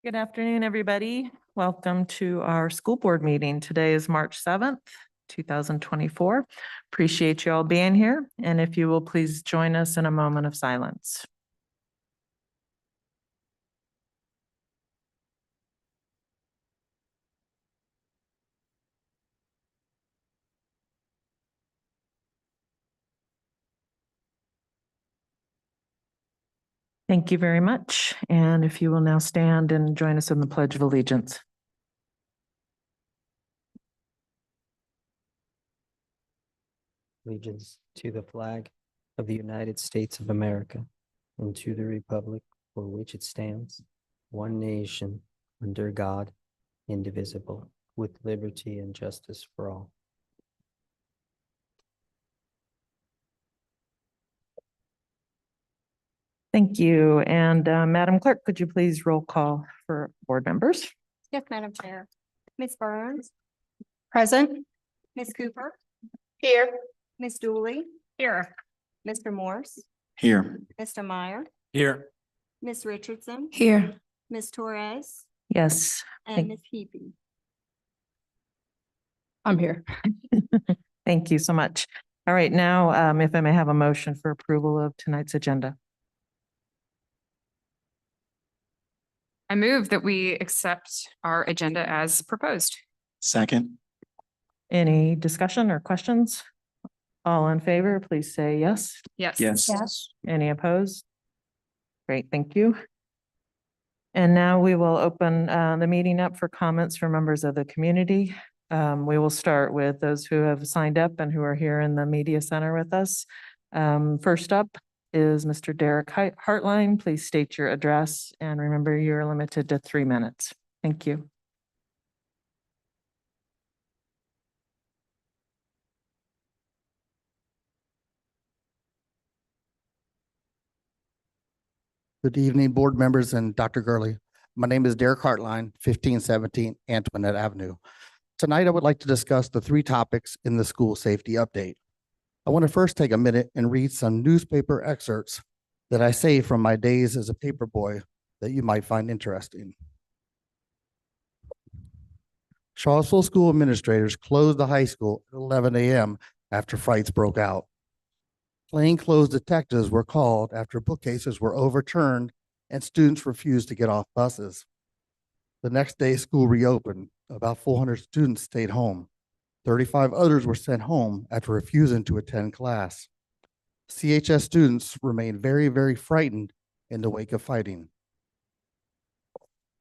Good afternoon, everybody. Welcome to our school board meeting. Today is March 7th, 2024. Appreciate you all being here. And if you will please join us in a moment of silence. Thank you very much. And if you will now stand and join us in the Pledge of Allegiance. Allegiance to the flag of the United States of America and to the republic for which it stands, one nation, under God, indivisible, with liberty and justice for all. Thank you. And Madam Clerk, could you please roll call for board members? Yes, Madam Chair. Ms. Burns? Present. Ms. Cooper? Here. Ms. Dooley? Here. Mr. Morse? Here. Mr. Meyer? Here. Ms. Richardson? Here. Ms. Torres? Yes. And Ms. Hebe? I'm here. Thank you so much. All right, now if I may have a motion for approval of tonight's agenda. I move that we accept our agenda as proposed. Second. Any discussion or questions? All in favor, please say yes. Yes. Yes. Any opposed? Great, thank you. And now we will open the meeting up for comments from members of the community. We will start with those who have signed up and who are here in the media center with us. First up is Mr. Derek Hartline. Please state your address and remember you're limited to 3 minutes. Thank you. Good evening, board members and Dr. Gurley. My name is Derek Hartline, 1517 Antoinette Avenue. Tonight, I would like to discuss the 3 topics in the school safety update. I want to first take a minute and read some newspaper excerpts that I saved from my days as a paper boy that you might find interesting. Charlottesville school administrators closed the high school at 11 a.m. after fights broke out. Plainclothes detectives were called after bookcases were overturned and students refused to get off buses. The next day, school reopened. About 400 students stayed home. 35 others were sent home after refusing to attend class. CHS students remained very, very frightened in the wake of fighting.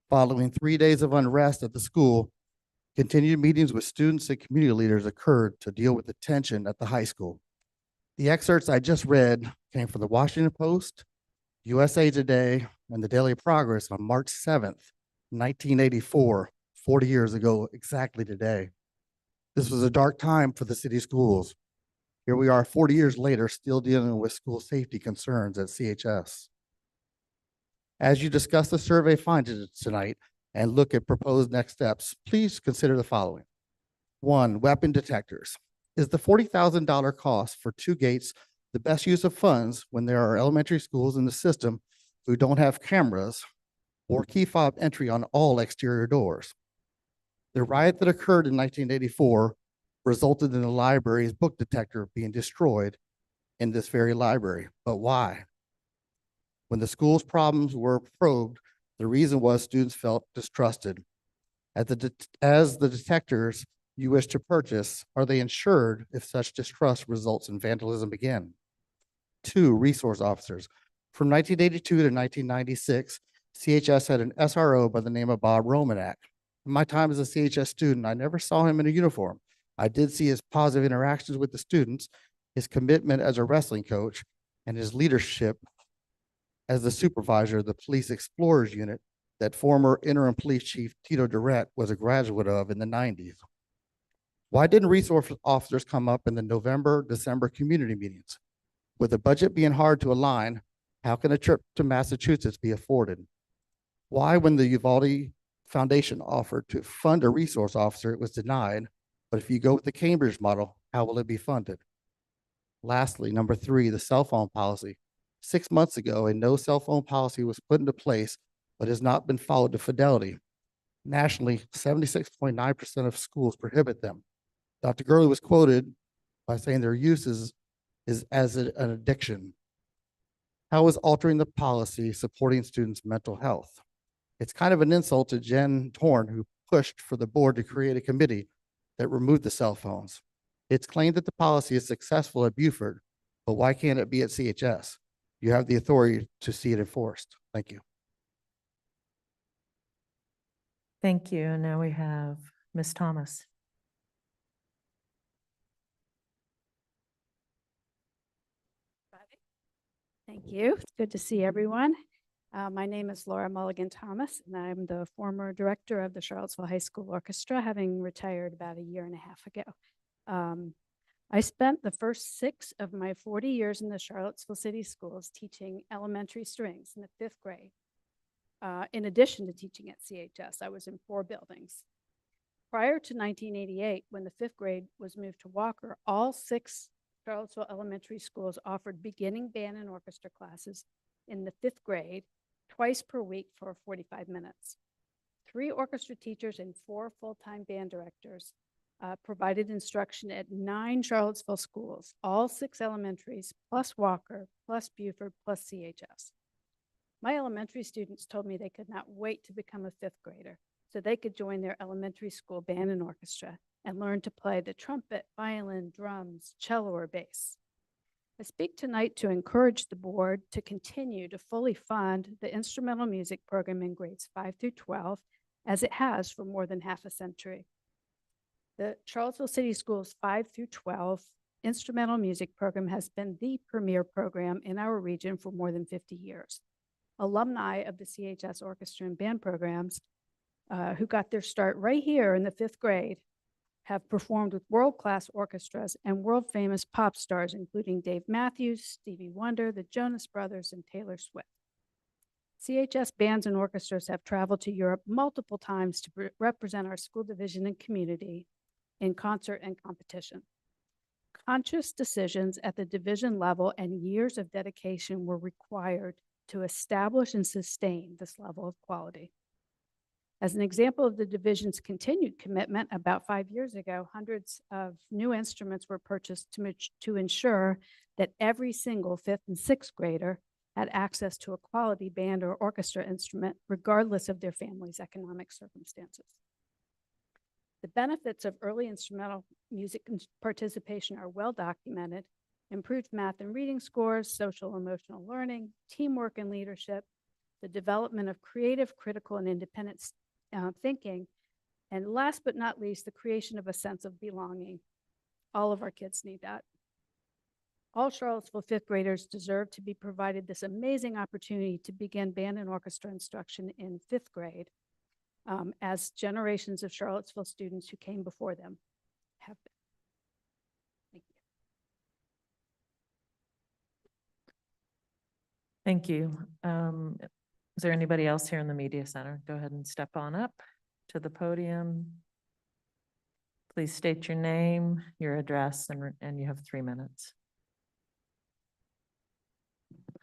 Following 3 days of unrest at the school, continued meetings with students and community leaders occurred to deal with the tension at the high school. The excerpts I just read came from the Washington Post, USA Today, and the Daily Progress on March 7th, 1984, 40 years ago exactly today. This was a dark time for the city schools. Here we are 40 years later, still dealing with school safety concerns at CHS. As you discuss the survey findings tonight and look at proposed next steps, please consider the following. 1, weapon detectors. Is the $40,000 cost for 2 gates the best use of funds when there are elementary schools in the system who don't have cameras or key fob entry on all exterior doors? The riot that occurred in 1984 resulted in the library's book detector being destroyed in this very library. But why? When the school's problems were probed, the reason was students felt distrusted. As the detectors you wish to purchase, are they insured if such distrust results in vandalism again? 2, resource officers. From 1982 to 1996, CHS had an SRO by the name of Bob Romanak. In my time as a CHS student, I never saw him in a uniform. I did see his positive interactions with the students, his commitment as a wrestling coach, and his leadership as the supervisor of the Police Explorers Unit that former interim police chief Tito Durrett was a graduate of in the 90s. Why didn't resource officers come up in the November, December community meetings? With the budget being hard to align, how can a trip to Massachusetts be afforded? Why, when the Uvalde Foundation offered to fund a resource officer, it was denied, but if you go with the Cambridge model, how will it be funded? Lastly, number 3, the cell phone policy. 6 months ago, a no cell phone policy was put into place but has not been followed to fidelity. Nationally, 76.9% of schools prohibit them. Dr. Gurley was quoted by saying their use is as an addiction. How is altering the policy supporting students' mental health? It's kind of an insult to Jen Torn, who pushed for the board to create a committee that removed the cell phones. It's claimed that the policy is successful at Buford, but why can't it be at CHS? You have the authority to see it enforced. Thank you. Thank you. And now we have Ms. Thomas. Thank you. It's good to see everyone. My name is Laura Mulligan Thomas, and I'm the former director of the Charlottesville High School Orchestra, having retired about a year and a half ago. I spent the first 6 of my 40 years in the Charlottesville City Schools teaching elementary strings in the 5th grade. In addition to teaching at CHS, I was in 4 buildings. Prior to 1988, when the 5th grade was moved to Walker, all 6 Charlottesville elementary schools offered beginning band and orchestra classes in the 5th grade twice per week for 45 minutes. 3 orchestra teachers and 4 full-time band directors provided instruction at 9 Charlottesville schools, all 6 elementaries, plus Walker, plus Buford, plus CHS. My elementary students told me they could not wait to become a 5th grader so they could join their elementary school band and orchestra and learn to play the trumpet, violin, drums, cello, or bass. I speak tonight to encourage the board to continue to fully fund the instrumental music program in grades 5 through 12, as it has for more than half a century. The Charlottesville City Schools 5 through 12 instrumental music program has been the premier program in our region for more than 50 years. Alumni of the CHS orchestra and band programs who got their start right here in the 5th grade have performed with world-class orchestras and world-famous pop stars, including Dave Matthews, Stevie Wonder, the Jonas Brothers, and Taylor Swift. CHS bands and orchestras have traveled to Europe multiple times to represent our school division and community in concert and competition. Conscious decisions at the division level and years of dedication were required to establish and sustain this level of quality. As an example of the division's continued commitment, about 5 years ago, hundreds of new instruments were purchased to ensure that every single 5th and 6th grader had access to a quality band or orchestra instrument, regardless of their family's economic circumstances. The benefits of early instrumental music participation are well documented: improved math and reading scores, social emotional learning, teamwork and leadership, the development of creative, critical, and independent thinking, and last but not least, the creation of a sense of belonging. All of our kids need that. All Charlottesville 5th graders deserve to be provided this amazing opportunity to begin band and orchestra instruction in 5th grade, as generations of Charlottesville students who came before them have been. Thank you. Thank you. Is there anybody else here in the media center? Go ahead and step on up to the podium. Please state your name, your address, and you have 3 minutes.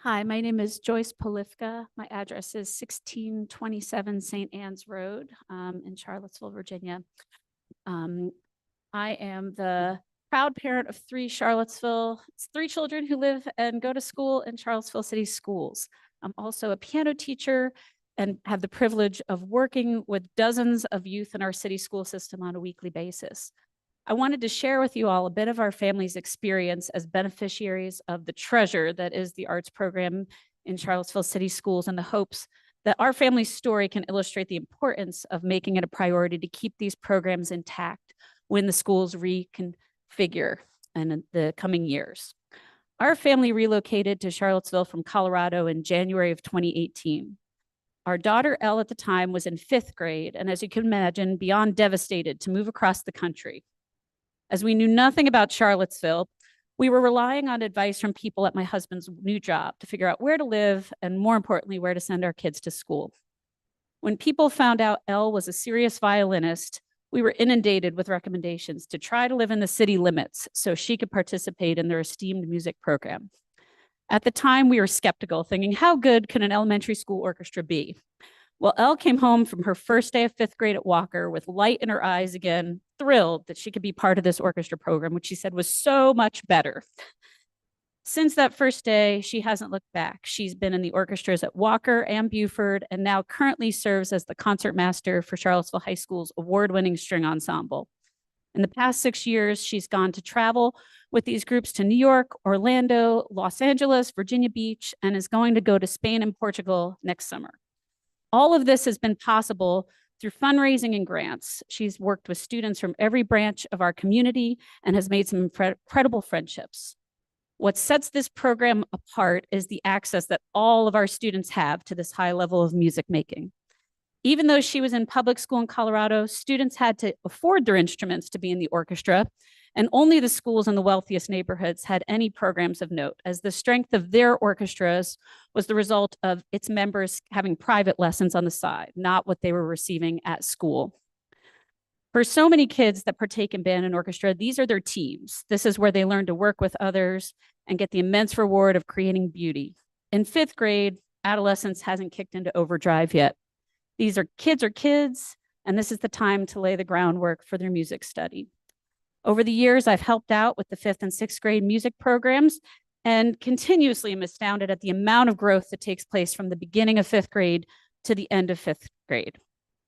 Hi, my name is Joyce Polifka. My address is 1627 St. Anne's Road in Charlottesville, Virginia. I am the proud parent of 3 children who live and go to school in Charlottesville City Schools. I'm also a piano teacher and have the privilege of working with dozens of youth in our city school system on a weekly basis. I wanted to share with you all a bit of our family's experience as beneficiaries of the treasure that is the arts program in Charlottesville City Schools, in the hopes that our family's story can illustrate the importance of making it a priority to keep these programs intact when the schools reconfigure in the coming years. Our family relocated to Charlottesville from Colorado in January of 2018. Our daughter, Elle, at the time was in 5th grade, and as you can imagine, beyond devastated to move across the country. As we knew nothing about Charlottesville, we were relying on advice from people at my husband's new job to figure out where to live and, more importantly, where to send our kids to school. When people found out Elle was a serious violinist, we were inundated with recommendations to try to live in the city limits so she could participate in their esteemed music program. At the time, we were skeptical, thinking, how good can an elementary school orchestra be? Well, Elle came home from her first day of fifth grade at Walker with light in her eyes again, thrilled that she could be part of this orchestra program, which she said was so much better. Since that first day, she hasn't looked back. She's been in the orchestras at Walker and Buford, and now currently serves as the concertmaster for Charlottesville High School's award-winning string ensemble. In the past 6 years, she's gone to travel with these groups to New York, Orlando, Los Angeles, Virginia Beach, and is going to go to Spain and Portugal next summer. All of this has been possible through fundraising and grants. She's worked with students from every branch of our community and has made some incredible friendships. What sets this program apart is the access that all of our students have to this high level of music making. Even though she was in public school in Colorado, students had to afford their instruments to be in the orchestra, and only the schools in the wealthiest neighborhoods had any programs of note, as the strength of their orchestras was the result of its members having private lessons on the side, not what they were receiving at school. For so many kids that partake in band and orchestra, these are their teams. This is where they learn to work with others and get the immense reward of creating beauty. In fifth grade, adolescence hasn't kicked into overdrive yet. These are kids, and this is the time to lay the groundwork for their music study. Over the years, I've helped out with the 5th and 6th grade music programs and continuously am astounded at the amount of growth that takes place from the beginning of 5th grade to the end of 5th grade.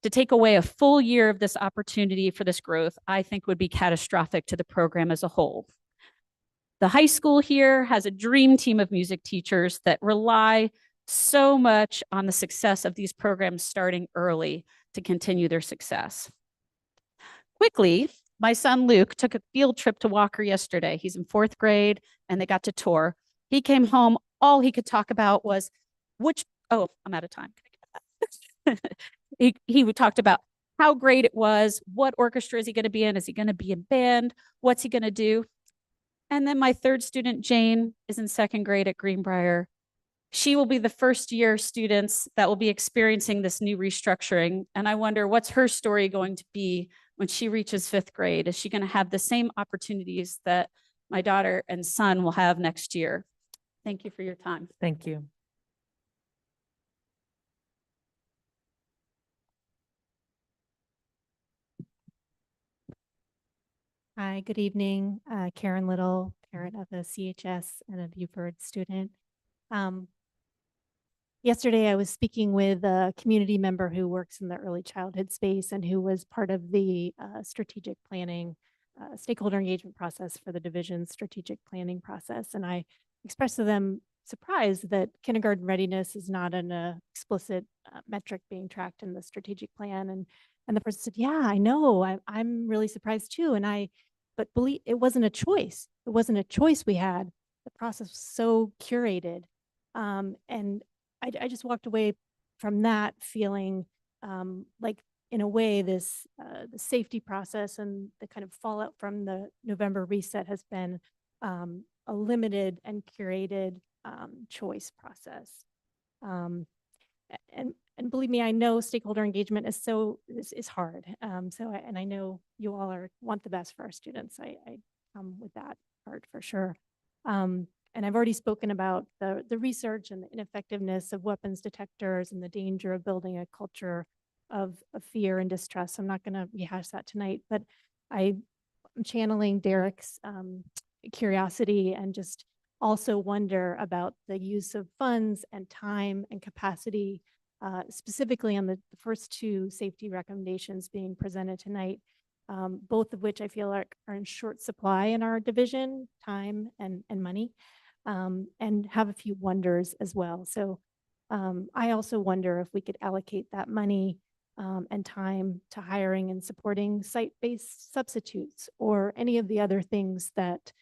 To take away a full year of this opportunity for this growth, I think would be catastrophic to the program as a whole. The high school here has a dream team of music teachers that rely so much on the success of these programs starting early to continue their success. Quickly, my son Luke took a field trip to Walker yesterday. He's in 4th grade and they got to tour. He came home, all he could talk about was I'm out of time. He talked about how great it was, what orchestra is he going to be in? Is he going to be in band? What's he going to do? And then my 3rd student, Jane, is in 2nd grade at Greenbrier. She will be the first year students that will be experiencing this new restructuring. And I wonder, what's her story going to be when she reaches 5th grade? Is she going to have the same opportunities that my daughter and son will have next year? Thank you for your time. Thank you. Hi, good evening. Karen Little, parent of a CHS and a Buford student. Yesterday, I was speaking with a community member who works in the early childhood space and who was part of the strategic planning, stakeholder engagement process for the division's strategic planning process. And I expressed to them surprise that kindergarten readiness is not an explicit metric being tracked in the strategic plan. And the person said, yeah, I know, I'm really surprised too. But believe it wasn't a choice. It wasn't a choice we had. The process was so curated. And I just walked away from that feeling like, in a way, this the safety process and the kind of fallout from the November reset has been a limited and curated choice process. And believe me, I know stakeholder engagement is hard. And I know you all want the best for our students. I come with that part for sure. And I've already spoken about the research and the ineffectiveness of weapons detectors and the danger of building a culture of fear and distrust. I'm not going to rehash that tonight, but I'm channeling Derek's curiosity and just also wonder about the use of funds and time and capacity, specifically on the first 2 safety recommendations being presented tonight, both of which I feel are in short supply in our division, time and money. And have a few wonders as well. So I also wonder if we could allocate that money and time to hiring and supporting site-based substitutes or any of the other things that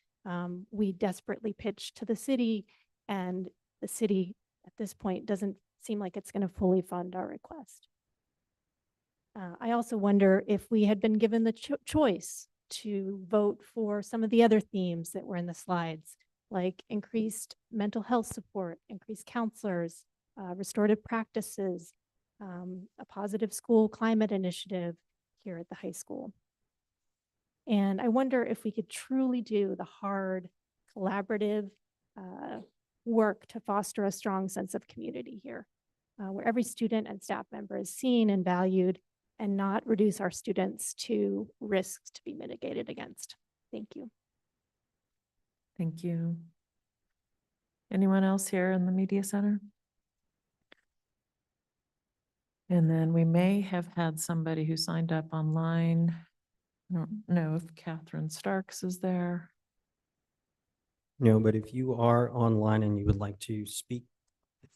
we desperately pitch to the city, and the city at this point doesn't seem like it's going to fully fund our request. I also wonder if we had been given the choice to vote for some of the other themes that were in the slides, like increased mental health support, increased counselors, restorative practices, a positive school climate initiative here at the high school. And I wonder if we could truly do the hard, collaborative work to foster a strong sense of community here. where every student and staff member is seen and valued and not reduce our students to risks to be mitigated against. Thank you. Thank you. Anyone else here in the media center? And then we may have had somebody who signed up online. I don't know if Catherine Starks is there. No, but if you are online and you would like to speak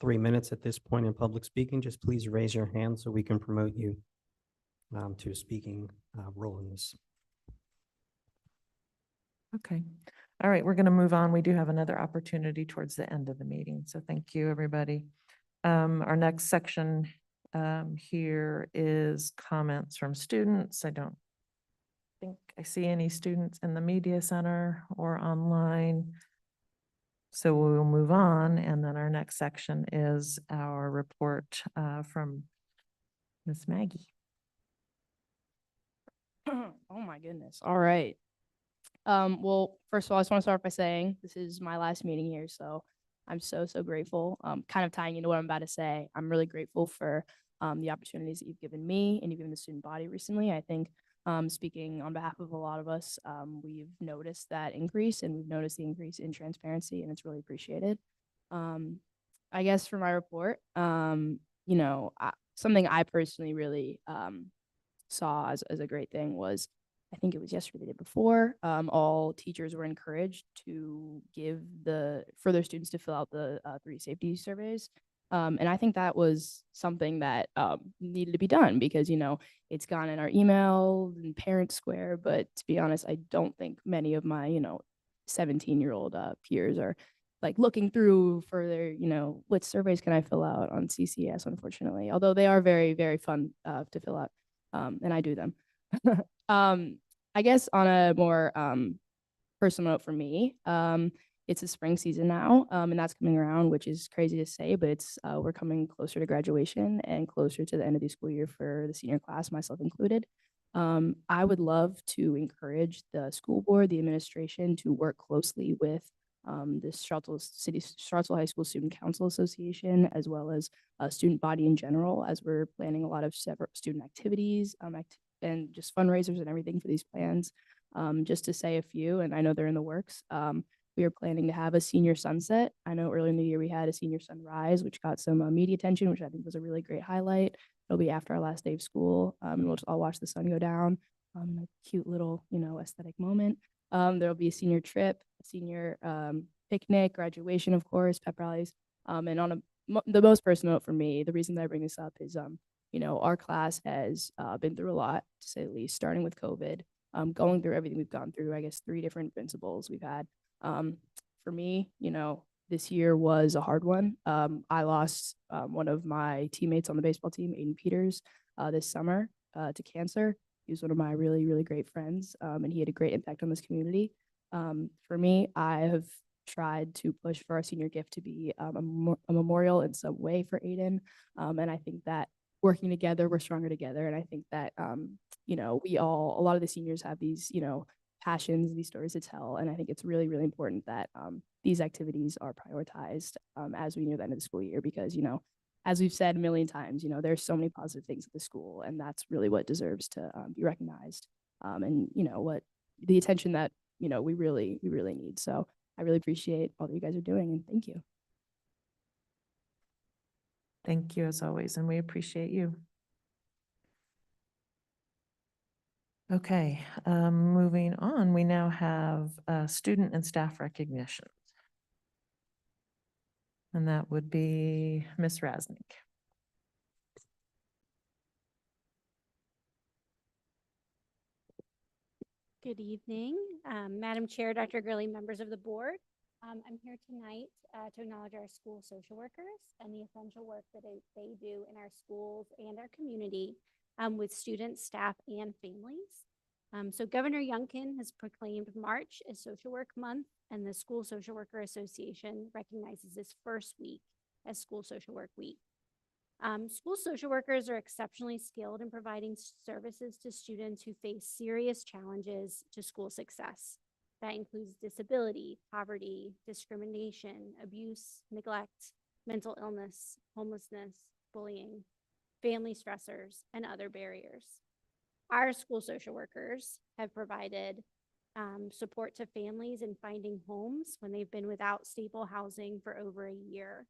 3 minutes at this point in public speaking, just please raise your hand so we can promote you to a speaking role in this. Okay. All right, we're going to move on. We do have another opportunity towards the end of the meeting. So thank you, everybody. Our next section here is comments from students. I don't think I see any students in the media center or online. So we will move on, and then our next section is our report from Miss Maggie. Oh my goodness. All right. Well, first of all, I just want to start by saying this is my last meeting here, so I'm so grateful. Kind of tying into what I'm about to say, I'm really grateful for the opportunities that you've given me and you've given the student body recently. I think speaking on behalf of a lot of us, we've noticed that increase and we've noticed the increase in transparency, and it's really appreciated. I guess for my report, you know, something I personally really saw as a great thing was, I think it was yesterday, the day before, all teachers were encouraged to for their students to fill out the 3 safety surveys. And I think that was something that needed to be done because, you know, it's gone in our email and parent square, but to be honest, I don't think many of my, you know, 17-year-old peers are like looking through for their, you know, what surveys can I fill out on CCS, unfortunately, although they are very fun to fill out. And I do them. I guess on a more personal note for me, it's the spring season now, and that's coming around, which is crazy to say, but it's we're coming closer to graduation and closer to the end of the school year for the senior class, myself included. I would love to encourage the school board, the administration, to work closely with the Charlottesville High School Student Council Association, as well as student body in general, as we're planning a lot of separate student activities and just fundraisers and everything for these plans. Just to say a few, and I know they're in the works. We are planning to have a senior sunset. I know earlier in the year we had a senior sunrise, which got some media attention, which I think was a really great highlight. It'll be after our last day of school, and we'll just all watch the sun go down. A cute little, you know, aesthetic moment. There'll be a senior trip, a senior picnic, graduation, of course, pep rallies. And on the most personal note for me, the reason that I bring this up is, you know, our class has been through a lot, to say the least, starting with COVID, going through everything we've gone through. I guess 3 different principals we've had. For me, you know, this year was a hard one. I lost one of my teammates on the baseball team, Aiden Peters, this summer to cancer. He was one of my really great friends, and he had a great impact on this community. For me, I have tried to push for our senior gift to be a memorial in some way for Aiden, and I think that working together, we're stronger together. And I think that, you know, a lot of the seniors have these, you know, passions, these stories to tell. And I think it's really important that these activities are prioritized as we near the end of the school year, because, you know, as we've said a million times, you know, there's so many positive things at the school, and that's really what deserves to be recognized. And, you know, what the attention that, you know, we really need. So I really appreciate all that you guys are doing, and thank you. Thank you as always, and we appreciate you. Okay, moving on, we now have student and staff recognition. And that would be Ms. Rasnick. Good evening, Madam Chair, Dr. Gurley, members of the board. I'm here tonight to acknowledge our school social workers and the essential work that they do in our schools and our community with students, staff, and families. So Governor Youngkin has proclaimed March as Social Work Month, and the School Social Worker Association recognizes this first week as School Social Work Week. School social workers are exceptionally skilled in providing services to students who face serious challenges to school success. That includes disability, poverty, discrimination, abuse, neglect, mental illness, homelessness, cyberbullying, family stressors, and other barriers. Our school social workers have provided support to families in finding homes when they've been without stable housing for over a year.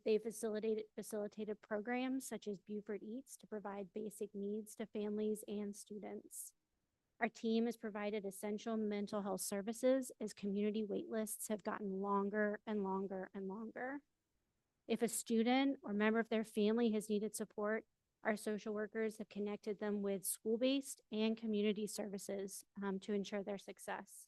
They facilitated programs such as Buford Eats to provide basic needs to families and students. Our team has provided essential mental health services as community wait lists have gotten longer and longer and longer. If a student or member of their family has needed support, our social workers have connected them with school-based and community services to ensure their success.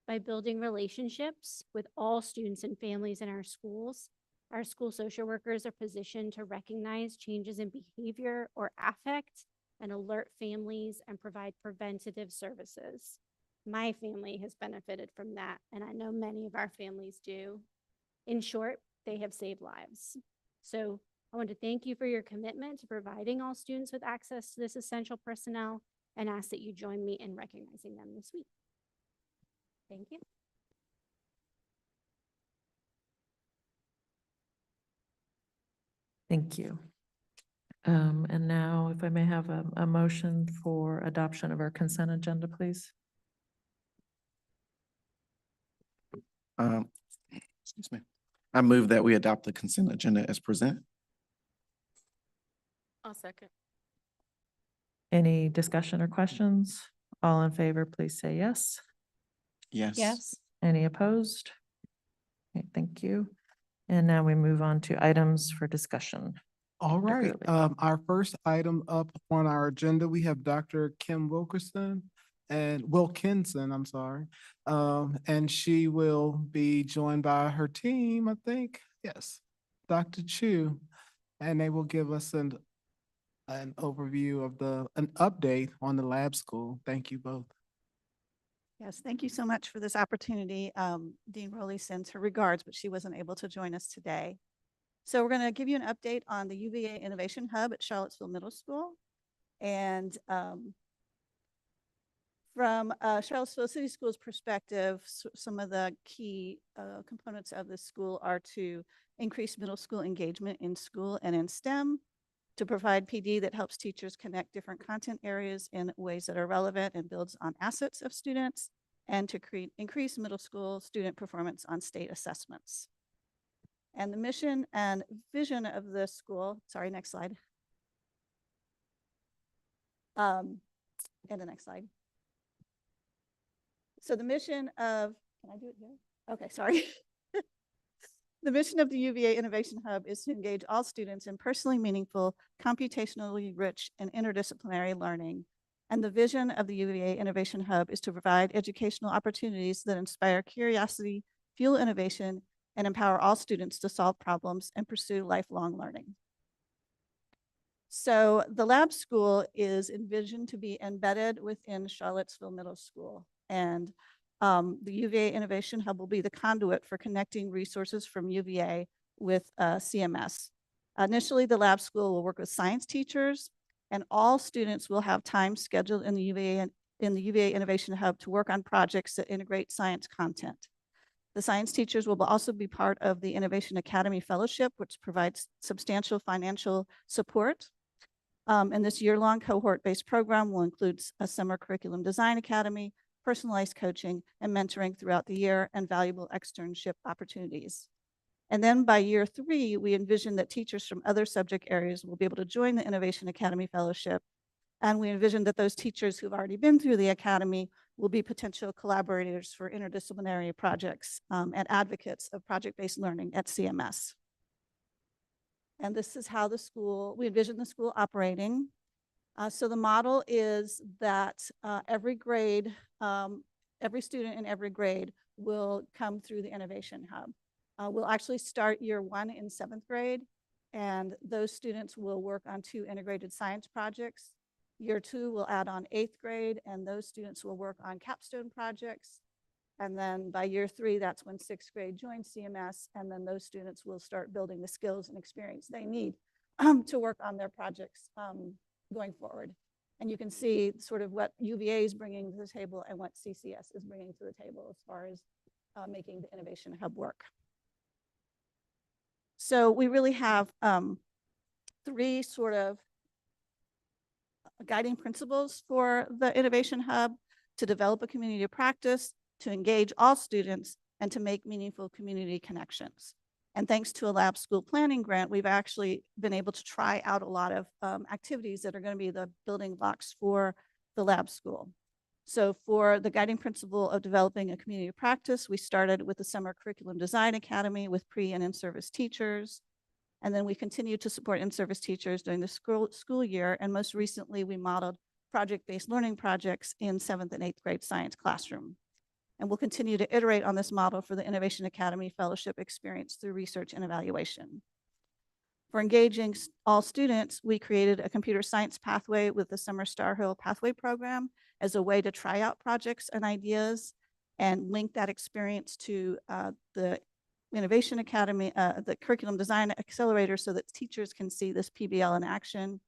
By building relationships with all students and families in our schools, our school social workers are positioned to recognize changes in behavior or affect and alert families and provide preventative services. My family has benefited from that, and I know many of our families do. In short, they have saved lives. So I want to thank you for your commitment to providing all students with access to this essential personnel and ask that you join me in recognizing them this week. Thank you. Thank you. And now if I may have a motion for adoption of our consent agenda, please. Excuse me. I move that we adopt the consent agenda as presented. I'll second. Any discussion or questions? All in favor, please say yes. Yes. Any opposed? Okay, thank you. And now we move on to items for discussion. All Dr. right, Gurley. our first item up on our agenda, we have Dr. Kim Wilkinson and Wilkinson, I'm sorry. And she will be joined by her team, I think. Yes, Dr. Chu. And they will give us an overview of an update on the lab school. Thank you both. Yes, thank you so much for this opportunity. Dean Rowley sends her regards, but she wasn't able to join us today. So we're going to give you an update on the UVA Innovation Hub at Charlottesville Middle School. And from Charlottesville City Schools perspective, some of the key components of this school are to increase middle school engagement in school and in STEM, to provide PD that helps teachers connect different content areas in ways that are relevant and builds on assets of students, and to increase middle school student performance on state assessments. And the mission and vision of this school, sorry, next slide. And the next slide. So the mission of, can I do it here? Okay, sorry. The mission of the UVA Innovation Hub is to engage all students in personally meaningful, computationally rich, and interdisciplinary learning. And the vision of the UVA Innovation Hub is to provide educational opportunities that inspire curiosity, fuel innovation, and empower all students to solve problems and pursue lifelong learning. So the lab school is envisioned to be embedded within Charlottesville Middle School. And the UVA Innovation Hub will be the conduit for connecting resources from UVA with CMS. Initially, the lab school will work with science teachers, and all students will have time scheduled in the UVA Innovation Hub to work on projects that integrate science content. The science teachers will also be part of the Innovation Academy Fellowship, which provides substantial financial support. And this year-long cohort-based program will include a summer curriculum design academy, personalized coaching and mentoring throughout the year, and valuable externship opportunities. And then by year 3, we envision that teachers from other subject areas will be able to join the Innovation Academy Fellowship. And we envision that those teachers who've already been through the academy will be potential collaborators for interdisciplinary projects and advocates of project-based learning at CMS. And this is how we envision the school operating. So the model is that every grade, every student in every grade will come through the Innovation Hub. We'll actually start year 1 in 7th grade, and those students will work on 2 integrated science projects. Year 2 will add on 8th grade, and those students will work on capstone projects. And then by year 3, that's when 6th grade joins CMS, and then those students will start building the skills and experience they need to work on their projects going forward. And you can see sort of what UVA is bringing to the table and what CCS is bringing to the table as far as making the Innovation Hub work. So we really have three sort of guiding principles for the Innovation Hub: to develop a community of practice, to engage all students, and to make meaningful community connections. And thanks to a lab school planning grant, we've actually been able to try out a lot of activities that are going to be the building blocks for the lab school. So for the guiding principle of developing a community of practice, we started with the Summer Curriculum Design Academy with pre and in-service teachers. And then we continue to support in-service teachers during the school year. And most recently, we modeled project-based learning projects in 7th and 8th grade science classroom. And we'll continue to iterate on this model for the Innovation Academy Fellowship experience through research and evaluation. For engaging all students, we created a computer science pathway with the Summer Star Hill Pathway Program as a way to try out projects and ideas and link that experience to the Innovation Academy, the Curriculum Design Accelerator, so that teachers can see this PBL in action.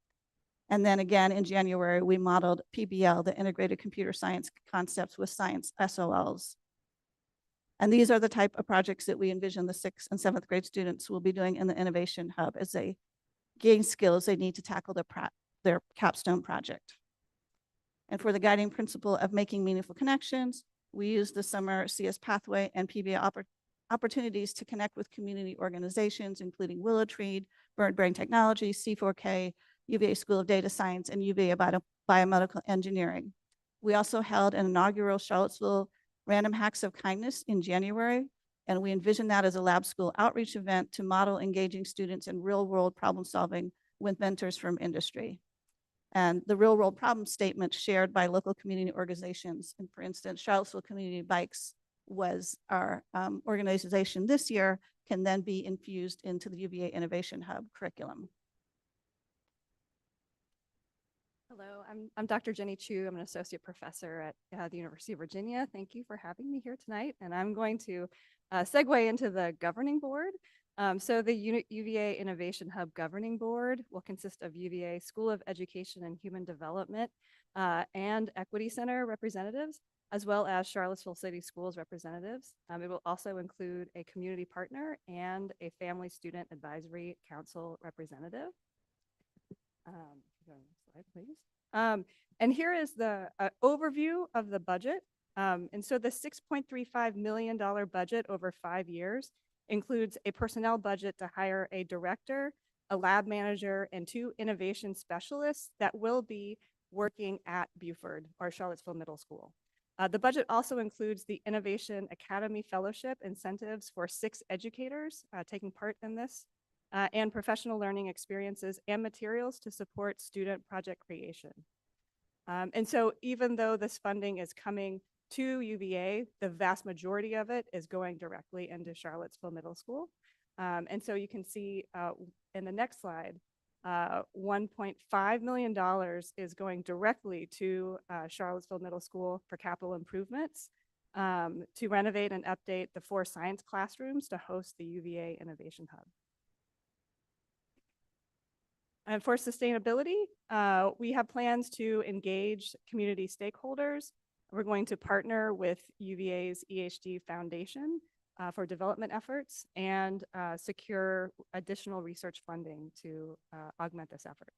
And then again, in January, we modeled PBL, the Integrated Computer Science Concepts with Science SOLs. And these are the type of projects that we envision the 6th and 7th grade students will be doing in the Innovation Hub as they gain skills they need to tackle their capstone project. And for the guiding principle of making meaningful connections, we use the Summer CS Pathway and PBL opportunities to connect with community organizations, including Willow Tree, Bird Brain Technology, C4K, UVA School of Data Science, and UVA Biomedical Engineering. We also held an inaugural Charlottesville Random Hacks of Kindness in January, and we envision that as a lab school outreach event to model engaging students in real-world problem solving with mentors from industry. And the real-world problem statement shared by local community organizations, and for instance, Charlottesville Community Bikes was our organization this year, can then be infused into the UVA Innovation Hub curriculum. Hello, I'm Dr. Jenny Chu. I'm an associate professor at the University of Virginia. Thank you for having me here tonight. And I'm going to segue into the governing board. So the UVA Innovation Hub Governing Board will consist of UVA School of Education and Human Development and Equity Center representatives, as well as Charlottesville City Schools representatives. It will also include a community partner and a Family Student Advisory Council representative. Slide, please. And here is the overview of the budget. And so the $6.35 million budget over 5 years includes a personnel budget to hire a director, a lab manager, and 2 innovation specialists that will be working at Buford or Charlottesville Middle School. The budget also includes the Innovation Academy Fellowship incentives for 6 educators taking part in this, and professional learning experiences and materials to support student project creation. And so even though this funding is coming to UVA, the vast majority of it is going directly into Charlottesville Middle School. And so you can see in the next slide, $1.5 million is going directly to Charlottesville Middle School for capital improvements to renovate and update the 4 science classrooms to host the UVA Innovation Hub. And for sustainability, we have plans to engage community stakeholders. We're going to partner with UVA's EHD Foundation for development efforts and secure additional research funding to augment this effort.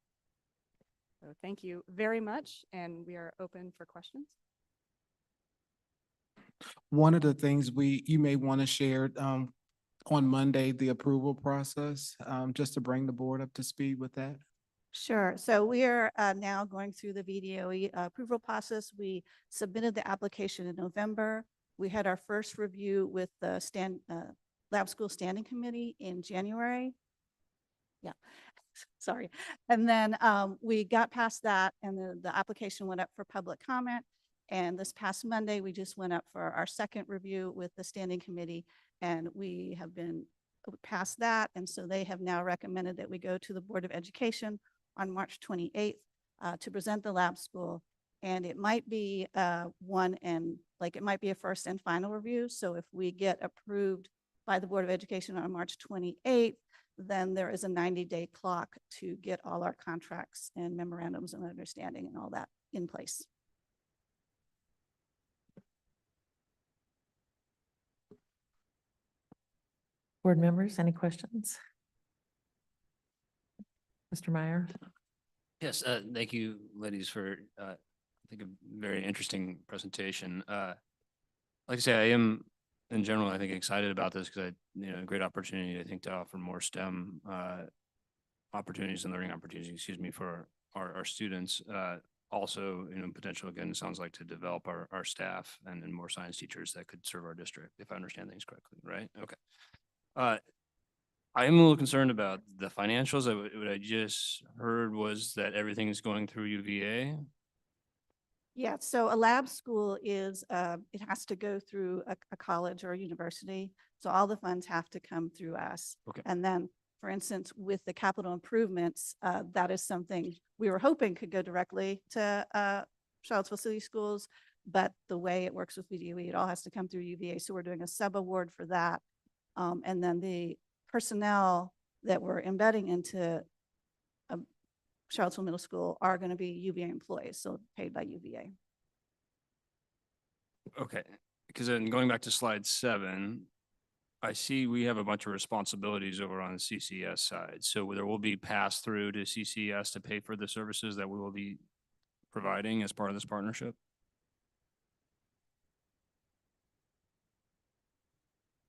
So thank you very much, and we are open for questions. One of the things you may want to share on Monday, the approval process, just to bring the board up to speed with that. Sure. So we are now going through the VDOE approval process. We submitted the application in November. We had our first review with the Lab School Standing Committee in January. Yeah, sorry. And then we got past that, and the application went up for public comment. And this past Monday, we just went up for our second review with the Standing Committee, and we have been past that. And so they have now recommended that we go to the Board of Education on March 28th to present the lab school. And it might be it might be a first and final review. So if we get approved by the Board of Education on March 28th, then there is a 90-day clock to get all our contracts and memorandums of understanding and all that in place. Board members, any questions? Mr. Meyer? Yes, thank you, ladies, for, I think, a very interesting presentation. Like I say, I am, in general, I think, excited about this because a great opportunity, I think, to offer more STEM opportunities and learning opportunities, excuse me, for our students. Also, potential, again, it sounds like to develop our staff and more science teachers that could serve our district, if I understand things correctly, right? Okay. I am a little concerned about the financials. What I just heard was that everything is going through UVA. Yeah, so a lab school is, it has to go through a college or a university. So all the funds have to come through us. Okay. And then, for instance, with the capital improvements, that is something we were hoping could go directly to Charlottesville City Schools. But the way it works with VDOE, it all has to come through UVA. So we're doing a sub-award for that. And then the personnel that we're embedding into Charlottesville Middle School are going to be UVA employees, so paid by UVA. Okay, because then going back to slide 7, I see we have a bunch of responsibilities over on the CCS side. So there will be pass through to CCS to pay for the services that we will be providing as part of this partnership.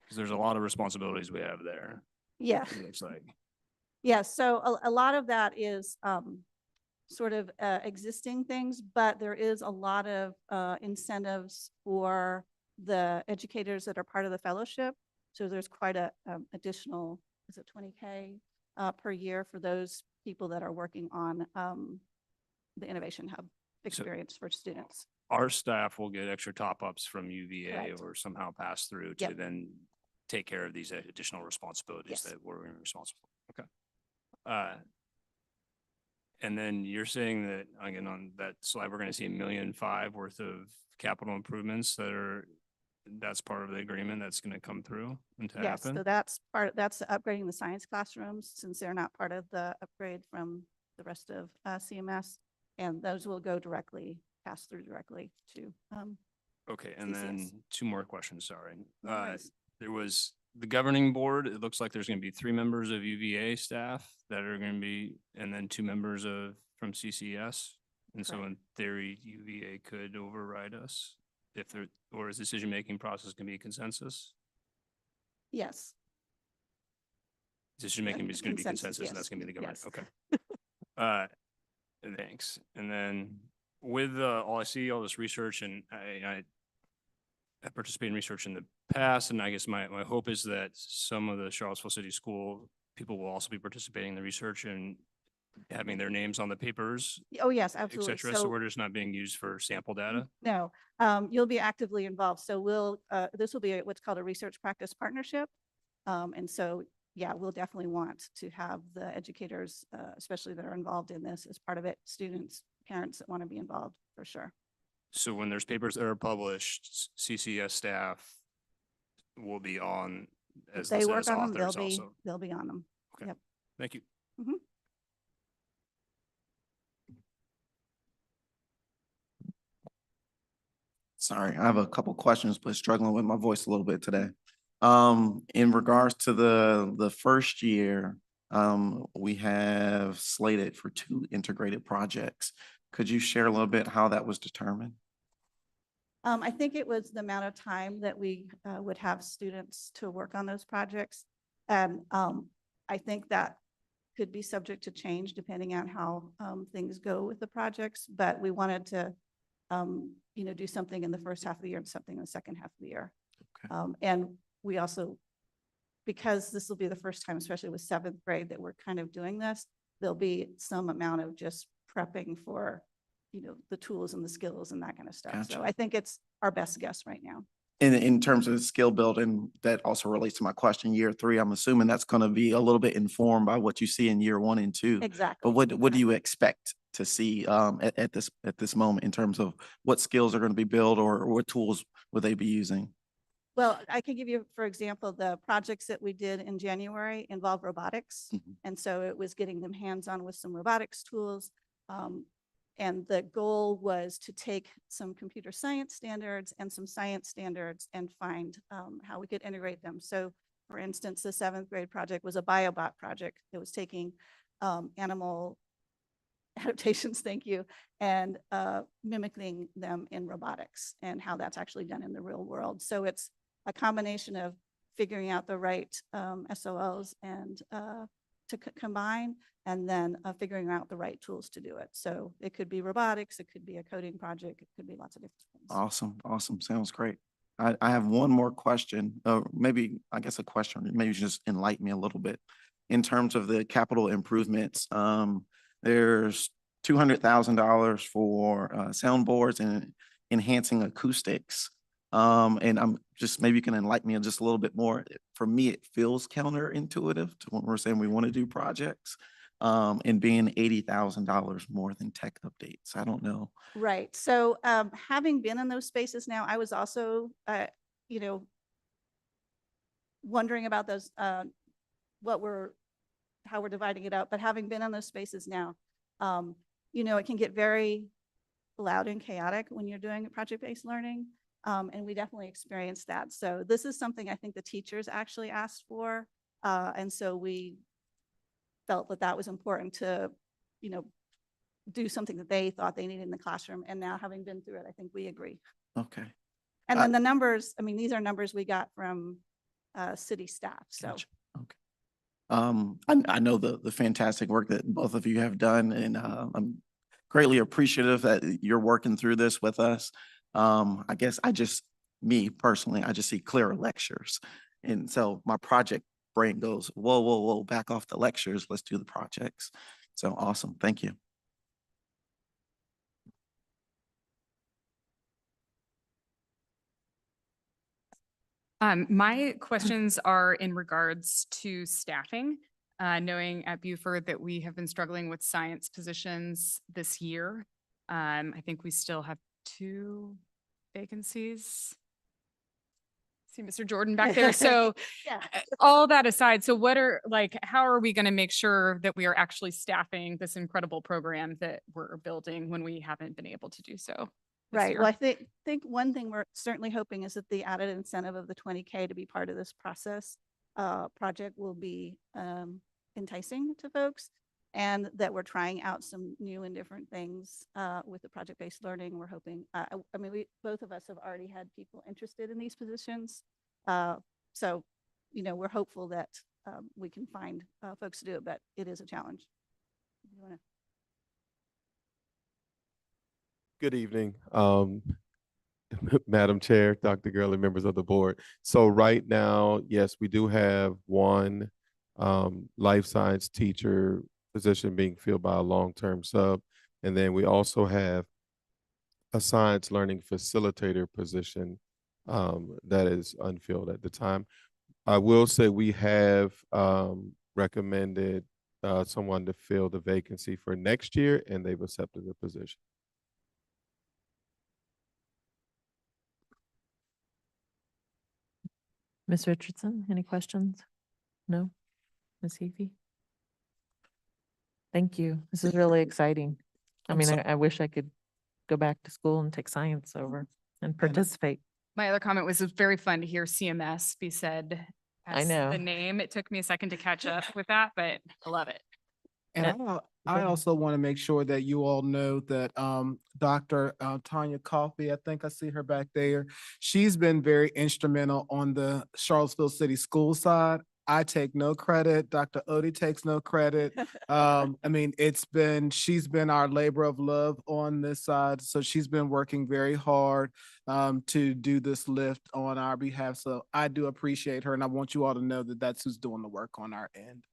Because there's a lot of responsibilities we have there. Yeah. It looks like. Yeah, so a lot of that is sort of existing things, but there is a lot of incentives for the educators that are part of the fellowship. So there's quite a additional, is it 20K per year for those people that are working on the Innovation Hub experience for students. Our staff will get extra top-ups from UVA Correct. or somehow pass through to Yep. then take care of these additional responsibilities Yes. that we're responsible for. Okay. And then you're saying that, again, on that slide, we're going to see $1.5 million worth of capital improvements that's part of the agreement that's going to come through and to Yes, happen? so that's upgrading the science classrooms since they're not part of the upgrade from the rest of CMS. And those will go directly, pass through directly to Okay, and CCS. then 2 more questions, sorry. No worries. There was the governing board. It looks like there's going to be 3 members of UVA staff that are going to be, and then 2 members from CCS. And so in theory, UVA could override us if there, or is decision-making process can be consensus? Yes. Decision-making is going to be Consensus, consensus and that's yes. going to be the government. Yes. Okay. Thanks. And then with I see all this research and I participated in research in the past, and I guess my hope is that some of the Charlottesville City School people will also be participating in the research and having their names on the papers, Oh, yes, et absolutely. cetera. So we're just not being used for sample data. No, you'll be actively involved. So this will be what's called a research practice partnership. And so, yeah, we'll definitely want to have the educators, especially that are involved in this as part of it, students, parents that want to be involved for sure. So when there's papers that are published, CCS staff will be on If as they listed work as on them, authors also. they'll be on them. Okay. Yep. Thank you. Mhm. Sorry, I have a couple questions, but struggling with my voice a little bit today. In regards to the first year, we have slated for 2 integrated projects. Could you share a little bit how that was determined? I think it was the amount of time that we would have students to work on those projects. And I think that could be subject to change depending on how things go with the projects. But we wanted to, do something in the first half of the year and something in the second half of the year. Okay. And we also, because this will be the first time, especially with 7th grade, that we're kind of doing this, there'll be some amount of just prepping for, the tools and the skills and that kind of stuff. Gotcha. So I think it's our best guess right now. In terms of skill building, that also relates to my question, year 3, I'm assuming that's going to be a little bit informed by what you see in year 1 and 2. Exactly. But what do you expect to see at this moment in terms of what skills are going to be built or what tools will they be using? Well, I can give you, for example, the projects that we did in January involve robotics. Mhm. And so it was getting them hands-on with some robotics tools. And the goal was to take some computer science standards and some science standards and find how we could integrate them. So for instance, the 7th grade project was a biobot project. It was taking animal adaptations, thank you, and mimicking them in robotics and how that's actually done in the real world. So it's a combination of figuring out the right SOLs and to combine, and then figuring out the right tools to do it. So it could be robotics, it could be a coding project, it could be lots of different things. Awesome, awesome. Sounds great. I have one more question, maybe, I guess a question, maybe you just enlighten me a little bit. In terms of the capital improvements, there's $200,000 for soundboards and enhancing acoustics. And I'm just, maybe you can enlighten me just a little bit more. For me, it feels counterintuitive to when we're saying we want to do projects, and being $80,000 more than tech updates. I don't know. Right. So having been in those spaces now, I was also, you know, wondering about those, how we're dividing it up. But having been in those spaces now, you know, it can get very loud and chaotic when you're doing project-based learning. And we definitely experienced that. So this is something I think the teachers actually asked for. And so we felt that that was important to, you know, do something that they thought they needed in the classroom. And now having been through it, I think we agree. Okay. And then the numbers, I mean, these are numbers we got from city staff. So Gotcha. Okay. I know the fantastic work that both of you have done, and I'm greatly appreciative that you're working through this with us. I guess me personally, I just see clearer lectures. And so my project brain goes, whoa, whoa, whoa, back off the lectures. Let's do the projects. So awesome. Thank you. My questions are in regards to staffing, knowing at Buford that we have been struggling with science positions this year. I think we still have 2 vacancies. See Mr. Jordan back there. So yeah. all that aside, so how are we going to make sure that we are actually staffing this incredible program that we're building when we haven't been able to do so? Right. Well, I think one thing we're certainly hoping is that the added incentive of the 20K to be part of this process project will be enticing to folks, and that we're trying out some new and different things with the project-based learning. We're hoping, I mean, both of us have already had people interested in these positions. So, you know, we're hopeful that we can find folks to do it, but it is a challenge. You wanna... Good evening, Madam Chair, Dr. Gurley, members of the board. So right now, yes, we do have one life science teacher position being filled by a long-term sub. And then we also have a science learning facilitator position that is unfilled at the time. I will say we have recommended someone to fill the vacancy for next year, and they've accepted the position. Ms. Richardson, any questions? No? Ms. Heafy? Thank you. This is really exciting. I mean, I wish I could go back to school and take science over and participate. My other comment was it was very fun to hear CMS be said as know. the name. It took me a second to catch up with that, but I love it. And I also want to make sure that you all know that Dr. Tanya Coffey, I think I see her back there. She's been very instrumental on the Charlottesville City School side. I take no credit. Dr. Odie takes no credit. I mean, she's been our labor of love on this side. So she's been working very hard to do this lift on our behalf. So I do appreciate her, and I want you all to know that that's who's doing the work on our end.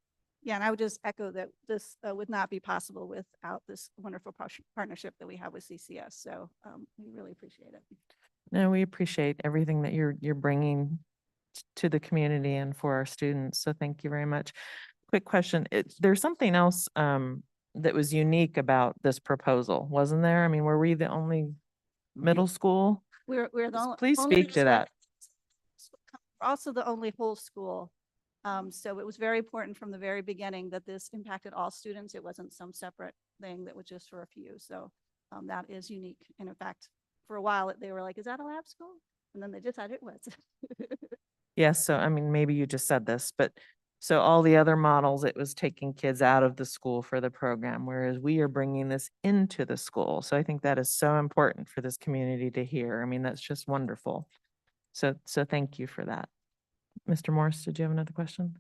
Yeah, and I would just echo that this would not be possible without this wonderful partnership that we have with CCS. So we really appreciate it. No, we appreciate everything that you're bringing to the community and for our students. So thank you very much. Quick question. There's something else that was unique about this proposal, wasn't there? I mean, were we the only middle school? We're the Please only speak to that. We're also the only whole school. So it was very important from the very beginning that this impacted all students. It wasn't some separate thing that was just for a few. So that is unique. And in fact, for a while, they were like, is that a lab school? And then they decided it was. Yes. So, I mean, maybe you just said this, but So all the other models, it was taking kids out of the school for the program, whereas we are bringing this into the school. So I think that is so important for this community to hear. I mean, that's just wonderful. So thank you for that. Mr. Morris, did you have another question?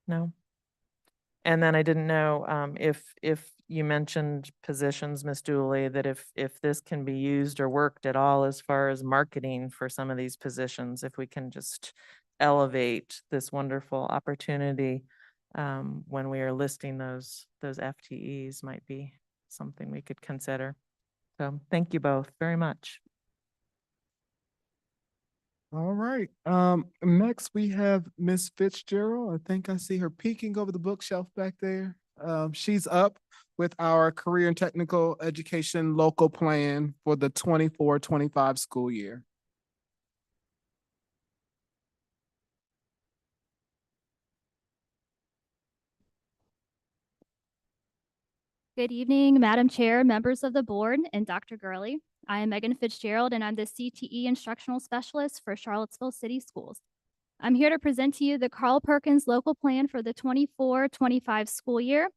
No? And then I didn't know if you mentioned positions, Ms. Dooley, that if this can be used or worked at all as far as marketing for some of these positions, if we can just elevate this wonderful opportunity when we are listing those FTEs might be something we could consider. So thank you both very much. All right. Next we have Miss Fitzgerald. I think I see her peeking over the bookshelf back there. She's up with our career and technical education local plan for the 24-25 school year. Good evening, Madam Chair, members of the board, and Dr. Gurley. I am Megan Fitzgerald, and I'm the CTE Instructional Specialist for Charlottesville City Schools. I'm here to present to you the Carl Perkins Local Plan for the 24-25 school year,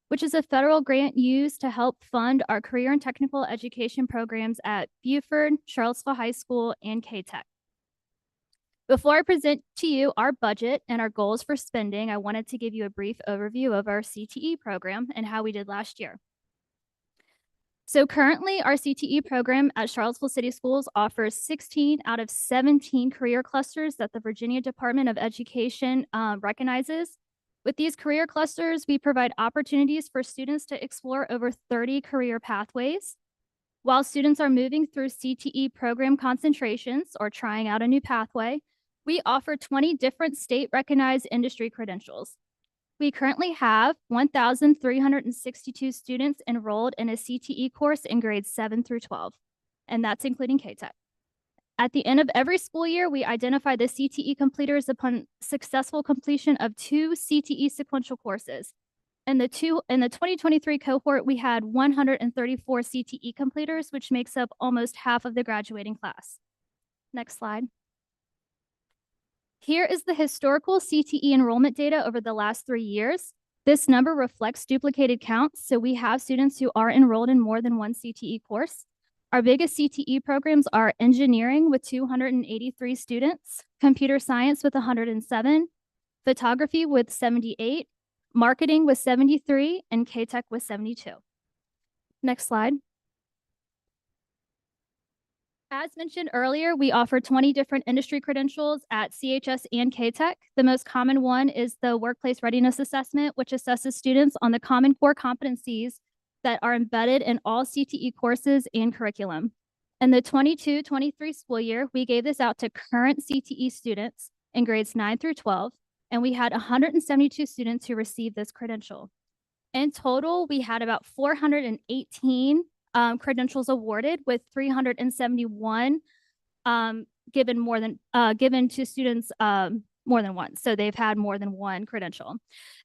which is a federal grant used to help fund our career and technical education programs at Buford, Charlottesville High School, and K-Tech. Before I present to you our budget and our goals for spending, I wanted to give you a brief overview of our CTE program and how we did last year. So currently, our CTE program at Charlottesville City Schools offers 16 out of 17 career clusters that the Virginia Department of Education recognizes. With these career clusters, we provide opportunities for students to explore over 30 career pathways. While students are moving through CTE program concentrations or trying out a new pathway, we offer 20 different state-recognized industry credentials. We currently have 1,362 students enrolled in a CTE course in grades 7 through 12, and that's including K-Tech. At the end of every school year, we identify the CTE completers upon successful completion of 2 CTE sequential courses. In the 2023 cohort, we had 134 CTE completers, which makes up almost half of the graduating class. Next slide. Here is the historical CTE enrollment data over the last 3 years. This number reflects duplicated counts, so we have students who are enrolled in more than one CTE course. Our biggest CTE programs are engineering with 283 students, computer science with 107, photography with 78, marketing with 73, and K-Tech with 72. Next slide. As mentioned earlier, we offer 20 different industry credentials at CHS and K-Tech. The most common one is the Workplace Readiness Assessment, which assesses students on the common core competencies that are embedded in all CTE courses and curriculum. In the 22-23 school year, we gave this out to current CTE students in grades 9 through 12, and we had 172 students who received this credential. In total, we had about 418 credentials awarded, with 371 given to students more than once. So they've had more than one credential.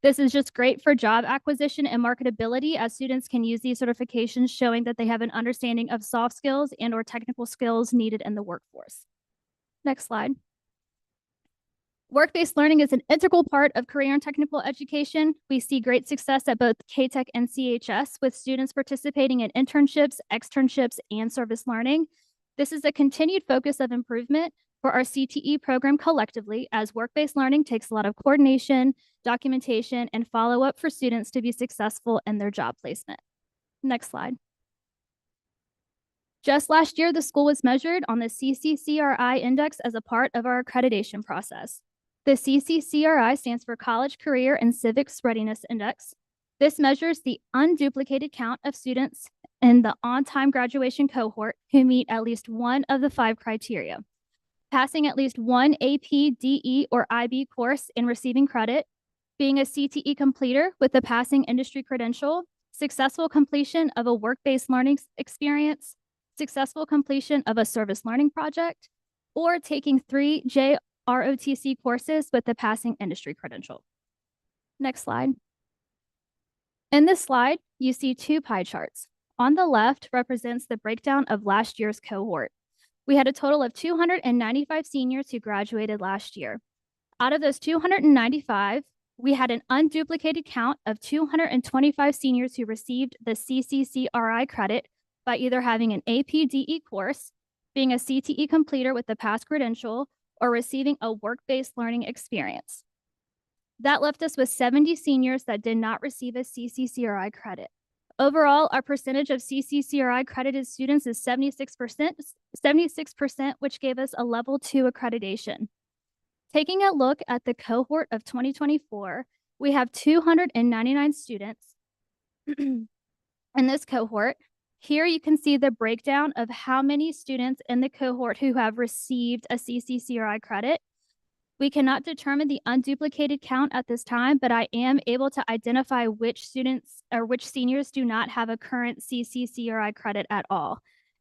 This is just great for job acquisition and marketability, as students can use these certifications showing that they have an understanding of soft skills and or technical skills needed in the workforce. Next slide. Work-based learning is an integral part of career and technical education. We see great success at both K-Tech and CHS, with students participating in internships, externships, and service learning. This is a continued focus of improvement for our CTE program collectively, as work-based learning takes a lot of coordination, documentation, and follow-up for students to be successful in their job placement. Next slide. Just last year, the school was measured on the CCCRI index as a part of our accreditation process. The CCCRI stands for College Career and Civics Readiness Index. This measures the unduplicated count of students in the on-time graduation cohort who meet at least one of the 5 criteria: passing at least one AP, DE, or IB course and receiving credit, being a CTE completer with a passing industry credential, successful completion of a work-based learning experience, successful completion of a service learning project, or taking 3 JROTC courses with a passing industry credential. Next slide. In this slide, you see 2 pie charts. On the left represents the breakdown of last year's cohort. We had a total of 295 seniors who graduated last year. Out of those 295, we had an unduplicated count of 225 seniors who received the CCCRI credit by either having an APDE course, being a CTE completer with the pass credential, or receiving a work-based learning experience. That left us with 70 seniors that did not receive a CCCRI credit. Overall, our percentage of CCCRI credited students is 76%, which gave us a level 2 accreditation. Taking a look at the cohort of 2024, we have 299 students in this cohort. Here you can see the breakdown of how many students in the cohort who have received a CCCRI credit. We cannot determine the unduplicated count at this time, but I am able to identify which students or which seniors do not have a current CCCRI credit at all.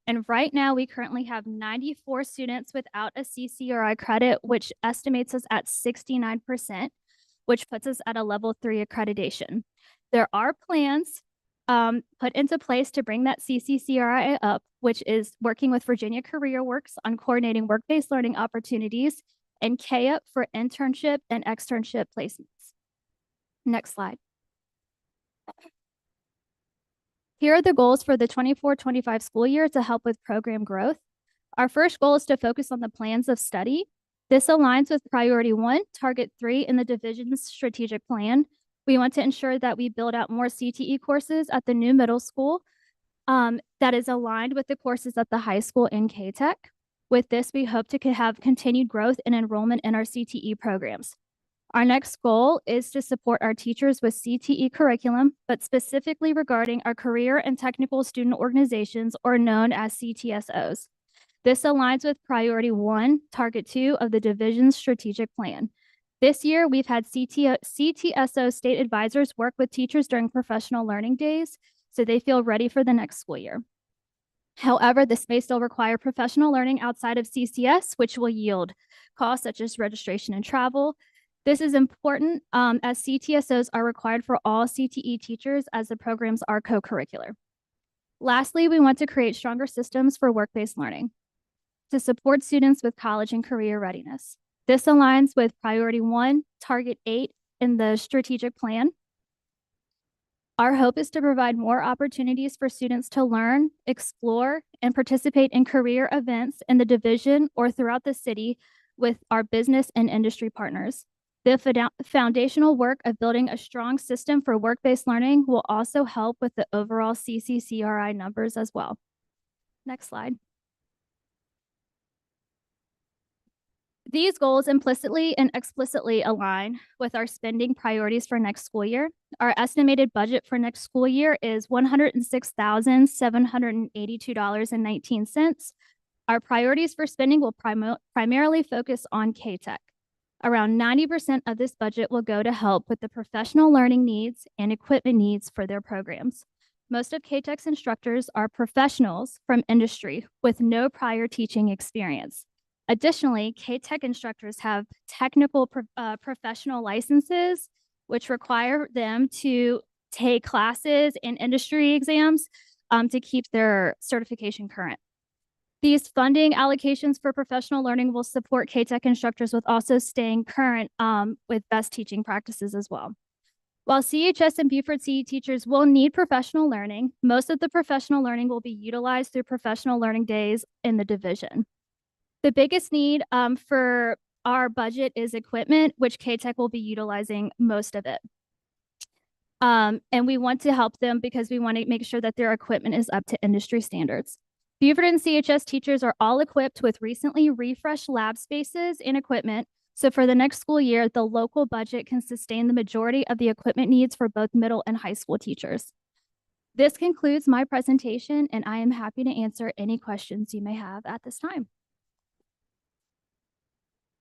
And right now, we currently have 94 students without a CCRI credit, which estimates us at 69%, which puts us at a level 3 accreditation. There are plans put into place to bring that CCCRI up, which is working with Virginia CareerWorks on coordinating work-based learning opportunities, and KUP for internship and externship placements. Next slide. Here are the goals for the 24-25 school year to help with program growth. Our first goal is to focus on the plans of study. This aligns with priority 1, target 3 in the division's strategic plan. We want to ensure that we build out more CTE courses at the new middle school that is aligned with the courses at the high school in K-Tech. With this, we hope to have continued growth and enrollment in our CTE programs. Our next goal is to support our teachers with CTE curriculum, but specifically regarding our career and technical student organizations, or known as CTSOs. This aligns with priority 1, target 2 of the division's strategic plan. This year, we've had CTSO state advisors work with teachers during professional learning days, so they feel ready for the next school year. However, this may still require professional learning outside of CCS, which will yield costs such as registration and travel. This is important as CTSOs are required for all CTE teachers as the programs are co-curricular. Lastly, we want to create stronger systems for work-based learning to support students with college and career readiness. This aligns with priority 1, target 8 in the strategic plan. Our hope is to provide more opportunities for students to learn, explore, and participate in career events in the division or throughout the city with our business and industry partners. The foundational work of building a strong system for work-based learning will also help with the overall CCCRI numbers as well. Next slide. These goals implicitly and explicitly align with our spending priorities for next school year. Our estimated budget for next school year is $106,782.19. Our priorities for spending will primarily focus on K-Tech. Around 90% of this budget will go to help with the professional learning needs and equipment needs for their programs. Most of K-Tech's instructors are professionals from industry with no prior teaching experience. Additionally, K-Tech instructors have technical professional licenses, which require them to take classes and industry exams to keep their certification current. These funding allocations for professional learning will support K-Tech instructors with also staying current with best teaching practices as well. While CHS and Buford CE teachers will need professional learning, most of the professional learning will be utilized through professional learning days in the division. The biggest need for our budget is equipment, which K-Tech will be utilizing most of it. And we want to help them because we want to make sure that their equipment is up to industry standards. Buford and CHS teachers are all equipped with recently refreshed lab spaces and equipment. So for the next school year, the local budget can sustain the majority of the equipment needs for both middle and high school teachers. This concludes my presentation, and I am happy to answer any questions you may have at this time.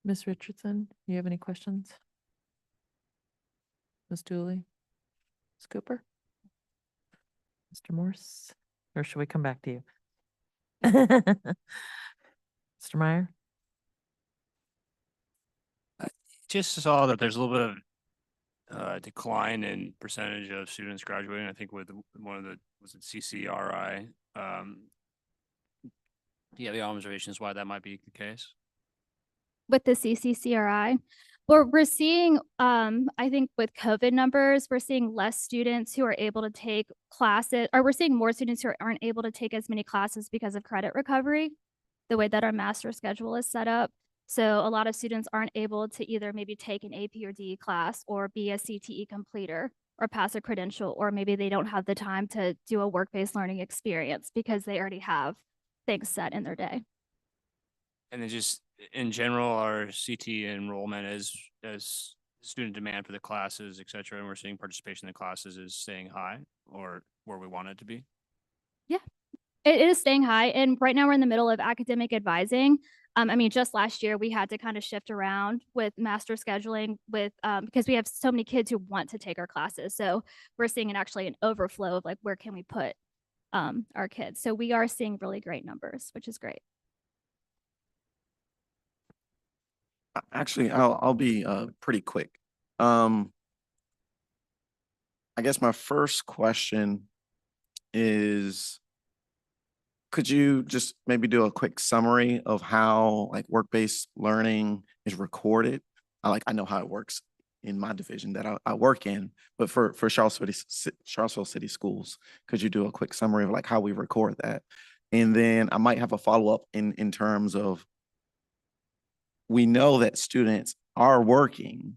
Ms. Richardson, you have any questions? Ms. Dooley? Ms. Cooper? Mr. Morse? Or should we come back to you? Mr. Meyer? Just saw that there's a little bit of decline in percentage of students graduating. I think with one of the, was it CCRI? Yeah, the observations why that might be the case. With the CCCRI, We're seeing, I think with COVID numbers, we're seeing less students who are able to take classes, or we're seeing more students who aren't able to take as many classes because of credit recovery, the way that our master schedule is set up. So a lot of students aren't able to either maybe take an AP or DE class or be a CTE completer or pass a credential, or maybe they don't have the time to do a work-based learning experience because they already have things set in their day. And then just in general, our CT enrollment as student demand for the classes, et cetera, and we're seeing participation in the classes is staying high or where we want it to be. Yeah, it is staying high. And right now we're in the middle of academic advising. I mean, just last year we had to kind of shift around with master scheduling with because we have so many kids who want to take our classes. So we're seeing actually an overflow of like, where can we put our kids? So we are seeing really great numbers, which is great. Actually, I'll be pretty quick. I guess my first question is, could you just maybe do a quick summary of how like work-based learning is recorded? I know how it works in my division that I work in, but for Charlottesville City Schools, could you do a quick summary of like how we record that? And then I might have a follow-up in terms of, we know that students are working,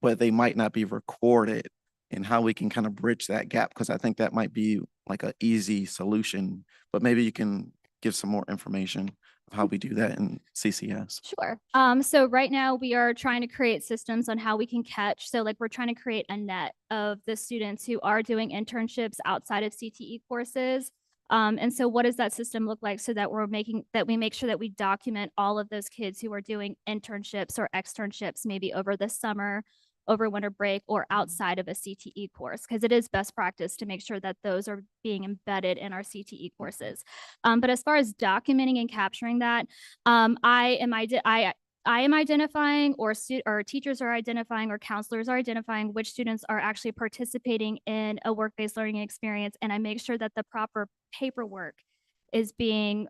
but they might not be recorded, and how we can kind of bridge that gap, because I think that might be like an easy solution, but maybe you can give some more information of how we do that in CCS. Sure. So right now we are trying to create systems on how we can catch. So like we're trying to create a net of the students who are doing internships outside of CTE courses. And so what does that system look like so that we make sure that we document all of those kids who are doing internships or externships maybe over the summer, over winter break, or outside of a CTE course, because it is best practice to make sure that those are being embedded in our CTE courses. But as far as documenting and capturing that, I am identifying, or teachers are identifying, or counselors are identifying which students are actually participating in a work-based learning experience, and I make sure that the proper paperwork is being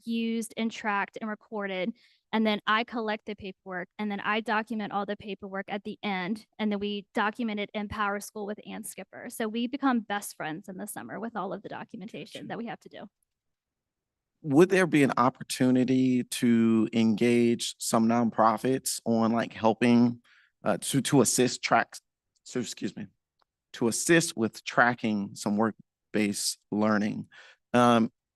used and tracked and recorded. And then I collect the paperwork, and then I document all the paperwork at the end, and then we document it in Power School with Ann Skipper. So we become best friends in the summer with all of the documentation that we have to do. Would there be an opportunity to engage some nonprofits on like helping to assist to assist with tracking some work-based learning?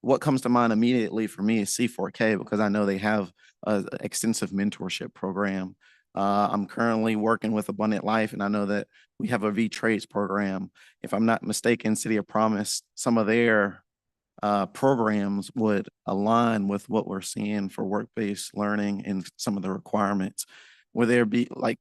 What comes to mind immediately for me is C4K, because I know they have an extensive mentorship program. I'm currently working with Abundant Life, and I know that we have a V-Trades program. If I'm not mistaken, City of Promise, some of their programs would align with what we're seeing for work-based learning and some of the requirements. Would there be like,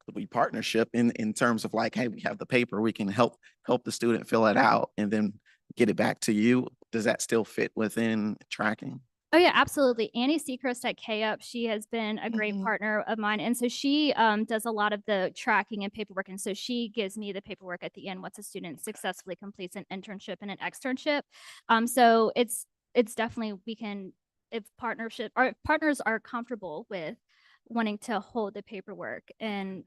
could we partnership in terms of like, hey, we have the paper, we can help the student fill it out and then get it back to you? Does that still fit within tracking? Oh yeah, absolutely. Annie Seacrest at K-Up, she has been a great partner of mine. And so she does a lot of the tracking and paperwork. And so she gives me the paperwork at the end once a student successfully completes an internship and an externship. So it's definitely, we can, if our partners are comfortable with wanting to hold the paperwork and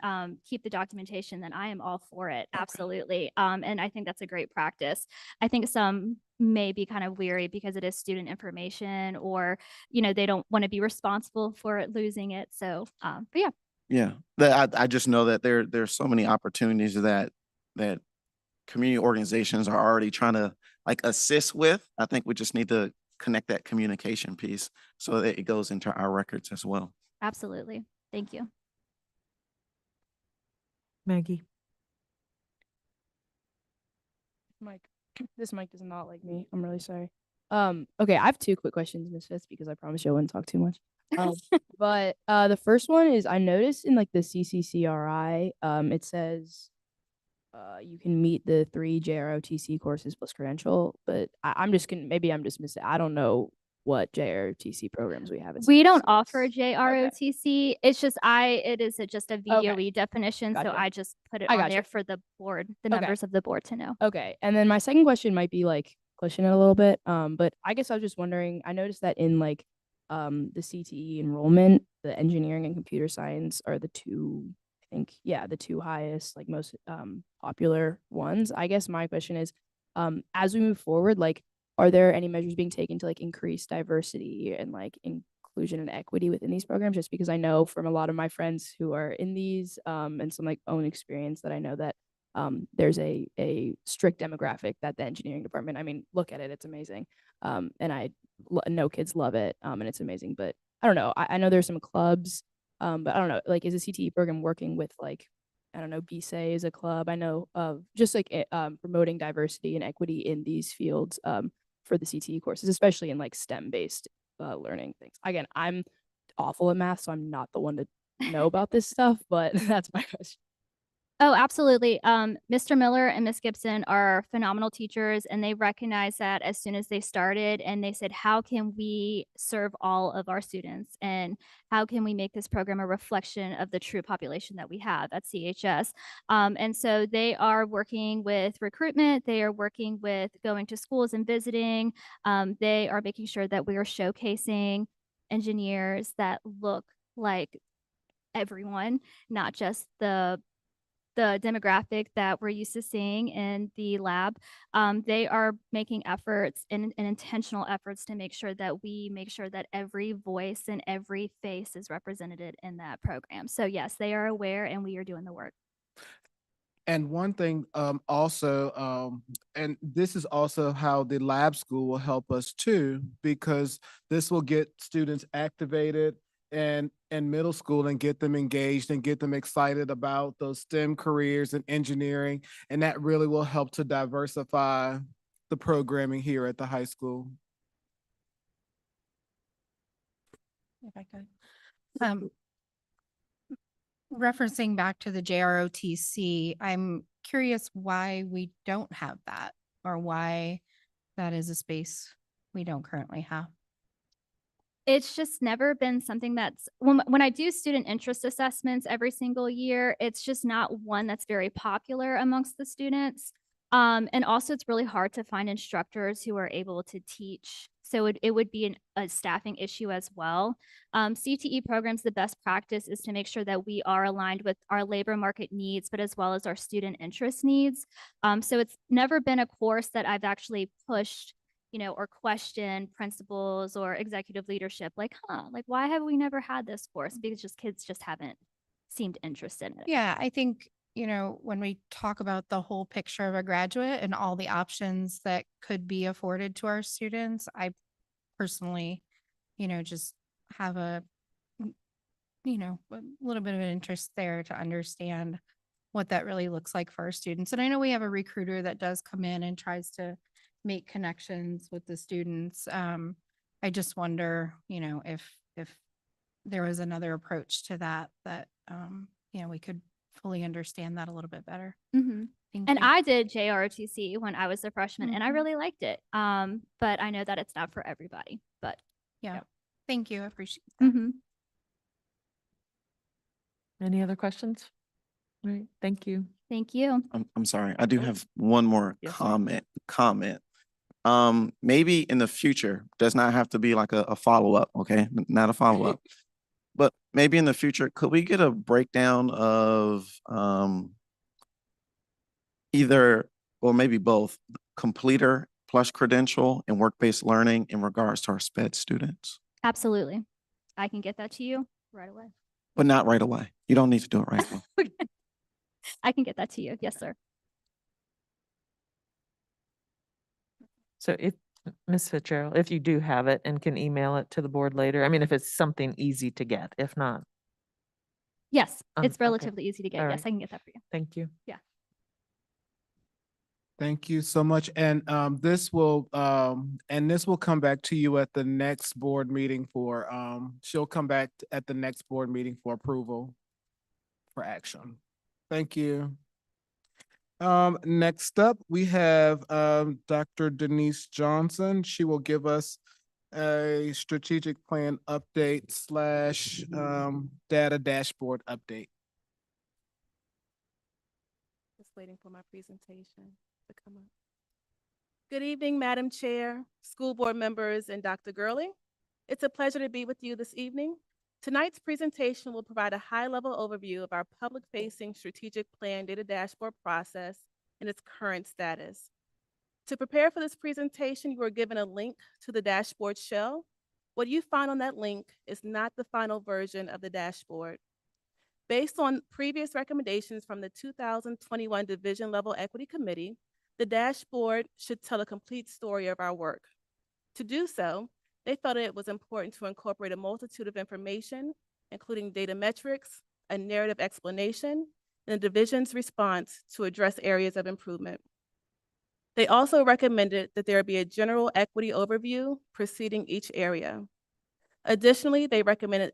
keep the documentation, then I am all for it. Absolutely. And I think that's a great practice. I think some may be kind of weary because it is student information, or, they don't want to be responsible for losing it. So, but yeah. Yeah, I just know that there's so many opportunities that community organizations are already trying to like assist with. I think we just need to connect that communication piece so that it goes into our records as well. Absolutely. Thank you. Maggie. This mic does not like me. I'm really sorry. Okay, I have two quick questions, Ms. Fitz, because I promised you I wouldn't talk too much. But the first one is, I noticed in like the CCCRI, it says you can meet the 3 JROTC courses plus credential, but I'm just maybe I'm just missing. I don't know what JROTC programs we have. We don't offer JROTC. It's just it is just a VOE definition. So Gotcha. I just put it I on gotcha. there for the board, the members of the board to know. Okay. And then my second question might be like pushing it a little bit. But I guess I was just wondering, I noticed that in like the CTE enrollment, the engineering and computer science are the two, I think, yeah, the two highest, like most popular ones. I guess my question is, as we move forward, like, are there any measures being taken to like increase diversity and like inclusion and equity within these programs? Just because I know from a lot of my friends who are in these and some like own experience that I know that there's a strict demographic that the engineering department, I mean, look at it, it's amazing. And I know kids love it and it's amazing, but I don't know. I know there's some clubs, but I don't know, like, is the CTE program working with like, I don't know, BSA is a club. I know of just like promoting diversity and equity in these fields for the CTE courses, especially in like STEM based learning things. Again, I'm awful at math, so I'm not the one to know about this stuff, but that's my question. Oh, absolutely. Mr. Miller and Miss Gibson are phenomenal teachers, and they recognized that as soon as they started, and they said, how can we serve all of our students? And how can we make this program a reflection of the true population that we have at CHS? And so they are working with recruitment. They are working with going to schools and visiting. They are making sure that we are showcasing engineers that look like everyone, not just the demographic that we're used to seeing in the lab. They are making efforts and intentional efforts to make sure that every voice and every face is represented in that program. So yes, they are aware and we are doing the work. And one thing also, and this is also how the lab school will help us too, because this will get students activated and in middle school and get them engaged and get them excited about those STEM careers and engineering. And that really will help to diversify the programming here at the high school. If I could. Referencing back to the JROTC, I'm curious why we don't have that, or why that is a space we don't currently have. It's just never been something that's when I do student interest assessments every single year, it's just not one that's very popular amongst the students. And also it's really hard to find instructors who are able to teach. So it would be a staffing issue as well. CTE programs, the best practice is to make sure that we are aligned with our labor market needs, but as well as our student interest needs. So it's never been a course that I've actually pushed, or question principals or executive leadership, like, like, why have we never had this course? Because just kids just haven't seemed interested in it. Yeah, I think, when we talk about the whole picture of a graduate and all the options that could be afforded to our students, I personally, just have a little bit of an interest there to understand what that really looks like for our students. And I know we have a recruiter that does come in and tries to make connections with the students. I just wonder, if there was another approach to that, we could fully understand that a little bit better. Mm-hmm. Thank And you. I did JROTC when I was a freshman, and I Mhm. really liked it. But I know that it's not for everybody. But Yeah. Yep. Thank you. I appreciate that. mhm. Any other questions? All right, thank you. Thank you. I'm sorry. I do have one more Yes, sir. comment. Maybe in the future, does not have to be like a follow-up, okay? Not a follow-up. But maybe in the future, could we get a breakdown of either, or maybe both, completer plus credential and work-based learning in regards to our SPED students? Absolutely. I can get that to you right away. But not right away. You don't need to do it right away. I can get that to you. Yes, sir. So if, Ms. Fitzgerald, if you do have it and can email it to the board later, I mean, if it's something easy to get, if not, Yes, it's okay. relatively easy to get. All Yes, right. I can get that for you. Thank you. Yeah. Thank you so much. And this will come back to you at the next board meeting she'll come back at the next board meeting for approval for action. Thank you. Next up, we have Dr. Denise Johnson. She will give us a strategic plan update / data dashboard update. Just waiting for my presentation to come up. Good evening, Madam Chair, school board members, and Dr. Gurley. It's a pleasure to be with you this evening. Tonight's presentation will provide a high-level overview of our public-facing strategic plan data dashboard process and its current status. To prepare for this presentation, you were given a link to the dashboard shell. What you find on that link is not the final version of the dashboard. Based on previous recommendations from the 2021 Division Level Equity Committee, the dashboard should tell a complete story of our work. To do so, they felt it was important to incorporate a multitude of information, including data metrics, a narrative explanation, and the division's response to address areas of improvement. They also recommended that there be a general equity overview preceding each area. Additionally, they recommended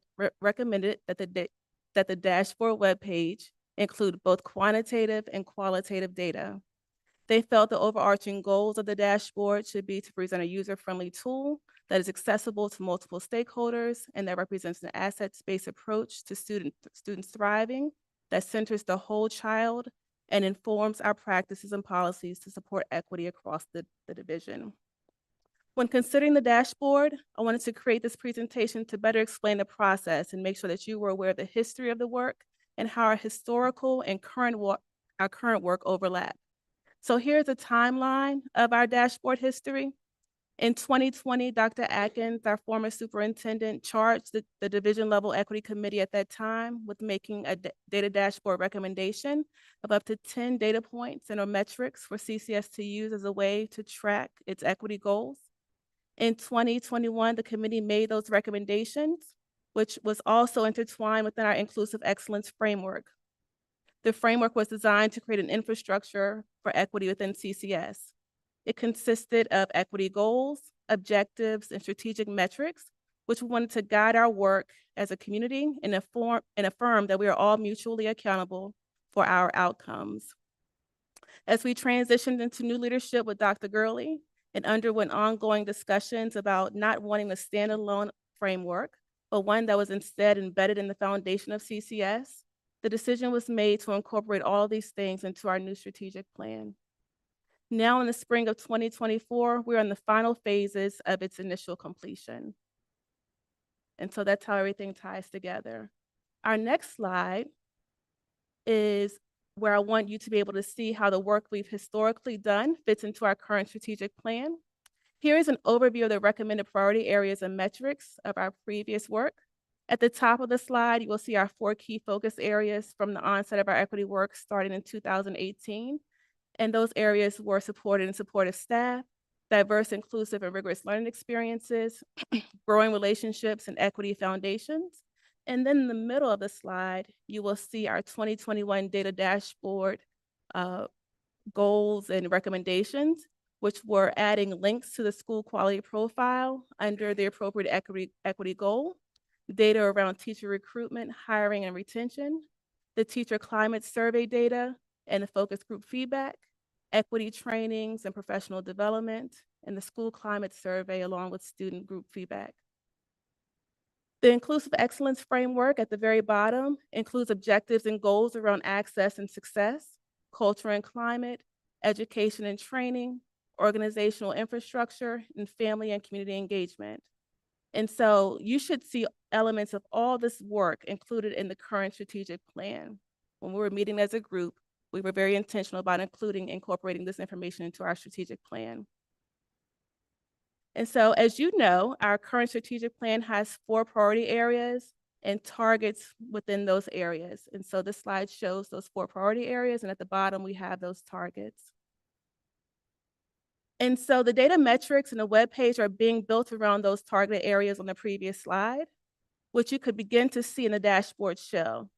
that the dashboard webpage include both quantitative and qualitative data. They felt the overarching goals of the dashboard should be to present a user-friendly tool that is accessible to multiple stakeholders and that represents an assets-based approach to students thriving that centers the whole child and informs our practices and policies to support equity across the division. When considering the dashboard, I wanted to create this presentation to better explain the process and make sure that you were aware of the history of the work and how our historical and current work overlap. So here's a timeline of our dashboard history. In 2020, Dr. Atkins, our former superintendent, charged the division level equity committee at that time with making a data dashboard recommendation of up to 10 data points and or metrics for CCS to use as a way to track its equity goals. In 2021, the committee made those recommendations, which was also intertwined within our inclusive excellence framework. The framework was designed to create an infrastructure for equity within CCS. It consisted of equity goals, objectives, and strategic metrics, which we wanted to guide our work as a community and affirm that we are all mutually accountable for our outcomes. As we transitioned into new leadership with Dr. Gurley and underwent ongoing discussions about not wanting a standalone framework, but one that was instead embedded in the foundation of CCS, the decision was made to incorporate all these things into our new strategic plan. Now in the spring of 2024, we're in the final phases of its initial completion. And so that's how everything ties together. Our next slide is where I want you to be able to see how the work we've historically done fits into our current strategic plan. Here is an overview of the recommended priority areas and metrics of our previous work. At the top of the slide, you will see our 4 key focus areas from the onset of our equity work starting in 2018. And those areas were supported and supportive staff, diverse, inclusive, and rigorous learning experiences, growing relationships and equity foundations. And then in the middle of the slide, you will see our 2021 data dashboard goals and recommendations, which were adding links to the school quality profile under the appropriate equity goal, data around teacher recruitment, hiring, and retention, the teacher climate survey data, and the focus group feedback, equity trainings and professional development, and the school climate survey along with student group feedback. The inclusive excellence framework at the very bottom includes objectives and goals around access and success, culture and climate, education and training, organizational infrastructure, and family and community engagement. And so you should see elements of all this work included in the current strategic plan. When we were meeting as a group, we were very intentional about incorporating this information into our strategic plan. And so, as you know, our current strategic plan has 4 priority areas and targets within those areas. And so this slide shows those 4 priority areas, and at the bottom, we have those targets. And so the data metrics and the web page are being built around those targeted areas on the previous slide, which you could begin to see in the dashboard shell.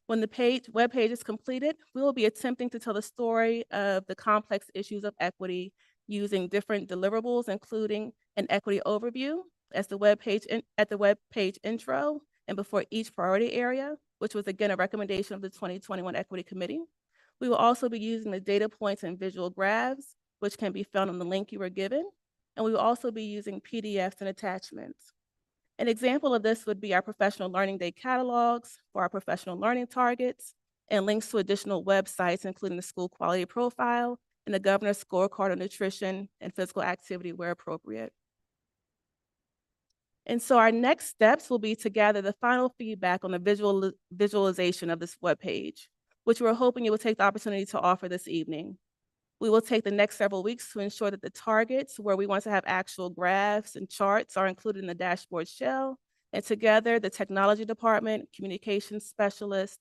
When the web page is completed, we will be attempting to tell the story of the complex issues of equity using different deliverables, including an equity overview as the web page at the web page intro and before each priority area, which was again a recommendation of the 2021 Equity Committee. We will also be using the data points and visual graphs, which can be found on the link you were given, and we will also be using PDFs and attachments. An example of this would be our professional learning day catalogs for our professional learning targets and links to additional websites, including the school quality profile and the governor's scorecard on nutrition and physical activity where appropriate. And so our next steps will be to gather the final feedback on the visualization of this webpage, which we're hoping you will take the opportunity to offer this evening. We will take the next several weeks to ensure that the targets where we want to have actual graphs and charts are included in the dashboard shell. And together, the technology department, communications specialist,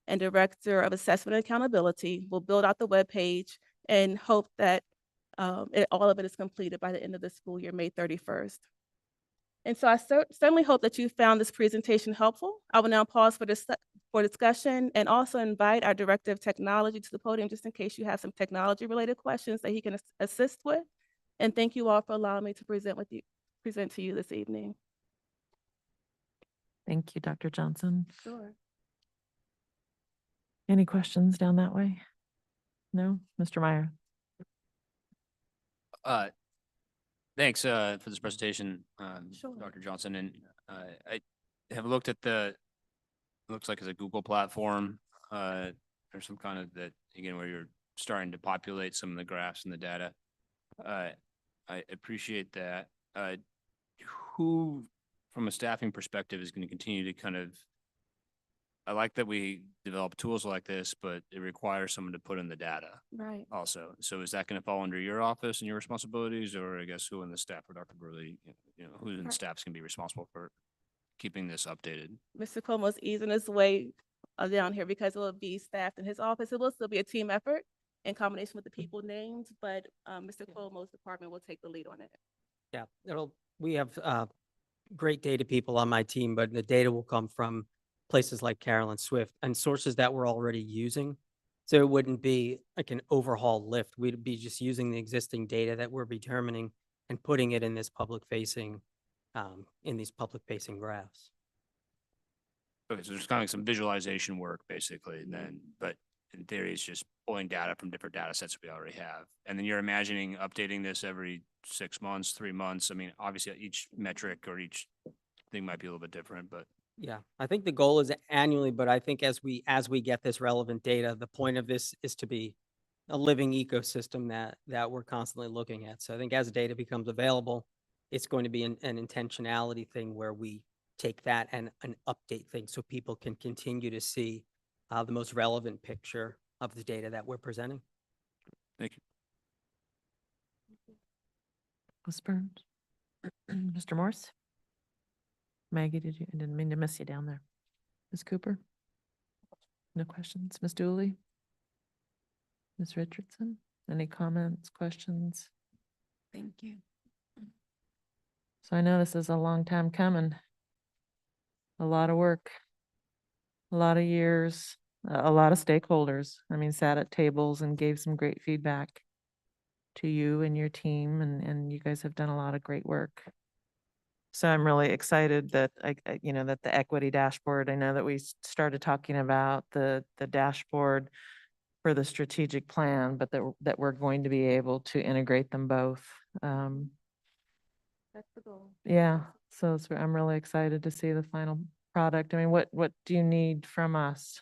and director of assessment and accountability will build out the webpage and hope that all of it is completed by the end of the school year, May 31st. And so I certainly hope that you found this presentation helpful. I will now pause for discussion and also invite our Director of Technology to the podium just in case you have some technology-related questions that he can assist with. And thank you all for allowing me to present to you this evening. Thank you, Dr. Johnson. Sure. Any questions down that way? No? Mr. Meyer? Thanks for this presentation, Sure. Dr. Johnson. And I have looked at looks like it's a Google platform or some kind of that, again, where you're starting to populate some of the graphs and the data. I appreciate that. Who, from a staffing perspective, is going to continue to kind of, I like that we develop tools like this, but it requires someone to put in the data Right. also. So is that going to fall under your office and your responsibilities, or I guess who in the staff, or Dr. Burley, who in the staff's going to be responsible for keeping this updated? Mr. Cuomo's easing his way down here because it will be staffed in his office. It will still be a team effort in combination with the people named, but Mr. Cuomo's department will take the lead on it. Yeah, we have great data people on my team, but the data will come from places like Carolyn Swift and sources that we're already using. So it wouldn't be like an overhaul lift. We'd be just using the existing data that we're determining and putting it in this in these public facing graphs. Okay, so there's kind of like some visualization work basically then, but in theory, it's just pulling data from different data sets we already have. And then you're imagining updating this every 6 months, 3 months. I mean, obviously each metric or each thing might be a little bit different, but Yeah, I think the goal is annually, but I think as we get this relevant data, the point of this is to be a living ecosystem that we're constantly looking at. So I think as data becomes available, it's going to be an intentionality thing where we take that and an update thing so people can continue to see the most relevant picture of the data that we're presenting. thank you. Ms. Burns? Mr. Morse? Maggie, I didn't mean to miss you down there. Ms. Cooper? No questions. Ms. Dooley? Ms. Richardson? Any comments, questions? Thank you. So I know this is a long time coming. A lot of work, a lot of years, a lot of stakeholders. I mean, sat at tables and gave some great feedback to you and your team, and you guys have done a lot of great work. So I'm really excited that that the equity dashboard, I know that we started talking about the dashboard for the strategic plan, but that we're going to be able to integrate them both. That's the goal. Yeah, so I'm really excited to see the final product. I mean, what do you need from us?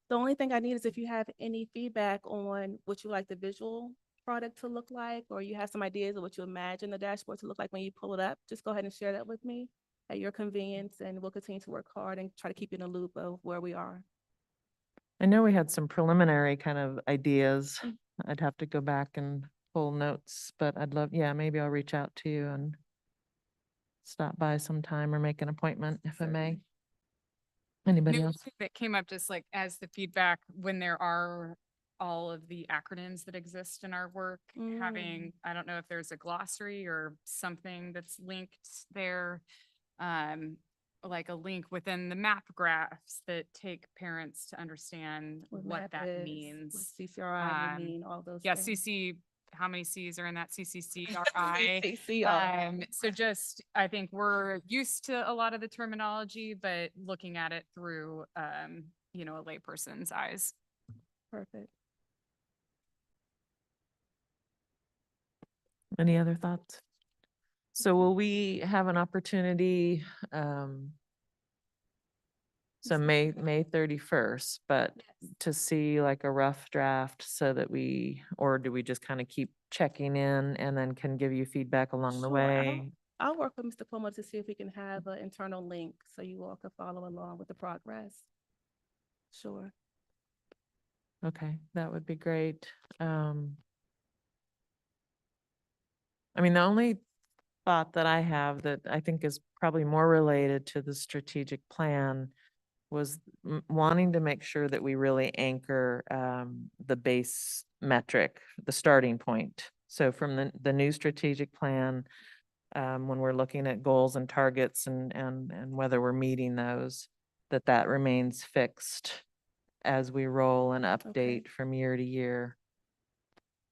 The only thing I need is if you have any feedback on what you like the visual product to look like, or you have some ideas of what you imagine the dashboard to look like when you pull it up, just go ahead and share that with me at your convenience, and we'll continue to work hard and try to keep you in the loop of where we are. I know we had some preliminary kind of ideas. I'd have to go back and pull notes, but I'd love, maybe I'll reach out to you and stop by sometime or make an appointment if I may. Anybody New else? thing that came up just like as the feedback when there are all of the acronyms that exist in our work, having, I don't know if there's a glossary or something that's linked there, like a link within the map graphs that take parents to understand what that means. CCRI would mean, all those Yeah, things. CC, how many C's are in that CCCRI? CCRI. So just, I think we're used to a lot of the terminology, but looking at it through, a layperson's eyes. Perfect. Any other thoughts? So will we have an opportunity, so May 31st, but to see like a rough draft so that or do we just kind of keep checking in and then can give you feedback along the Sure, way? I'll work with Mr. Cuomo to see if we can have an internal link so you all can follow along with the progress. Sure. Okay, that would be great. I mean, the only thought that I have that I think is probably more related to the strategic plan was wanting to make sure that we really anchor the base metric, the starting point. So from the new strategic plan, when we're looking at goals and targets and whether we're meeting those, that remains fixed as we roll and update from year to year.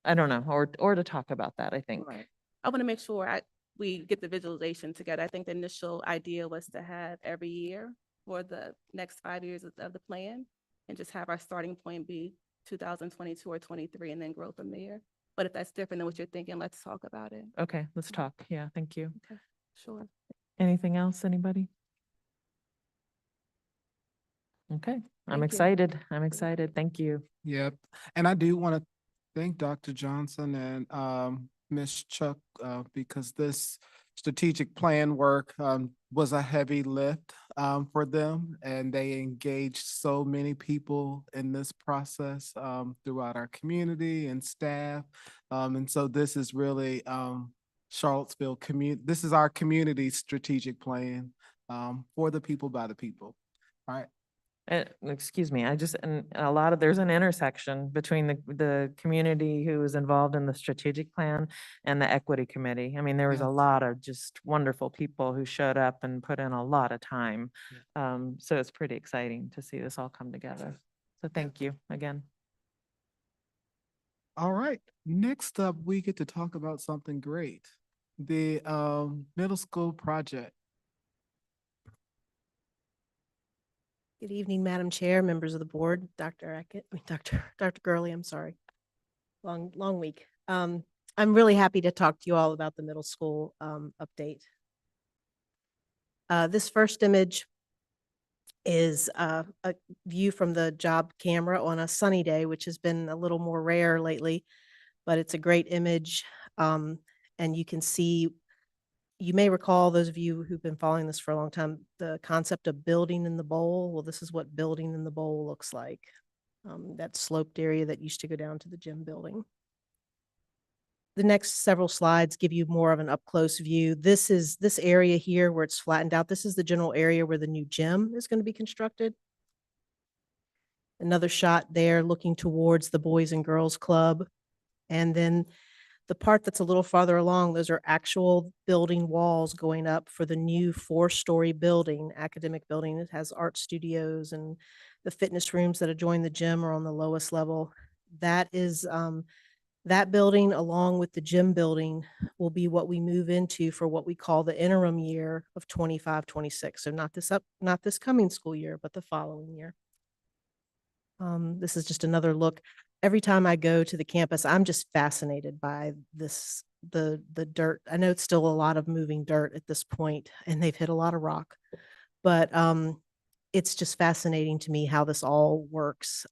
I don't know, or to talk about that, I think. Right. I want to make sure we get the visualization together. I think the initial idea was to have every year for the next 5 years of the plan and just have our starting point be 2022 or 23 and then grow from there. But if that's different than what you're thinking, let's talk about it. Okay, let's talk. Yeah, thank you. Okay, sure. Anything else, anybody? Okay, I'm Thank you. excited. I'm excited. Thank you. Yep. And I do want to thank Dr. Johnson and Ms. Chuck because this strategic plan work was a heavy lift for them, and they engaged so many people in this process throughout our community and staff. And so this is really Charlottesville this is our community strategic plan for the people by the people. All right. Excuse me, and there's an intersection between the community who was involved in the strategic plan and the equity committee. I mean, there was a Yes. lot of just wonderful people who showed up and put in a lot of time. So it's pretty exciting to see this all come together. So thank you again. All right, next up, we get to talk about something great. The middle school project. Good evening, Madam Chair, members of the board, Dr. Gurley, I'm sorry. Long week. I'm really happy to talk to you all about the middle school update. This first image is a view from the job camera on a sunny day, which has been a little more rare lately, but it's a great image. And you can see, you may recall, those of you who've been following this for a long time, the concept of building in the bowl. Well, this is what building in the bowl looks like. That sloped area that used to go down to the gym building. The next several slides give you more of an up-close view. This area here where it's flattened out. This is the general area where the new gym is going to be constructed. Another shot there looking towards the Boys and Girls Club. And then the part that's a little farther along, those are actual building walls going up for the new 4-story building, academic building. It has art studios, and the fitness rooms that adjoin the gym are on the lowest level. That is that building, along with the gym building, will be what we move into for what we call the interim year of 25-26. So not this coming school year, but the following year. This is just another look. Every time I go to the campus, I'm just fascinated by the dirt. I know it's still a lot of moving dirt at this point, and they've hit a lot of rock, but it's just fascinating to me how this all works.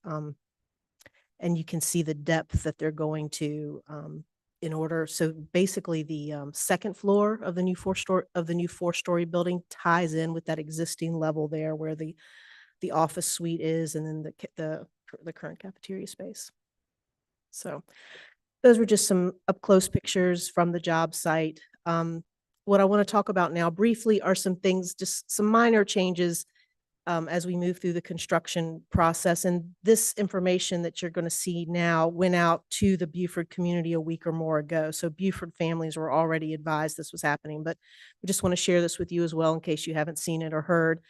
And you can see the depth that they're going to in order. So basically the second floor of the new four-story building ties in with that existing level there where the office suite is, and then the current cafeteria space. So those were just some up-close pictures from the job site. What I want to talk about now briefly are some things, just some minor changes as we move through the construction process. And this information that you're going to see now went out to the Beaufort community a week or more ago. So Beaufort families were already advised this was happening, but we just want to share this with you as well in case you haven't seen it or heard.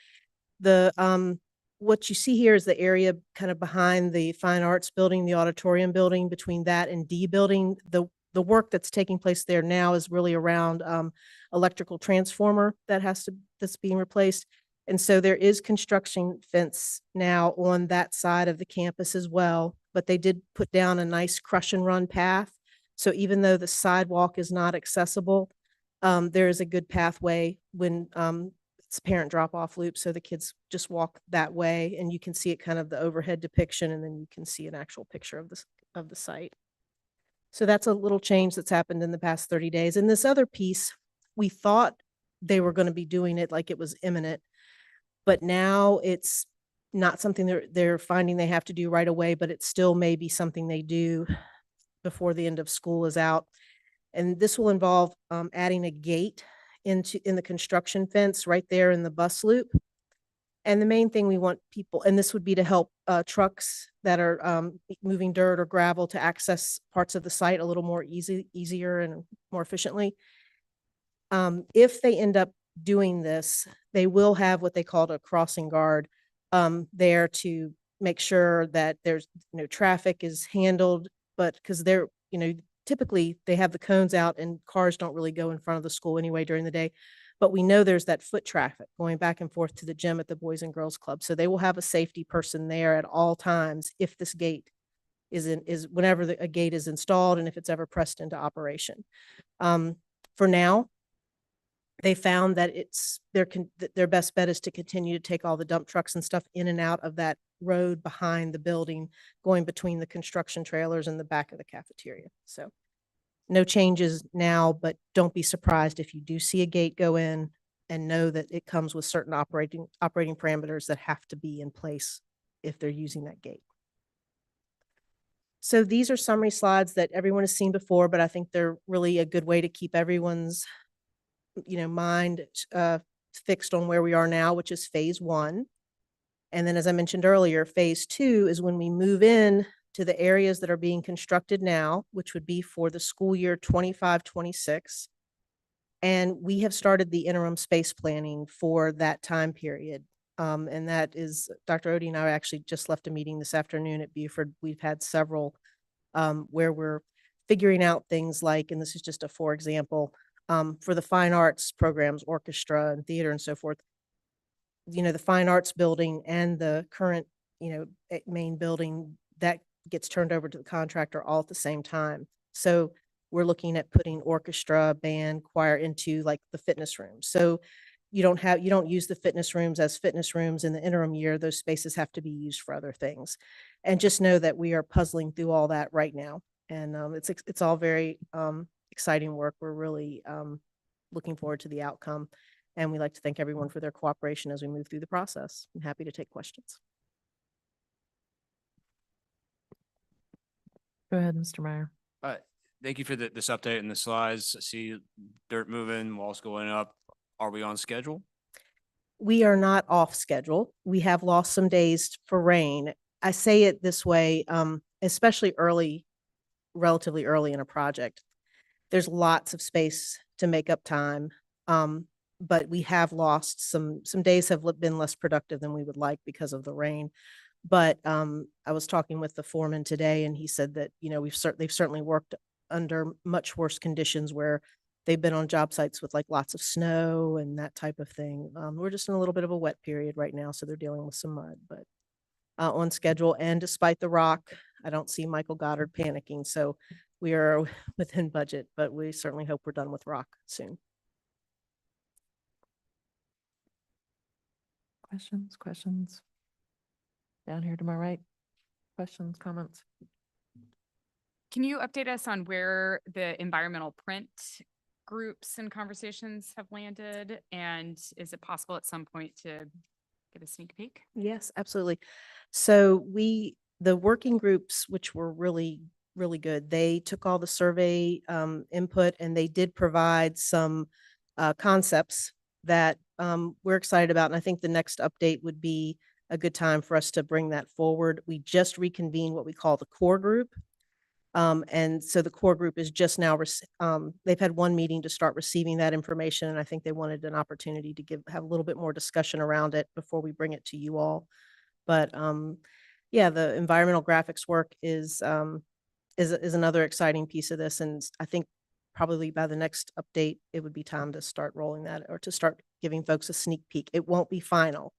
What you see here is the area kind of behind the fine arts building, the auditorium building. Between that and D building, the work that's taking place there now is really around electrical transformer that's being replaced. And so there is construction fence now on that side of the campus as well, but they did put down a nice crush and run path. So even though the sidewalk is not accessible, there is a good pathway when it's a parent drop-off loop, so the kids just walk that way, and you can see it kind of the overhead depiction, and then you can see an actual picture of the site. So that's a little change that's happened in the past 30 days. And this other piece we thought they were going to be doing it like it was imminent, but now it's not something they're finding they have to do right away, but it still may be something they do before the end of school is out. And this will involve adding a gate in the construction fence right there in the bus loop. And the main thing we want people, and this would be to help trucks that are moving dirt or gravel to access parts of the site a little more easier and more efficiently. If they end up doing this, they will have what they call a crossing guard there to make sure that there's traffic is handled, but because they're, typically they have the cones out and cars don't really go in front of the school anyway during the day. But we know there's that foot traffic going back and forth to the gym at the Boys and Girls Club. So they will have a safety person there at all times if this gate is whenever a gate is installed and if it's ever pressed into operation. For now, they found that their best bet is to continue to take all the dump trucks and stuff in and out of that road behind the building, going between the construction trailers and the back of the cafeteria. So no changes now, but don't be surprised if you do see a gate go in, and know that it comes with certain operating parameters that have to be in place if they're using that gate. So these are summary slides that everyone has seen before, but I think they're really a good way to keep everyone's mind fixed on where we are now, which is phase 1. And then, as I mentioned earlier, phase 2 is when we move in to the areas that are being constructed now, which would be for the school year 25-26. And we have started the interim space planning for that time period. And that is, Dr. Odie and I actually just left a meeting this afternoon at Buford. We've had several where we're figuring out things like, and this is just for example, for the fine arts programs, orchestra and theater and so forth, the fine arts building and the current, main building that gets turned over to the contractor all at the same time. So we're looking at putting orchestra, band, choir into like the fitness rooms. So you don't use the fitness rooms as fitness rooms in the interim year. Those spaces have to be used for other things. And just know that we are puzzling through all that right now. And it's all very exciting work. We're really looking forward to the outcome. And we'd like to thank everyone for their cooperation as we move through the process. I'm happy to take questions. Go ahead, Mr. Meyer. Thank you for this update and the slides. I see dirt moving, walls going up. Are we on schedule? We are not off schedule. We have lost some days for rain. I say it this way, especially relatively early in a project. There's lots of space to make up time. But we have lost some days have been less productive than we would like because of the rain. But I was talking with the foreman today, and he said that, they've certainly worked under much worse conditions where they've been on job sites with like lots of snow and that type of thing. We're just in a little bit of a wet period right now, so they're dealing with some mud, but on schedule. And despite the rock, I don't see Michael Goddard panicking. So we are within budget, but we certainly hope we're done with rock soon. Questions? Down here to my right. Questions, comments? Can you update us on where the environmental print groups and conversations have landed? And is it possible at some point to get a sneak peek? Yes, absolutely. So the working groups, which were really, really good, they took all the survey input, and they did provide some concepts that we're excited about. And I think the next update would be a good time for us to bring that forward. We just reconvened what we call the core group. And so the core group is just now, they've had one meeting to start receiving that information. And I think they wanted an opportunity to have a little bit more discussion around it before we bring it to you all. But yeah, the environmental graphics work is another exciting piece of this. And I think probably by the next update, it would be time to start rolling that, or to start giving folks a sneak peek. It won't be final,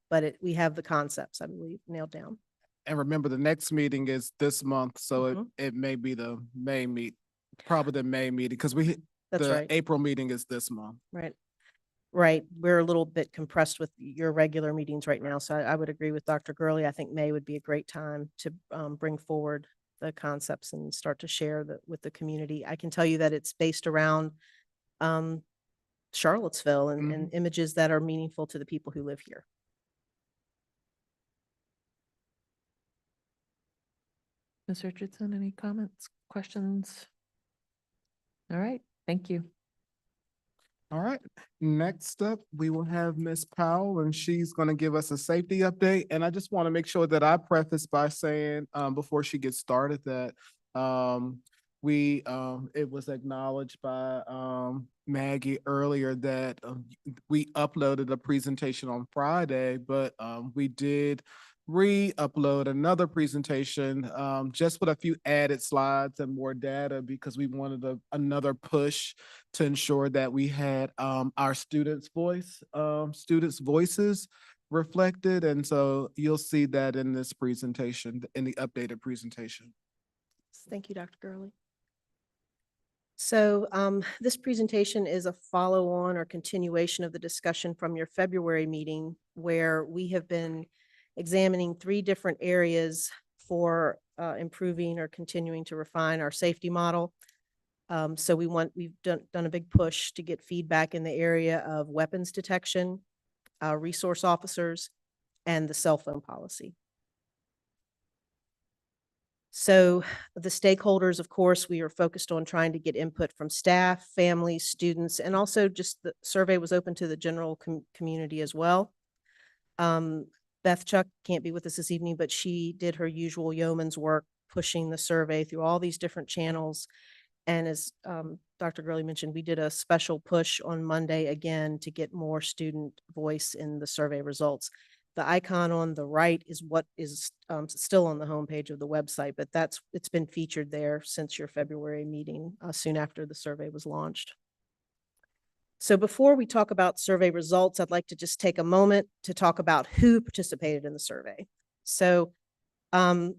but we have the concepts, I believe, nailed down. And remember, the next meeting is this month, so it may be the May probably the May meeting, because That's the right. April meeting is this month. Right. We're a little bit compressed with your regular meetings right now. So I would agree with Dr. Gurley. I think May would be a great time to bring forward the concepts and start to share with the community. I can tell you that it's based around Charlottesville and images that are meaningful to the people who live here. Ms. Richardson, any comments, questions? All right, thank you. All right, next up, we will have Ms. Powell, and she's going to give us a safety update. And I just want to make sure that I preface by saying, before she gets started, that it was acknowledged by Maggie earlier that we uploaded a presentation on Friday, but we did re-upload another presentation just with a few added slides and more data because we wanted another push to ensure that we had our students' voices reflected. And so you'll see that in this presentation, in the updated presentation. Thank you, Dr. Gurley. So this presentation is a follow-on or continuation of the discussion from your February meeting, where we have been examining 3 different areas for improving or continuing to refine our safety model. So we've done a big push to get feedback in the area of weapons detection, resource officers, and the cell phone policy. So the stakeholders, of course, we are focused on trying to get input from staff, families, students, and also just the survey was open to the general community as well. Beth Chuck can't be with us this evening, but she did her usual yeoman's work pushing the survey through all these different channels. And as Dr. Gurley mentioned, we did a special push on Monday again to get more student voice in the survey results. The icon on the right is what is still on the homepage of the website, but it's been featured there since your February meeting, soon after the survey was launched. So before we talk about survey results, I'd like to just take a moment to talk about who participated in the survey. So, that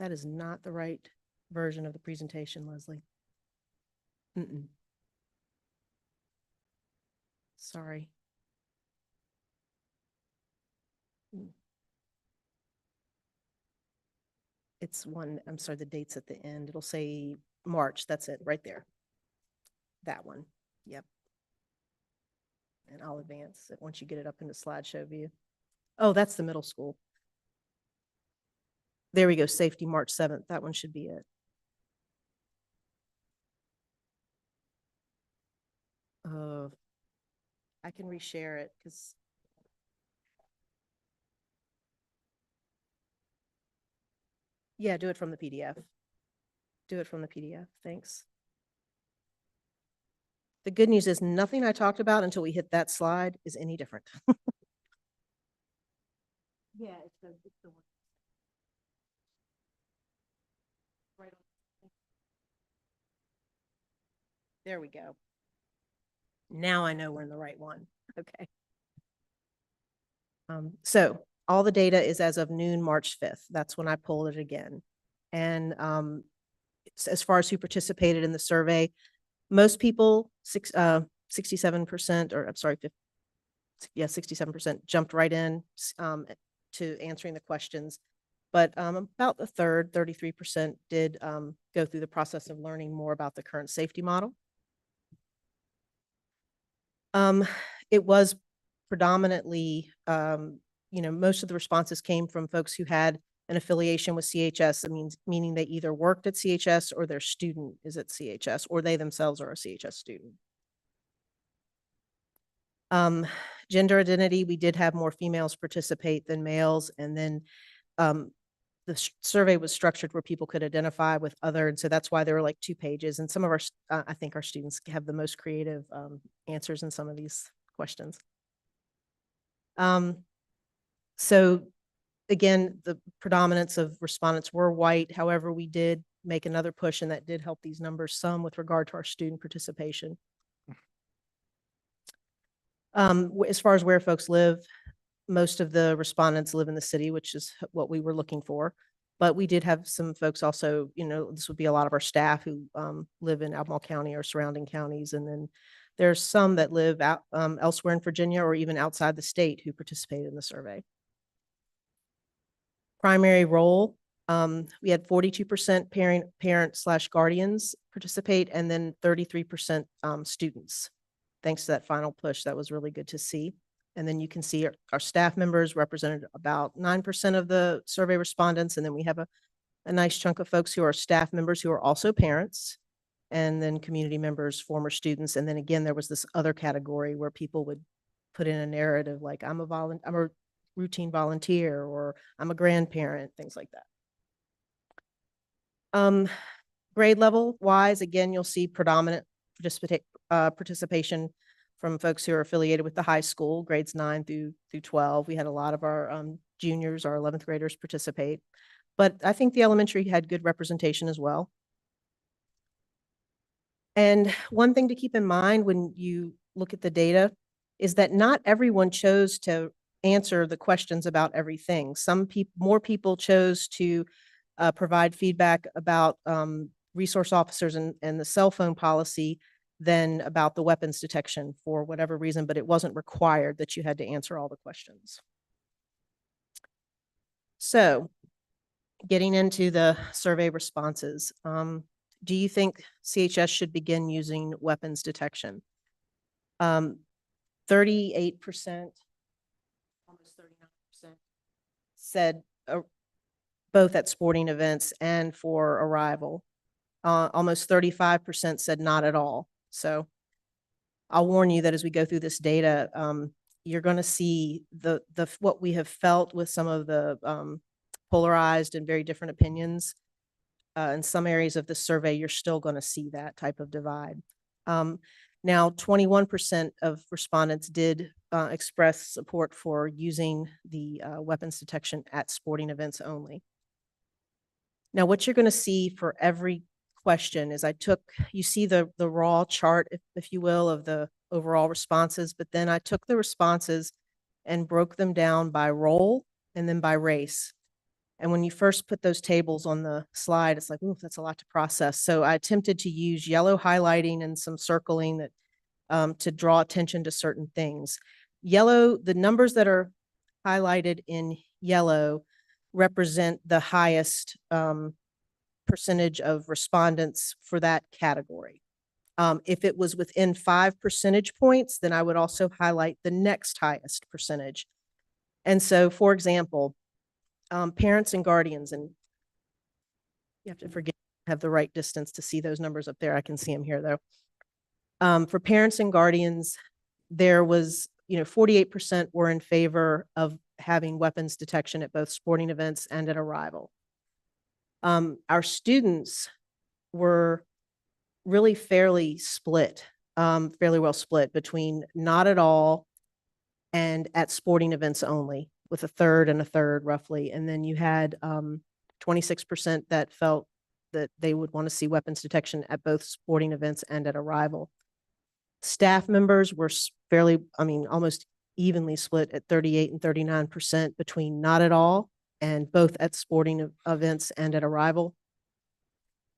is not the right version of the presentation, Leslie. Sorry. It's I'm sorry, the date's at the end. It'll say March. That's it, right there. That one. Yep. And I'll advance it once you get it up into slideshow view. Oh, that's the middle school. There we go, safety March 7th. That one should be it. I can reshare it because yeah, do it from the PDF. Do it from the PDF. Thanks. The good news is nothing I talked about until we hit that slide is any different. Yeah, it's the one. Right on. There we go. Now I know we're in the right one. Okay. So all the data is as of noon, March 5th. That's when I pulled it again. And as far as who participated in the survey, most people, 67%, or I'm sorry, 67% jumped right in to answering the questions. But about a third, 33%, did go through the process of learning more about the current safety model. It was predominantly, most of the responses came from folks who had an affiliation with CHS. Meaning they either worked at CHS or their student is at CHS, or they themselves are a CHS student. Gender identity, we did have more females participate than males. And then the survey was structured where people could identify with other. And so that's why there were like 2 pages. And some of our, I think our students have the most creative answers in some of these questions. So again, the predominance of respondents were white. However, we did make another push, and that did help these numbers some with regard to our student participation. As far as where folks live, most of the respondents live in the city, which is what we were looking for. But we did have some folks also, this would be a lot of our staff who live in Albemarle County or surrounding counties. And then there's some that live out elsewhere in Virginia or even outside the state who participated in the survey. Primary role, we had 42% parent/guardians participate, and then 33% students. Thanks to that final push, that was really good to see. And then you can see our staff members represented about 9% of the survey respondents, and then we have a nice chunk of folks who are staff members who are also parents, and then community members, former students. And then again, there was this other category where people would put in a narrative like, I'm a routine volunteer, or I'm a grandparent, things like that. Grade level wise, again, you'll see predominant participation from folks who are affiliated with the high school, grades 9 through 12. We had a lot of our juniors, our 11th graders participate, but I think the elementary had good representation as well. And one thing to keep in mind when you look at the data is that not everyone chose to answer the questions about everything. More people chose to provide feedback about resource officers and the cell phone policy than about the weapons detection for whatever reason, but it wasn't required that you had to answer all the questions. So getting into the survey responses, do you think CHS should begin using weapons detection? 38%, almost 39% said both at sporting events and for arrival. Almost 35% said not at all. So I'll warn you that as we go through this data, you're going to see what we have felt with some of the polarized and very different opinions. In some areas of the survey, you're still going to see that type of divide. Now, 21% of respondents did express support for using the weapons detection at sporting events only. Now, what you're going to see for every question is you see the raw chart, if you will, of the overall responses, but then I took the responses and broke them down by role and then by race. And when you first put those tables on the slide, it's like, ooh, that's a lot to process. So I attempted to use yellow highlighting and some circling that to draw attention to certain things. Yellow, the numbers that are highlighted in yellow represent the highest percentage of respondents for that category. If it was within 5 percentage points, then I would also highlight the next highest percentage. And so, for example, parents and guardians, and you have to have the right distance to see those numbers up there. I can see them here though. For parents and guardians, there was, 48% were in favor of having weapons detection at both sporting events and at arrival. Our students were really fairly well split between not at all and at sporting events only, with a third and a third roughly. And then you had 26% that felt that they would want to see weapons detection at both sporting events and at arrival. Staff members were almost evenly split at 38 and 39% between not at all and both at sporting events and at arrival.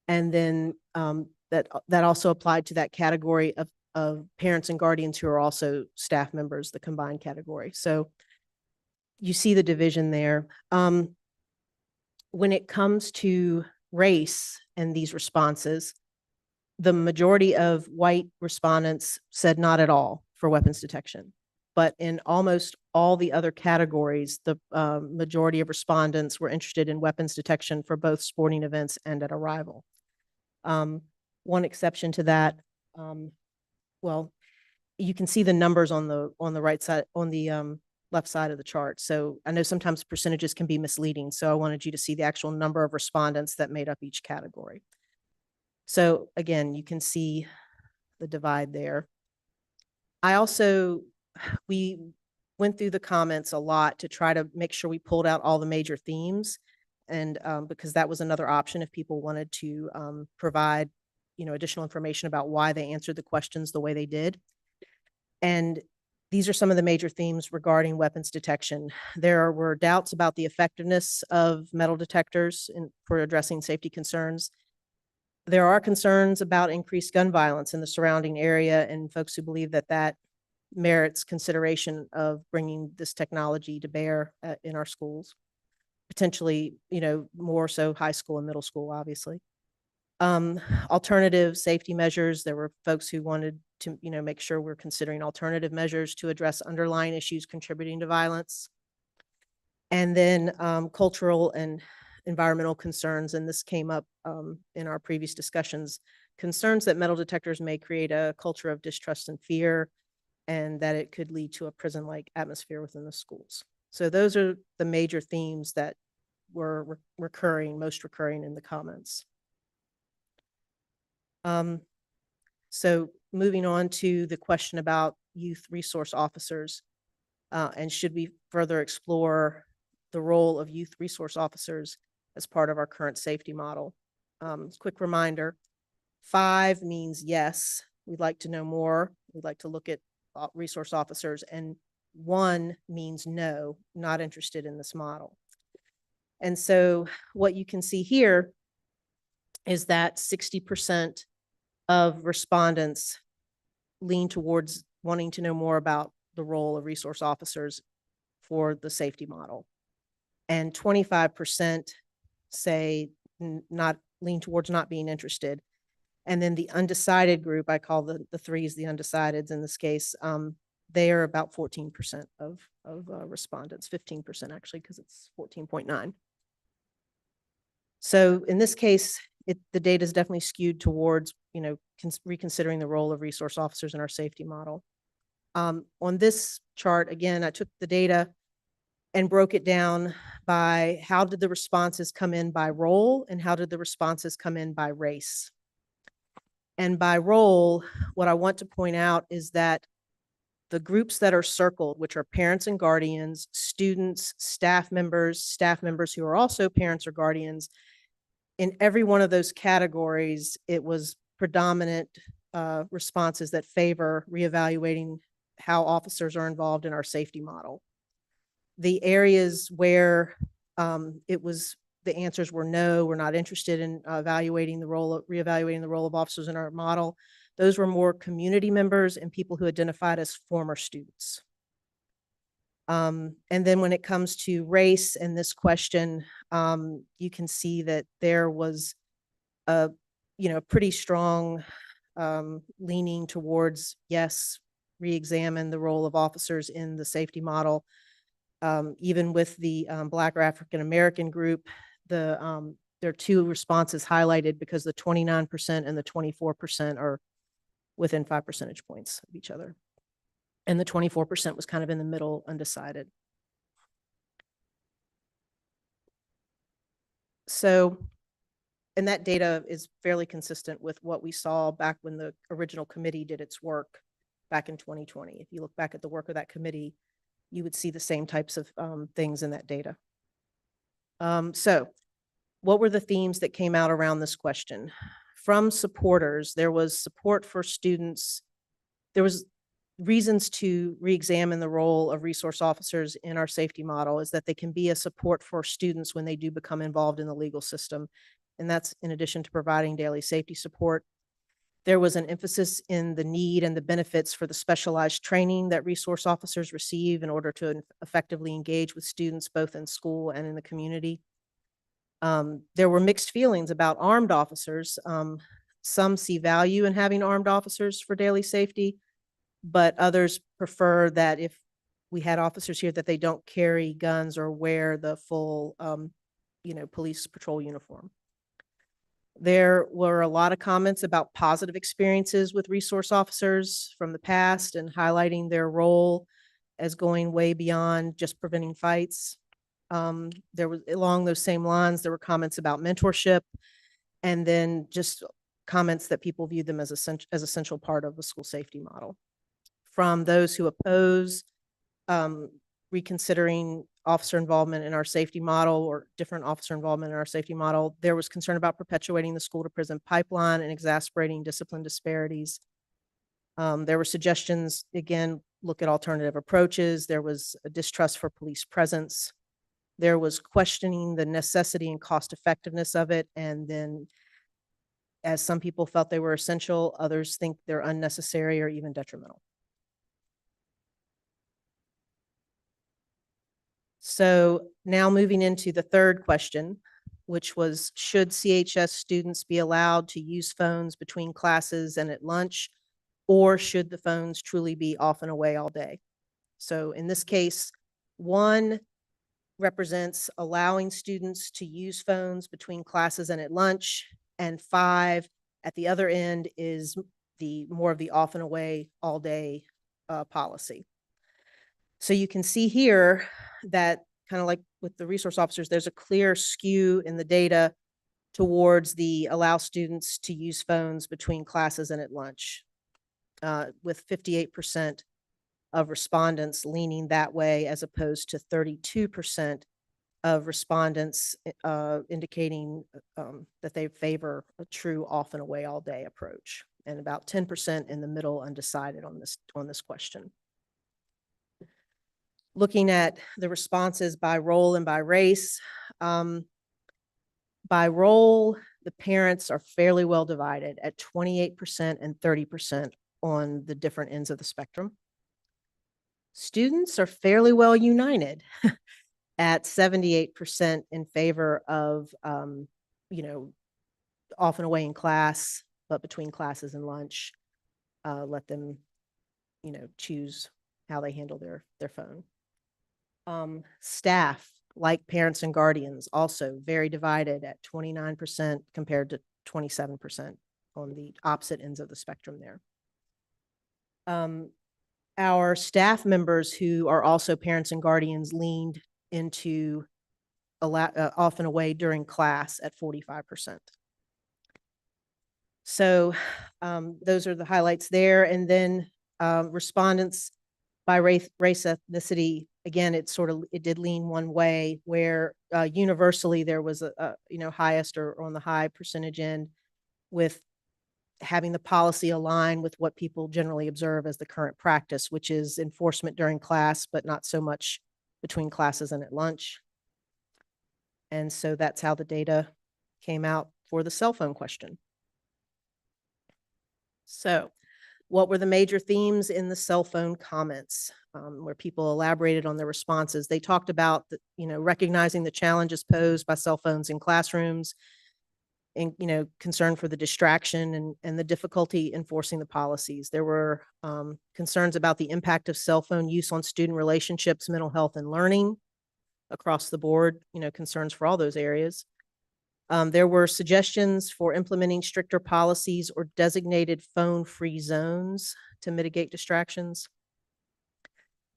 And then that also applied to that category of parents and guardians who are also staff members, the combined category. So you see the division there. When it comes to race and these responses, the majority of white respondents said not at all for weapons detection. But in almost all the other categories, the majority of respondents were interested in weapons detection for both sporting events and at arrival. One exception to that, well, you can see the numbers on the right side, on the left side of the chart. So I know sometimes percentages can be misleading. So I wanted you to see the actual number of respondents that made up each category. So again, you can see the divide there. We went through the comments a lot to try to make sure we pulled out all the major themes, and because that was another option if people wanted to provide, additional information about why they answered the questions the way they did. And these are some of the major themes regarding weapons detection. There were doubts about the effectiveness of metal detectors for addressing safety concerns. There are concerns about increased gun violence in the surrounding area, and folks who believe that merits consideration of bringing this technology to bear in our schools, potentially, more so high school and middle school, obviously. Alternative safety measures, there were folks who wanted to, make sure we're considering alternative measures to address underlying issues contributing to violence. And then cultural and environmental concerns, and this came up in our previous discussions, concerns that metal detectors may create a culture of distrust and fear, and that it could lead to a prison-like atmosphere within the schools. So those are the major themes that were most recurring in the comments. So moving on to the question about youth resource officers, and should we further explore the role of youth resource officers as part of our current safety model? Quick reminder, 5 means yes, we'd like to know more. We'd like to look at resource officers, and 1 means no, not interested in this model. And so what you can see here is that 60% of respondents lean towards wanting to know more about the role of resource officers for the safety model. And 25% say not lean towards not being interested. And then the undecided group, I call the 3s the undecideds in this case, they are about 14% of respondents, 15% actually, because it's 14.9. So in this case, the data is definitely skewed towards, reconsidering the role of resource officers in our safety model. On this chart, again, I took the data and broke it down by how did the responses come in by role and how did the responses come in by race. And by role, what I want to point out is that the groups that are circled, which are parents and guardians, students, staff members who are also parents or guardians, in every one of those categories, it was predominant responses that favor reevaluating how officers are involved in our safety model. The areas where the answers were no, we're not interested in reevaluating the role of officers in our model, those were more community members and people who identified as former students. And then when it comes to race and this question, you can see that there was a pretty strong leaning towards yes, re-examine the role of officers in the safety model. Even with the Black or African American group, there are 2 responses highlighted because the 29% and the 24% are within 5 percentage points of each other. And the 24% was kind of in the middle, undecided. So, and that data is fairly consistent with what we saw back when the original committee did its work back in 2020. If you look back at the work of that committee, you would see the same types of things in that data. So what were the themes that came out around this question? From supporters, there was support for students. There was reasons to re-examine the role of resource officers in our safety model is that they can be a support for students when they do become involved in the legal system. And that's in addition to providing daily safety support. There was an emphasis in the need and the benefits for the specialized training that resource officers receive in order to effectively engage with students both in school and in the community. There were mixed feelings about armed officers. Some see value in having armed officers for daily safety, but others prefer that if we had officers here that they don't carry guns or wear the full, police patrol uniform. There were a lot of comments about positive experiences with resource officers from the past and highlighting their role as going way beyond just preventing fights. There was, along those same lines, there were comments about mentorship and then just comments that people viewed them as essential part of the school safety model. From those who oppose reconsidering officer involvement in our safety model or different officer involvement in our safety model, there was concern about perpetuating the school to prison pipeline and exacerbating discipline disparities. There were suggestions, again, look at alternative approaches. There was a distrust for police presence. There was questioning the necessity and cost effectiveness of it. And then as some people felt they were essential, others think they're unnecessary or even detrimental. So now moving into the third question, which was, should CHS students be allowed to use phones between classes and at lunch, or should the phones truly be off and away all day? So in this case, 1 represents allowing students to use phones between classes and at lunch, and 5 at the other end is the more of the off and away all day policy. So you can see here that, kind of like with the resource officers, there's a clear skew in the data towards the allow students to use phones between classes and at lunch, with 58% of respondents leaning that way, as opposed to 32% of respondents indicating that they favor a true off and away all day approach, and about 10% in the middle undecided on this question. Looking at the responses by role and by race, by role, the parents are fairly well divided at 28% and 30% on the different ends of the spectrum. Students are fairly well united at 78% in favor of, off and away in class, but between classes and lunch, let them, choose how they handle their phone. Staff, like parents and guardians, also very divided at 29% compared to 27% on the opposite ends of the spectrum there. Our staff members who are also parents and guardians leaned into off and away during class at 45%. So those are the highlights there. And then respondents by race, ethnicity, again, it did lean one way, where universally there was a highest or on the high percentage end, with having the policy align with what people generally observe as the current practice, which is enforcement during class, but not so much between classes and at lunch. And so that's how the data came out for the cell phone question. So what were the major themes in the cell phone comments, where people elaborated on their responses? They talked about recognizing the challenges posed by cell phones in classrooms, and concern for the distraction and the difficulty enforcing the policies. There were concerns about the impact of cell phone use on student relationships, mental health, and learning across the board, concerns for all those areas. There were suggestions for implementing stricter policies or designated phone-free zones to mitigate distractions.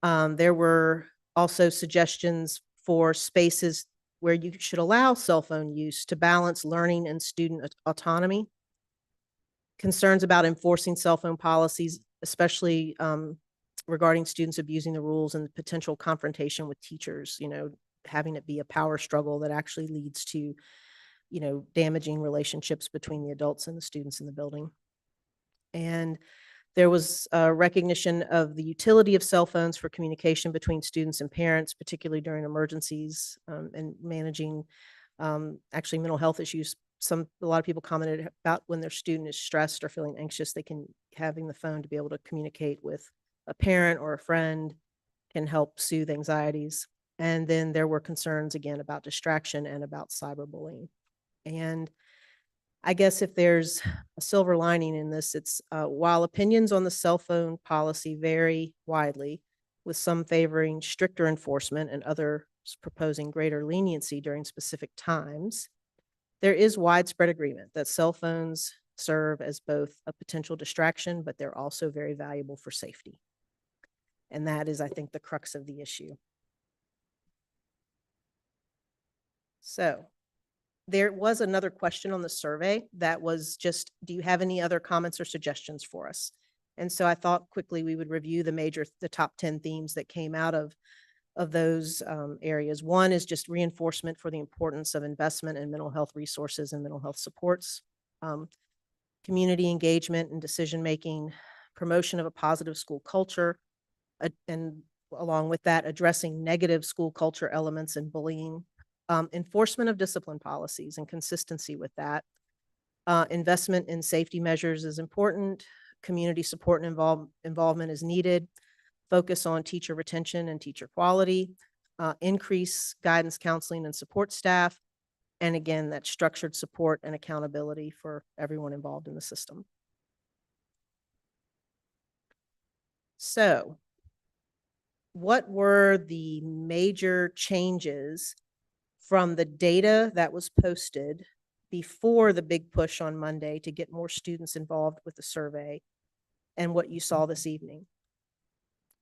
There were also suggestions for spaces where you should allow cell phone use to balance learning and student autonomy. Concerns about enforcing cell phone policies, especially regarding students abusing the rules and potential confrontation with teachers, having it be a power struggle that actually leads to, damaging relationships between the adults and the students in the building. And there was a recognition of the utility of cell phones for communication between students and parents, particularly during emergencies, and managing actually mental health issues. A lot of people commented about when their student is stressed or feeling anxious, having the phone to be able to communicate with a parent or a friend can help soothe anxieties. And then there were concerns again about distraction and about cyberbullying. And I guess if there's a silver lining in this, it's while opinions on the cell phone policy vary widely, with some favoring stricter enforcement and others proposing greater leniency during specific times, there is widespread agreement that cell phones serve as both a potential distraction, but they're also very valuable for safety. And that is, I think, the crux of the issue. So there was another question on the survey that was just, do you have any other comments or suggestions for us? And so I thought quickly we would review the top 10 themes that came out of those areas. One is just reinforcement for the importance of investment in mental health resources and mental health supports, community engagement and decision-making, promotion of a positive school culture, and along with that, addressing negative school culture elements and bullying, enforcement of discipline policies and consistency with that. Investment in safety measures is important. Community support and involvement is needed. Focus on teacher retention and teacher quality. Increase guidance, counseling, and support staff. And again, that structured support and accountability for everyone involved in the system. So what were the major changes from the data that was posted before the big push on Monday to get more students involved with the survey and what you saw this evening?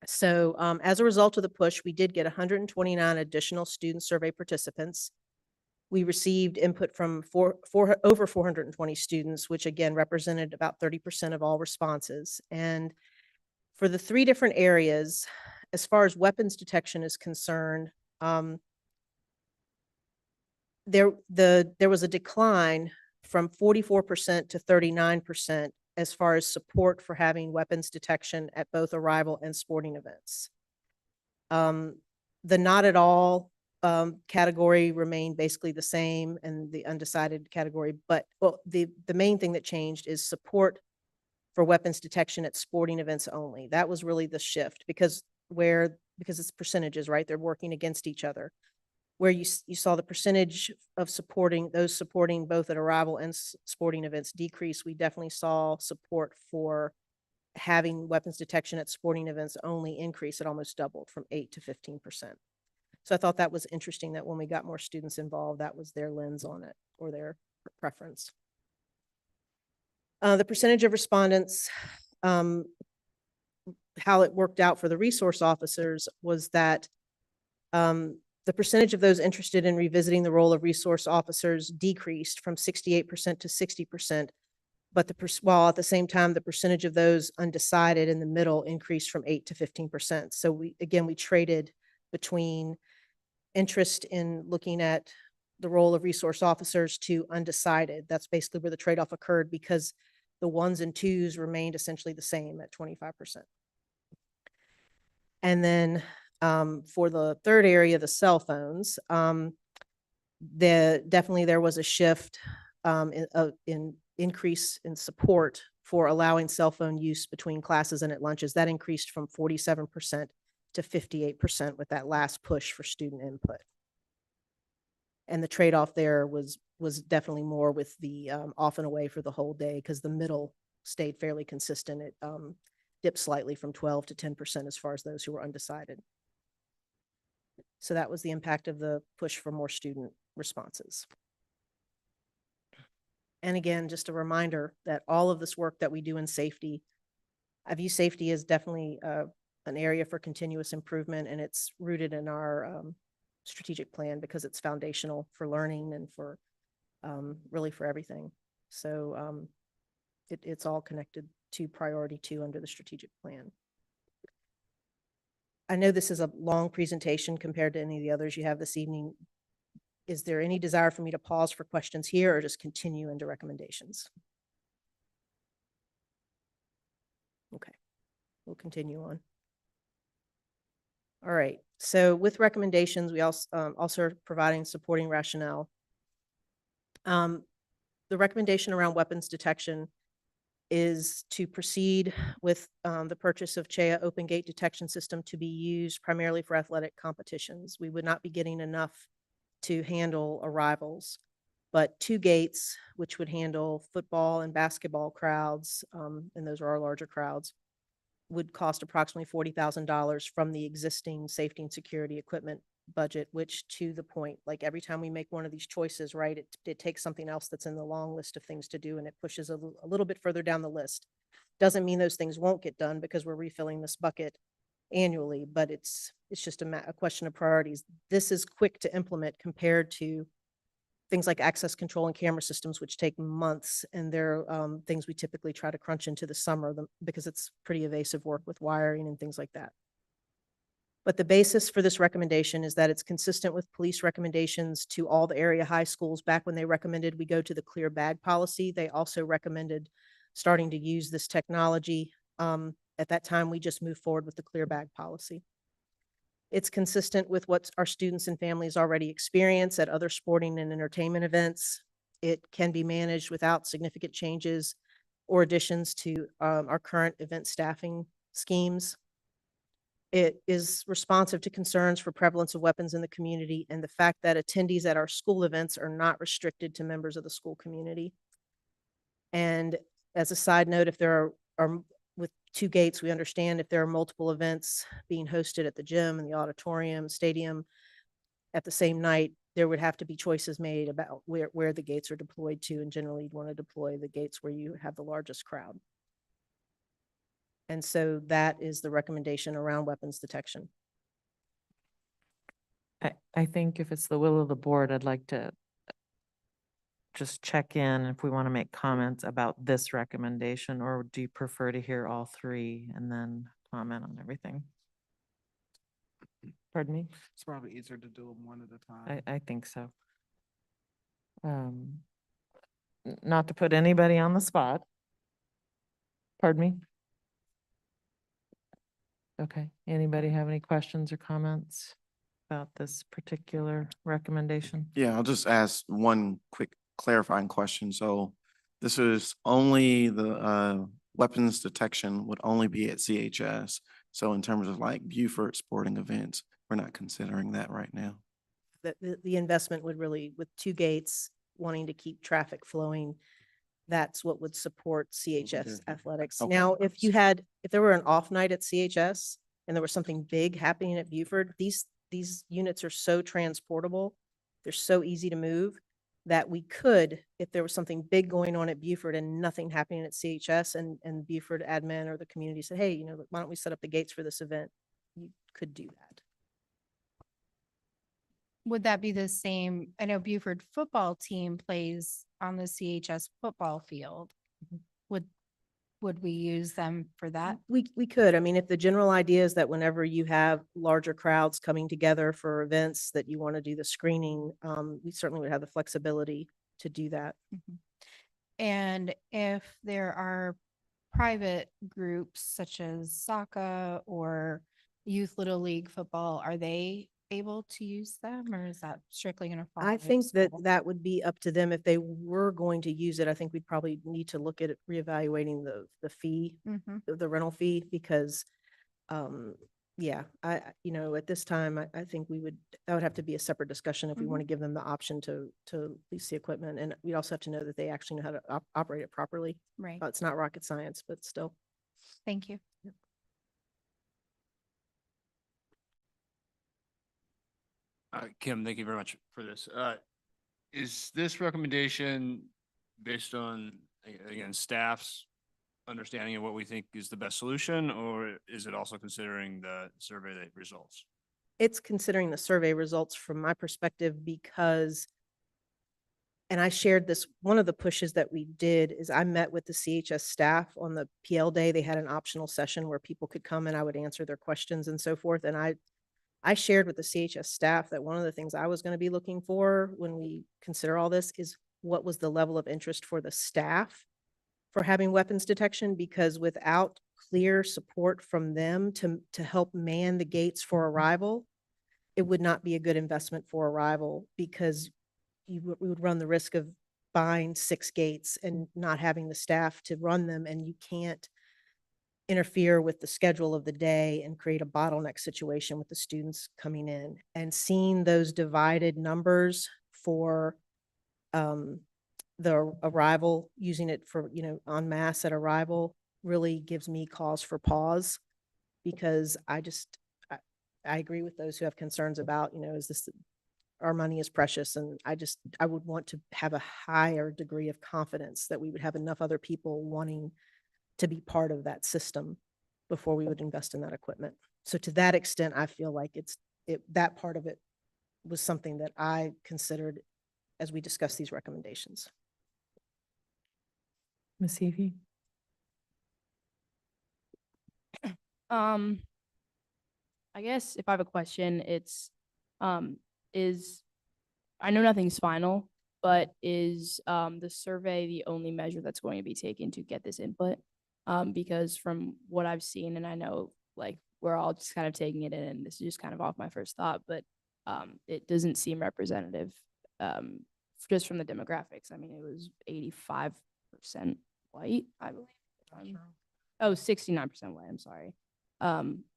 So as a result of the push, we did get 129 additional student survey participants. We received input from over 420 students, which again represented about 30% of all responses. And for the 3 different areas, as far as weapons detection is concerned, there was a decline from 44% to 39% as far as support for having weapons detection at both arrival and sporting events. The not at all category remained basically the same, and the undecided category, but the main thing that changed is support for weapons detection at sporting events only. That was really the shift, because it's percentages, right? They're working against each other. Where you saw the percentage of supporting both at arrival and sporting events decrease, we definitely saw support for having weapons detection at sporting events only increase. It almost doubled from 8 to 15%. So I thought that was interesting that when we got more students involved, that was their lens on it, or their preference. The percentage of respondents, how it worked out for the resource officers was that the percentage of those interested in revisiting the role of resource officers decreased from 68% to 60%, but while at the same time, the percentage of those undecided in the middle increased from 8 to 15%. So we traded between interest in looking at the role of resource officers to undecided. That's basically where the trade-off occurred, because the 1s and 2s remained essentially the same at 25%. And then for the third area, the cell phones, definitely there was a shift in increase in support for allowing cell phone use between classes and at lunches. That increased from 47% to 58% with that last push for student input. And the trade-off there was definitely more with the off and away for the whole day, because the middle stayed fairly consistent. It dipped slightly from 12 to 10% as far as those who were undecided. So that was the impact of the push for more student responses. And again, just a reminder that all of this work that we do in safety, I view safety as definitely an area for continuous improvement, and it's rooted in our strategic plan, because it's foundational for learning and for really for everything. So it's all connected to priority 2 under the strategic plan. I know this is a long presentation compared to any of the others you have this evening. Is there any desire for me to pause for questions here, or just continue into recommendations? Okay, we'll continue on. All right, so with recommendations, we also are providing supporting rationale. The recommendation around weapons detection is to proceed with the purchase of CHEA Open Gate Detection System to be used primarily for athletic competitions. We would not be getting enough to handle arrivals, but 2 gates, which would handle football and basketball crowds, and those are our larger crowds, would cost approximately $40,000 from the existing safety and security equipment budget, which, to the point, like every time we make one of these choices, right, it takes something else that's in the long list of things to do, and it pushes a little bit further down the list. Doesn't mean those things won't get done, because we're refilling this bucket annually, but it's just a question of priorities. This is quick to implement compared to things like access control and camera systems, which take months, and they're things we typically try to crunch into the summer because it's pretty evasive work with wiring and things like that. But the basis for this recommendation is that it's consistent with police recommendations to all the area high schools. Back when they recommended we go to the clear bag policy, they also recommended starting to use this technology. At that time, we just moved forward with the clear bag policy. It's consistent with what our students and families already experience at other sporting and entertainment events. It can be managed without significant changes or additions to our current event staffing schemes. It is responsive to concerns for prevalence of weapons in the community and the fact that attendees at our school events are not restricted to members of the school community. And as a side note, if there are with 2 gates, we understand if there are multiple events being hosted at the gym and the auditorium, stadium at the same night, there would have to be choices made about where the gates are deployed to. And generally you'd want to deploy the gates where you have the largest crowd. And so that is the recommendation around weapons detection. I think if it's the will of the board, I'd like to just check in if we want to make comments about this recommendation, or do you prefer to hear all 3 and then comment on everything? Pardon me? It's probably easier to do them one at a time. I think so. Not to put anybody on the spot. Pardon me? Okay, anybody have any questions or comments about this particular recommendation? Yeah, I'll just ask one quick clarifying question. So this is only the weapons detection would only be at CHS. So in terms of like Buford sporting events, we're not considering that right now. The investment would really, with 2 gates, wanting to keep traffic flowing, that's what would support CHS athletics. Okay. Now, if there were an off night at CHS and there was something big happening at Buford, these units are so transportable, they're so easy to move, that we could, if there was something big going on at Buford and nothing happening at CHS, and Buford admin or the community said, hey, why don't we set up the gates for this event? You could do that. Would that be the same? I know Buford football team plays on the CHS football field. Would we use them for that? We could. I mean, if the general idea is that whenever you have larger crowds coming together for events that you want to do the screening, we certainly would have the flexibility to do that. And if there are private groups such as soccer or youth little league football, are they able to use them, or is that strictly going to fall? I think that would be up to them. If they were going to use it, I think we'd probably need to look at reevaluating the fee, the rental fee, because yeah, at this time, I think that would have to be a separate discussion if we want to give them the option to lease the equipment. And we also have to know that they actually know how to operate it properly. Right. It's not rocket science, but still. Thank you. Kim, thank you very much for this. Is this recommendation based on, again, staff's understanding of what we think is the best solution, or is it also considering the survey results? It's considering the survey results from my perspective, because, and I shared this, one of the pushes that we did is I met with the CHS staff on the PL day. They had an optional session where people could come and I would answer their questions and so forth. And I shared with the CHS staff that one of the things I was going to be looking for when we consider all this is what was the level of interest for the staff for having weapons detection, because without clear support from them to help man the gates for arrival, it would not be a good investment for arrival, because we would run the risk of buying 6 gates and not having the staff to run them, and you can't interfere with the schedule of the day and create a bottleneck situation with the students coming in. And seeing those divided numbers for the arrival, using it for, en masse at arrival, really gives me cause for pause, because I agree with those who have concerns about, is this, our money is precious. And I would want to have a higher degree of confidence that we would have enough other people wanting to be part of that system before we would invest in that equipment. So to that extent, I feel like that part of it was something that I considered as we discussed these recommendations. Ms. Heavey? I guess if I have a question, it's, I know nothing's final, but is the survey the only measure that's going to be taken to get this input? Because from what I've seen, and I know like we're all just kind of taking it in, and this is just kind of off my first thought, but it doesn't seem representative just from the demographics. I mean, it was 85% white, I believe. 69% white, I'm sorry.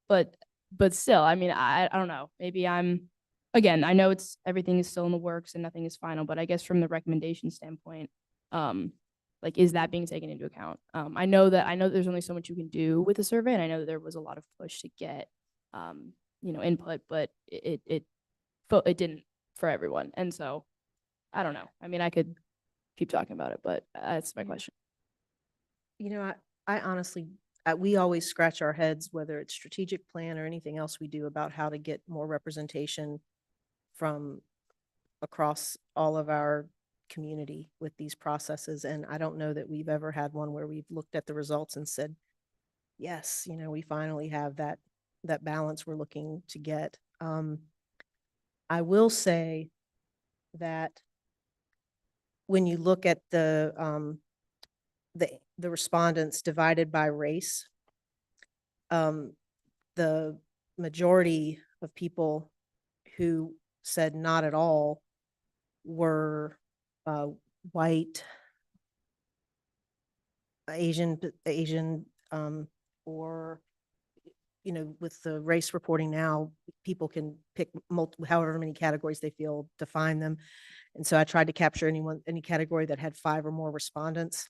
But but still, I mean, I don't know. Maybe again, I know everything is still in the works and nothing is final, but I guess from the recommendation standpoint, like, is that being taken into account? I know there's only so much you can do with a survey, and I know that there was a lot of push to get, input, but it didn't for everyone. And so I don't know. I mean, I could keep talking about it, but that's my question. I honestly, we always scratch our heads, whether it's strategic plan or anything else we do, about how to get more representation from across all of our community with these processes. And I don't know that we've ever had one where we've looked at the results and said, yes, we finally have that balance we're looking to get. I will say that when you look at the respondents divided by race, the majority of people who said not at all were white, Asian, or, with the race reporting now, people can pick however many categories they feel define them. And so I tried to capture any category that had 5 or more respondents.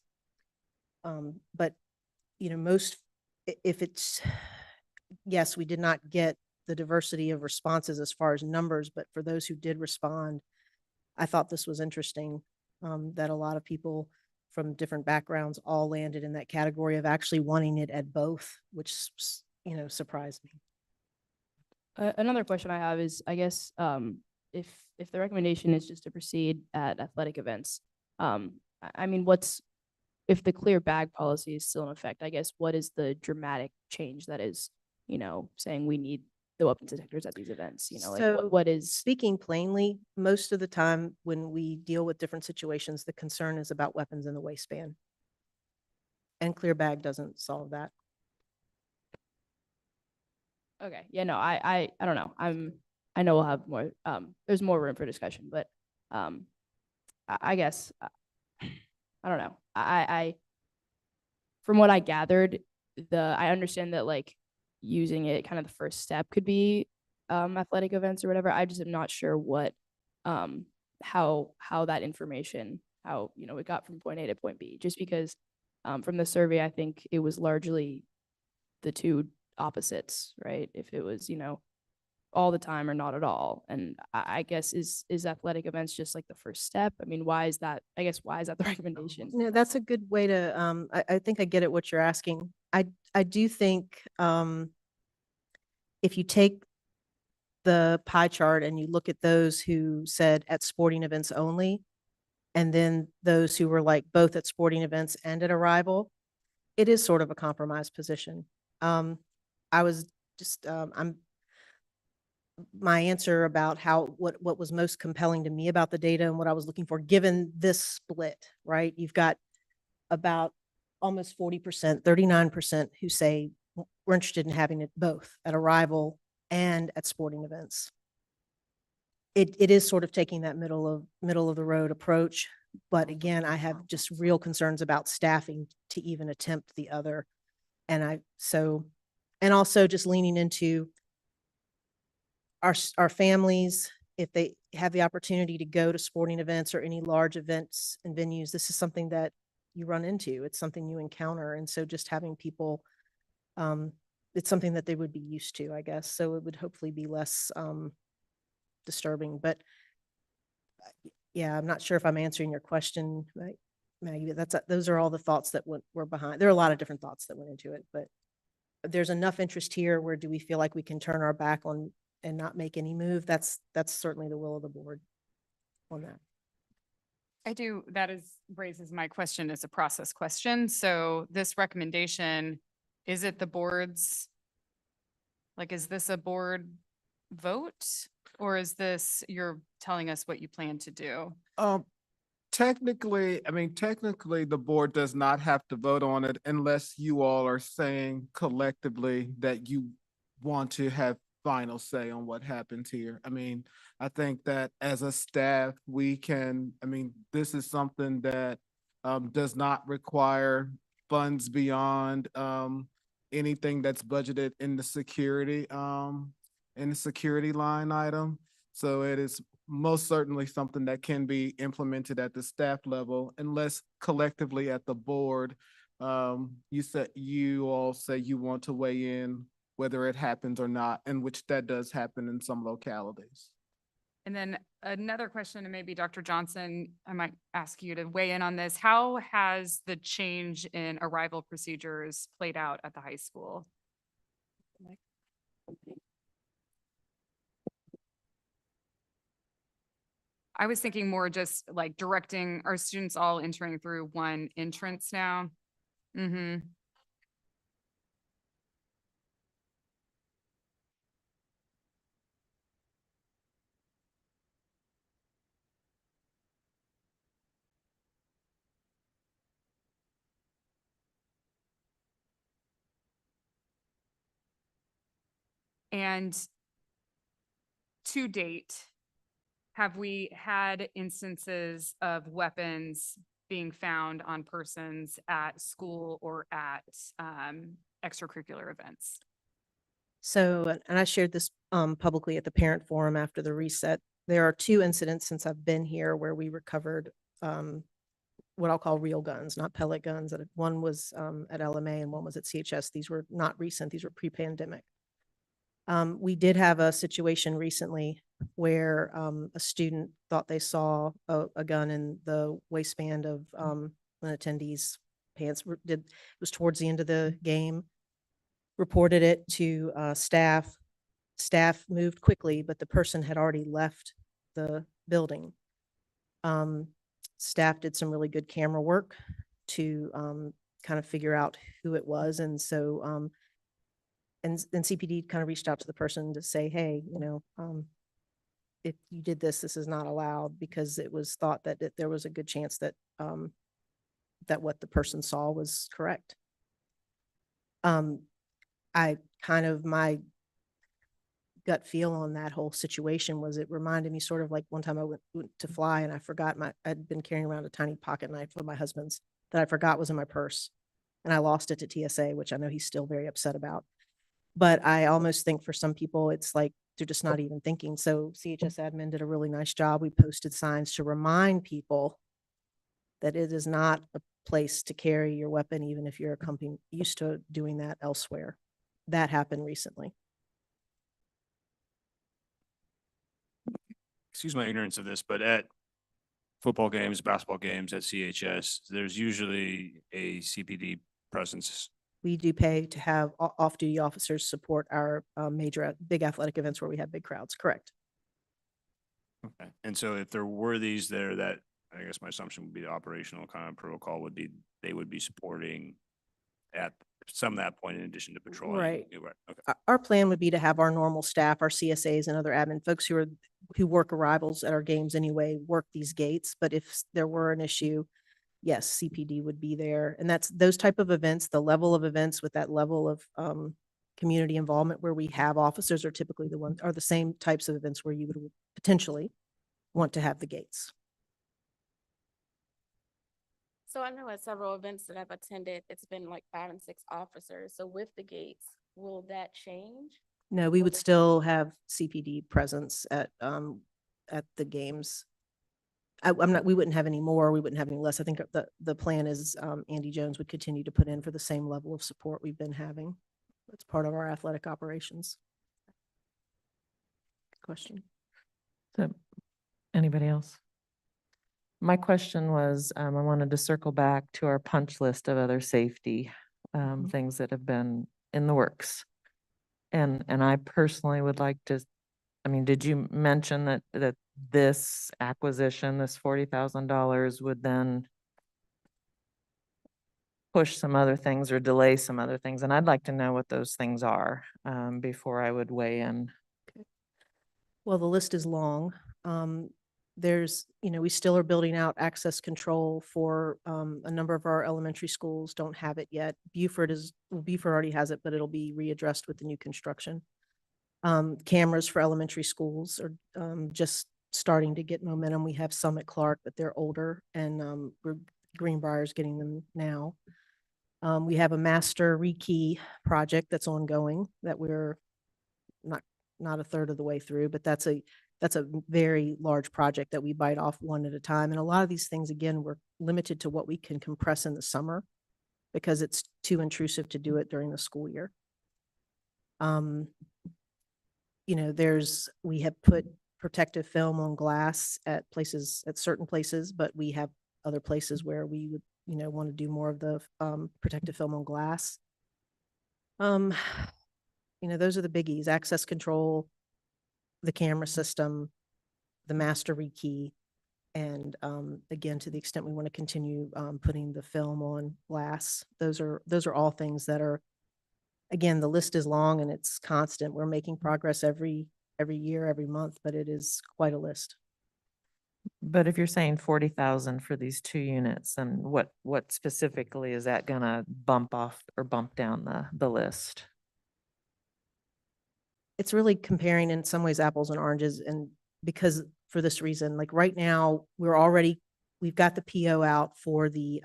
But, yes, we did not get the diversity of responses as far as numbers, but for those who did respond, I thought this was interesting, that a lot of people from different backgrounds all landed in that category of actually wanting it at both, which, surprised me. Another question I have is, I guess, if the recommendation is just to proceed at athletic events, I mean, if the clear bag policy is still in effect, I guess, what is the dramatic change that is, saying we need the weapon detectors at these events? What is? Speaking plainly, most of the time when we deal with different situations, the concern is about weapons in the waistband. And clear bag doesn't solve that. Okay. Yeah, no, I don't know. I know we'll have more, there's more room for discussion, but, I guess, I don't know. From what I gathered, I understand that, like, using it, kind of the first step could be, athletic events or whatever. I just am not sure what, how that information, how, it got from point A to point B, just because, from the survey, I think it was largely the two opposites, right? If it was, all the time or not at all. And I guess is athletic events just like the first step? I mean, why is that the recommendation? No, that's a good way to, I think I get it what you're asking. I do think, if you take the pie chart and you look at those who said at sporting events only, and then those who were like both at sporting events and at arrival, it is sort of a compromised position. I was just, my answer about what was most compelling to me about the data and what I was looking for, given this split, right? You've got about almost 40%, 39% who say we're interested in having it both at arrival and at sporting events. It is sort of taking that middle of the road approach. But again, I have just real concerns about staffing to even attempt the other. And also just leaning into our families, if they have the opportunity to go to sporting events or any large events and venues, this is something that you run into. It's something you encounter. And so just having people, it's something that they would be used to, I guess. So it would hopefully be less disturbing. But yeah, I'm not sure if I'm answering your question, right, Maggie? Those are all the thoughts that were behind. There are a lot of different thoughts that went into it, but there's enough interest here where do we feel like we can turn our back on and not make any move? That's certainly the will of the board on that. Raises my question as a process question. So this recommendation, is it the board's, is this a board vote? Or is this, you're telling us what you plan to do? Technically, the board does not have to vote on it unless you all are saying collectively that you want to have final say on what happens here. I think that as a staff, we can, this is something that does not require funds beyond anything that's budgeted in the security line item. So it is most certainly something that can be implemented at the staff level unless collectively at the board, you all say you want to weigh in whether it happens or not, and which that does happen in some localities. And then another question, and maybe Dr. Johnson, I might ask you to weigh in on this. How has the change in arrival procedures played out at the high school? I was thinking more just like directing our students all entering through one entrance now. Mm-hmm. And to date, have we had instances of weapons being found on persons at school or at extracurricular events? So, and I shared this publicly at the parent forum after the reset. There are 2 incidents since I've been here where we recovered what I'll call real guns, not pellet guns. One was at LMA and one was at CHS. These were not recent, these were pre-pandemic. We did have a situation recently where a student thought they saw a gun in the waistband of an attendee's pants. It was towards the end of the game. Reported it to staff. Staff moved quickly, but the person had already left the building. Staff did some really good camera work to kind of figure out who it was. And so and CPD kind of reached out to the person to say, hey, if you did this, this is not allowed, because it was thought that there was a good chance that that what the person saw was correct. My gut feel on that whole situation was it reminded me sort of like one time I went to fly and I forgot I'd been carrying around a tiny pocket knife of my husband's that I forgot was in my purse, and I lost it to TSA, which I know he's still very upset about. But I almost think for some people, it's like they're just not even thinking. So CHS admin did a really nice job. We posted signs to remind people that it is not a place to carry your weapon, even if you're a company used to doing that elsewhere. That happened recently. Excuse my ignorance of this, but at football games, basketball games at CHS, there's usually a CPD presence. We do pay to have off-duty officers support our major, big athletic events where we have big crowds, correct? Okay. And so if there were these there, that, I guess my assumption would be the operational kind of protocol would be, they would be supporting at some of that point in addition to patrolling. Right. Right. Okay. Our plan would be to have our normal staff, our CSAs and other admin folks who work arrivals at our games anyway, work these gates. But if there were an issue, yes, CPD would be there. And that's those type of events, the level of events with that level of community involvement where we have officers are typically the same types of events where you would potentially want to have the gates. So I know at several events that I've attended, it's been like 5 and 6 officers. So with the gates, will that change? No, we would still have CPD presence at the games. We wouldn't have any more, we wouldn't have any less. I think the plan is Andy Jones would continue to put in for the same level of support we've been having. That's part of our athletic operations. Question. So, anybody else? My question was, I wanted to circle back to our punch list of other safety things that have been in the works. And I personally would like to, did you mention that this acquisition, this $40,000 would then push some other things or delay some other things? And I'd like to know what those things are before I would weigh in. Well, the list is long. We still are building out access control for a number of our elementary schools, don't have it yet. Buford already has it, but it'll be readdressed with the new construction. Cameras for elementary schools are just starting to get momentum. We have some at Clark, but they're older, and Greenbrier's getting them now. We have a master rekey project that's ongoing that we're not a third of the way through, but that's a very large project that we bite off one at a time. And a lot of these things, again, we're limited to what we can compress in the summer because it's too intrusive to do it during the school year. You know, we have put protective film on glass at certain places, but we have other places where we would, you know, want to do more of the protective film on glass. You know, those are the biggies: access control, the camera system, the master rekey, and again, to the extent we want to continue putting the film on glass, those are all things that are, again, the list is long and it's constant. We're making progress every year, every month, but it is quite a list. But if you're saying 40,000 for these 2 units, then what specifically is that gonna bump off or bump down the list? It's really comparing in some ways apples and oranges, and because for this reason, like right now, we've got the PO out for the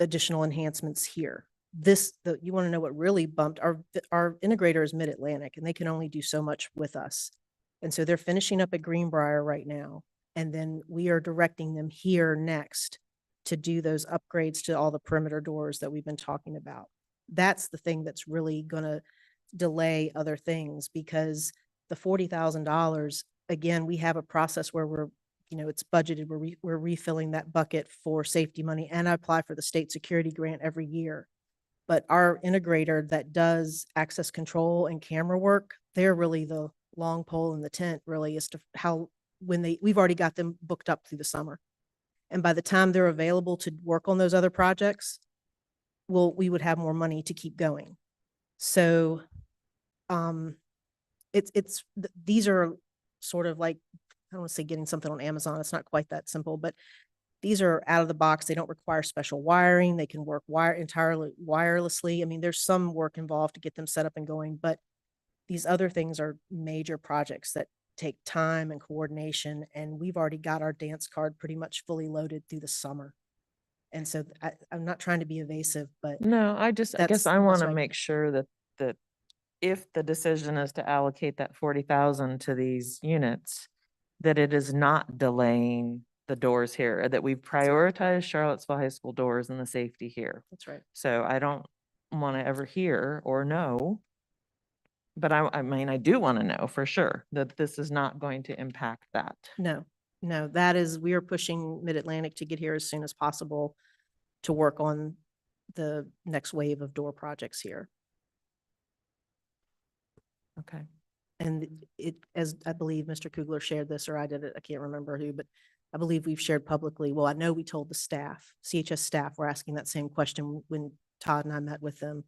additional enhancements here. You want to know what really bumped our integrator is Mid-Atlantic, and they can only do so much with us. And so they're finishing up at Greenbrier right now. And then we are directing them here next to do those upgrades to all the perimeter doors that we've been talking about. That's the thing that's really going to delay other things, because the $40,000, again, we have a process where it's budgeted. We're refilling that bucket for safety money, and I apply for the state security grant every year. But our integrator that does access control and camera work, they're really the long pole in the tent, really, as to we've already got them booked up through the summer. And by the time they're available to work on those other projects, we would have more money to keep going. So these are sort of like, I don't want to say getting something on Amazon. It's not quite that simple, but these are out of the box. They don't require special wiring. They can work entirely wirelessly. I mean, there's some work involved to get them set up and going, but these other things are major projects that take time and coordination. And we've already got our dance card pretty much fully loaded through the summer. And so I'm not trying to be evasive, but No, I guess I want to right. make sure that if the decision is to allocate that 40,000 to these units, that it is not delaying the doors here, that we prioritize Charlottesville High School doors and the safety here. That's right. So I don't want to ever hear or know, but I mean, I do want to know for sure that this is not going to impact that. No, we are pushing Mid-Atlantic to get here as soon as possible to work on the next wave of door projects here. Okay. And as I believe Mr. Kugler shared this, or I did it, I can't remember who, but I believe we've shared publicly. Well, I know we told the staff, CHS staff were asking that same question when Todd and I met with them.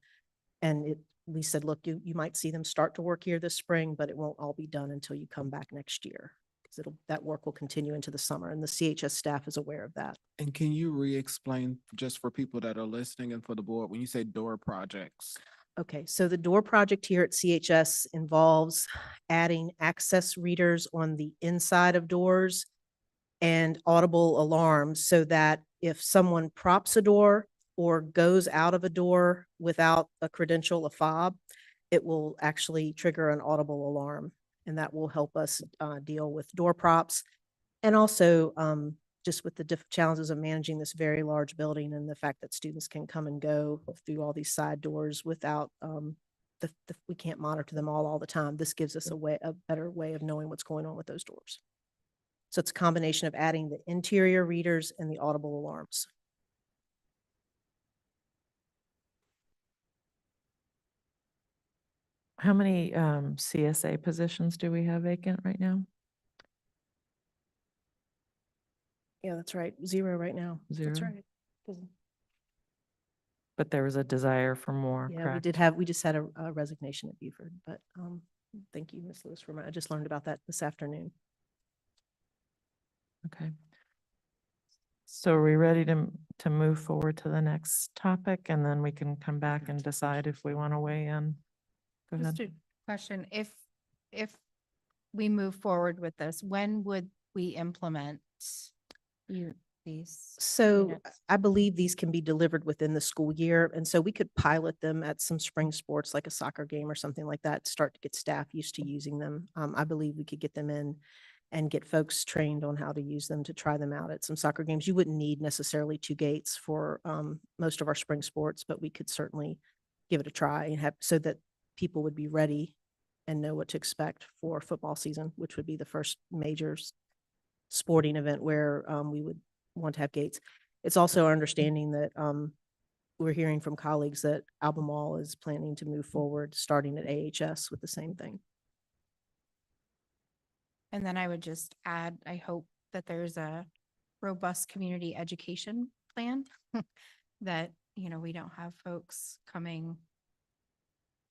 And we said, look, you might see them start to work here this spring, but it won't all be done until you come back next year, because that work will continue into the summer, and the CHS staff is aware of that. And can you re-explain, just for people that are listening and for the board, when you say door projects? Okay, so the door project here at CHS involves adding access readers on the inside of doors and audible alarms, so that if someone props a door or goes out of a door without a credential, a fob, it will actually trigger an audible alarm. And that will help us deal with door props. And also just with the challenges of managing this very large building, and the fact that students can come and go through all these side doors without, we can't monitor them all the time. This gives us a better way of knowing what's going on with those doors. So it's a combination of adding the interior readers and the audible alarms. How many CSA positions do we have vacant right now? Yeah, that's right. 0 right now. That's 0? right. 'Cause- But there was a desire for more, Yeah, correct? we just had a resignation at Buford, but thank you, Ms. Lewis, I just learned about that this afternoon. Okay. So are we ready to move forward to the next topic, and then we can come back and decide if we want to weigh in? Go ahead. Just a question, if we move forward with this, when would we implement? these? So units? I believe these can be delivered within the school year. And so we could pilot them at some spring sports, like a soccer game or something like that, start to get staff used to using them. I believe we could get them in and get folks trained on how to use them to try them out at some soccer games. You wouldn't need necessarily 2 gates for most of our spring sports, but we could certainly give it a try and have so that people would be ready and know what to expect for football season, which would be the first major sporting event where we would want to have gates. It's also our understanding that we're hearing from colleagues that Albemarle is planning to move forward, starting at AHS with the same thing. And then I would just add, I hope that there's a robust community education plan that, you know, we don't have folks coming,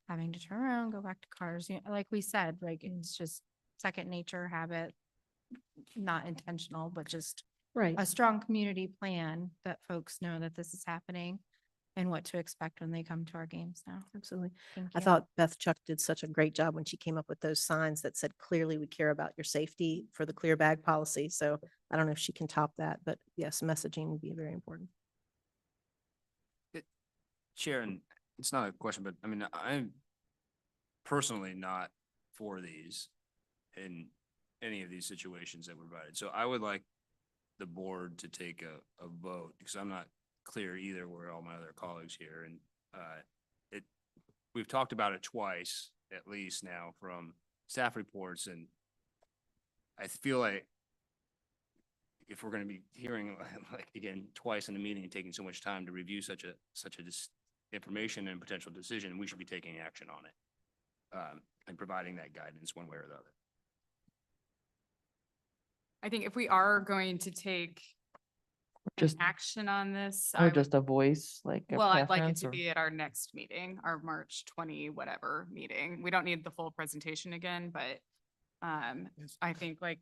having to turn around, go back to cars, you know, like we said, like it's just second nature habit, not intentional, but just Right. a strong community plan that folks know that this is happening and what to expect when they come to our games now. Absolutely. Thank I you. thought Beth Chuck did such a great job when she came up with those signs that said, clearly we care about your safety for the clear bag policy. So I don't know if she can top that, but yes, messaging would be very important. Sharon, it's not a question, but I mean, I'm personally not for these in any of these situations that were provided. So I would like the board to take a vote because I'm not clear either where all my other colleagues here. And we've talked about it twice at least now from staff reports. And I feel like if we're going to be hearing like again, twice in a meeting and taking so much time to review such a information and potential decision, we should be taking action on it and providing that guidance one way or the other. I think if we are going to take Just- action on this, Or just a voice, like a well, I'd like it preference to or? be at our next meeting, our March 20 whatever meeting. We don't need the full presentation again, but I think like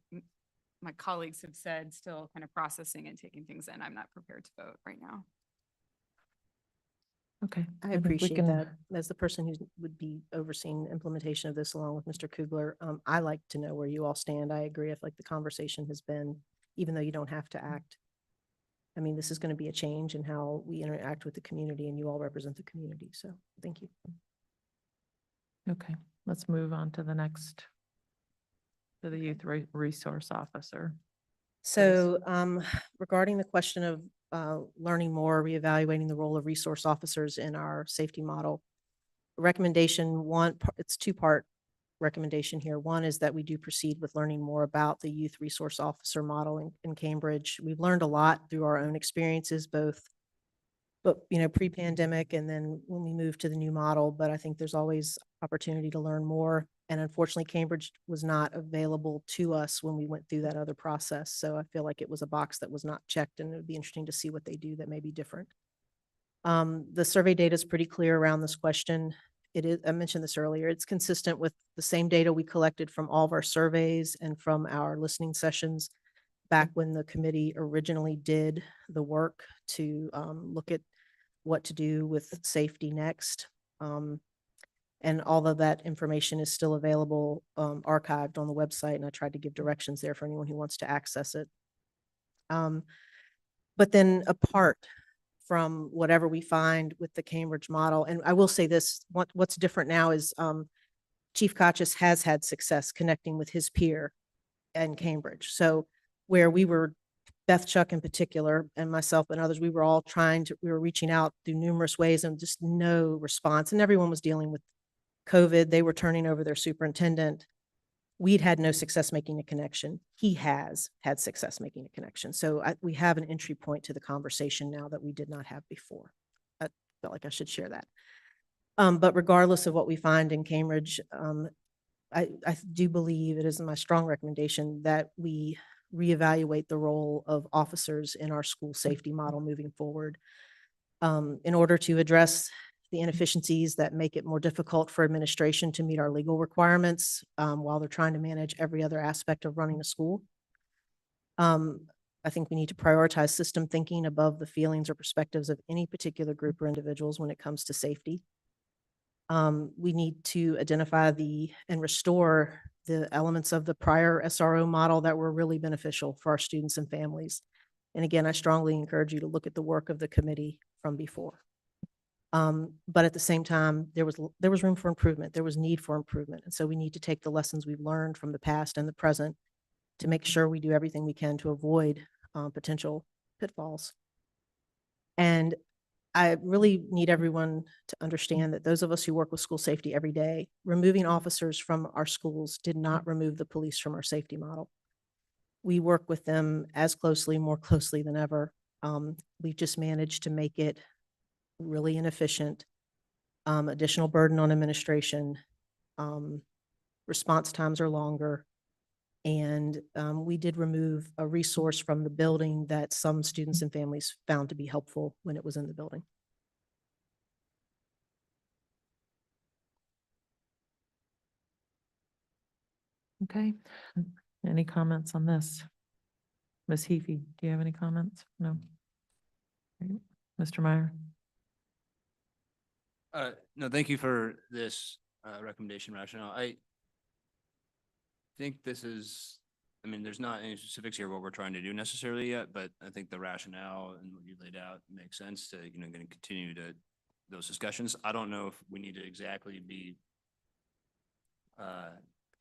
my colleagues have said, still kind of processing and taking things in. I'm not prepared to vote right now. Okay. I think we appreciate can- that. As the person who would be overseeing implementation of this along with Mr. Kugler, I like to know where you all stand. I agree if like the conversation has been, even though you don't have to act. I mean, this is going to be a change in how we interact with the community and you all represent the community. So thank you. Okay, let's move on to the next. To the youth resource officer. So regarding the question of learning more, reevaluating the role of resource officers in our safety model, recommendation one, it's 2-part recommendation here. One is that we do proceed with learning more about the youth resource officer model in Cambridge. We've learned a lot through our own experiences, but you know, pre-pandemic and then when we moved to the new model, but I think there's always opportunity to learn more. And unfortunately, Cambridge was not available to us when we went through that other process. So I feel like it was a box that was not checked and it would be interesting to see what they do that may be different. The survey data is pretty clear around this question. It is, I mentioned this earlier, it's consistent with the same data we collected from all of our surveys and from our listening sessions back when the committee originally did the work to look at what to do with safety next. And all of that information is still available, archived on the website, and I tried to give directions there for anyone who wants to access it. But then apart from whatever we find with the Cambridge model, and I will say this, what's different now is Chief Kachis has had success connecting with his peer in Cambridge. So where we were, Beth Chuck in particular, and myself and others, we were all we were reaching out through numerous ways and just no response. And everyone was dealing with COVID. They were turning over their superintendent. We'd had no success making a connection. He has had success making a connection. So we have an entry point to the conversation now that we did not have before. I felt like I should share that. But regardless of what we find in Cambridge, I do believe it is my strong recommendation that we reevaluate the role of officers in our school safety model moving forward in order to address the inefficiencies that make it more difficult for administration to meet our legal requirements while they're trying to manage every other aspect of running a school. I think we need to prioritize system thinking above the feelings or perspectives of any particular group or individuals when it comes to safety. We need to identify and restore the elements of the prior SRO model that were really beneficial for our students and families. And again, I strongly encourage you to look at the work of the committee from before. But at the same time, there was room for improvement. There was need for improvement. And so we need to take the lessons we've learned from the past and the present to make sure we do everything we can to avoid potential pitfalls. And I really need everyone to understand that those of us who work with school safety every day, removing officers from our schools did not remove the police from our safety model. We work with them as closely, more closely than ever. We've just managed to make it really inefficient, additional burden on administration. Response times are longer. And we did remove a resource from the building that some students and families found to be helpful when it was in the building. Okay. Any comments on this? Ms. Heafy, do you have any comments? No? Great. Mr. Meyer? No, thank you for this recommendation rationale. I think this is, I mean, there's not any specifics here what we're trying to do necessarily yet, but I think the rationale and what you laid out makes sense to, going to continue to those discussions. I don't know if we need to exactly be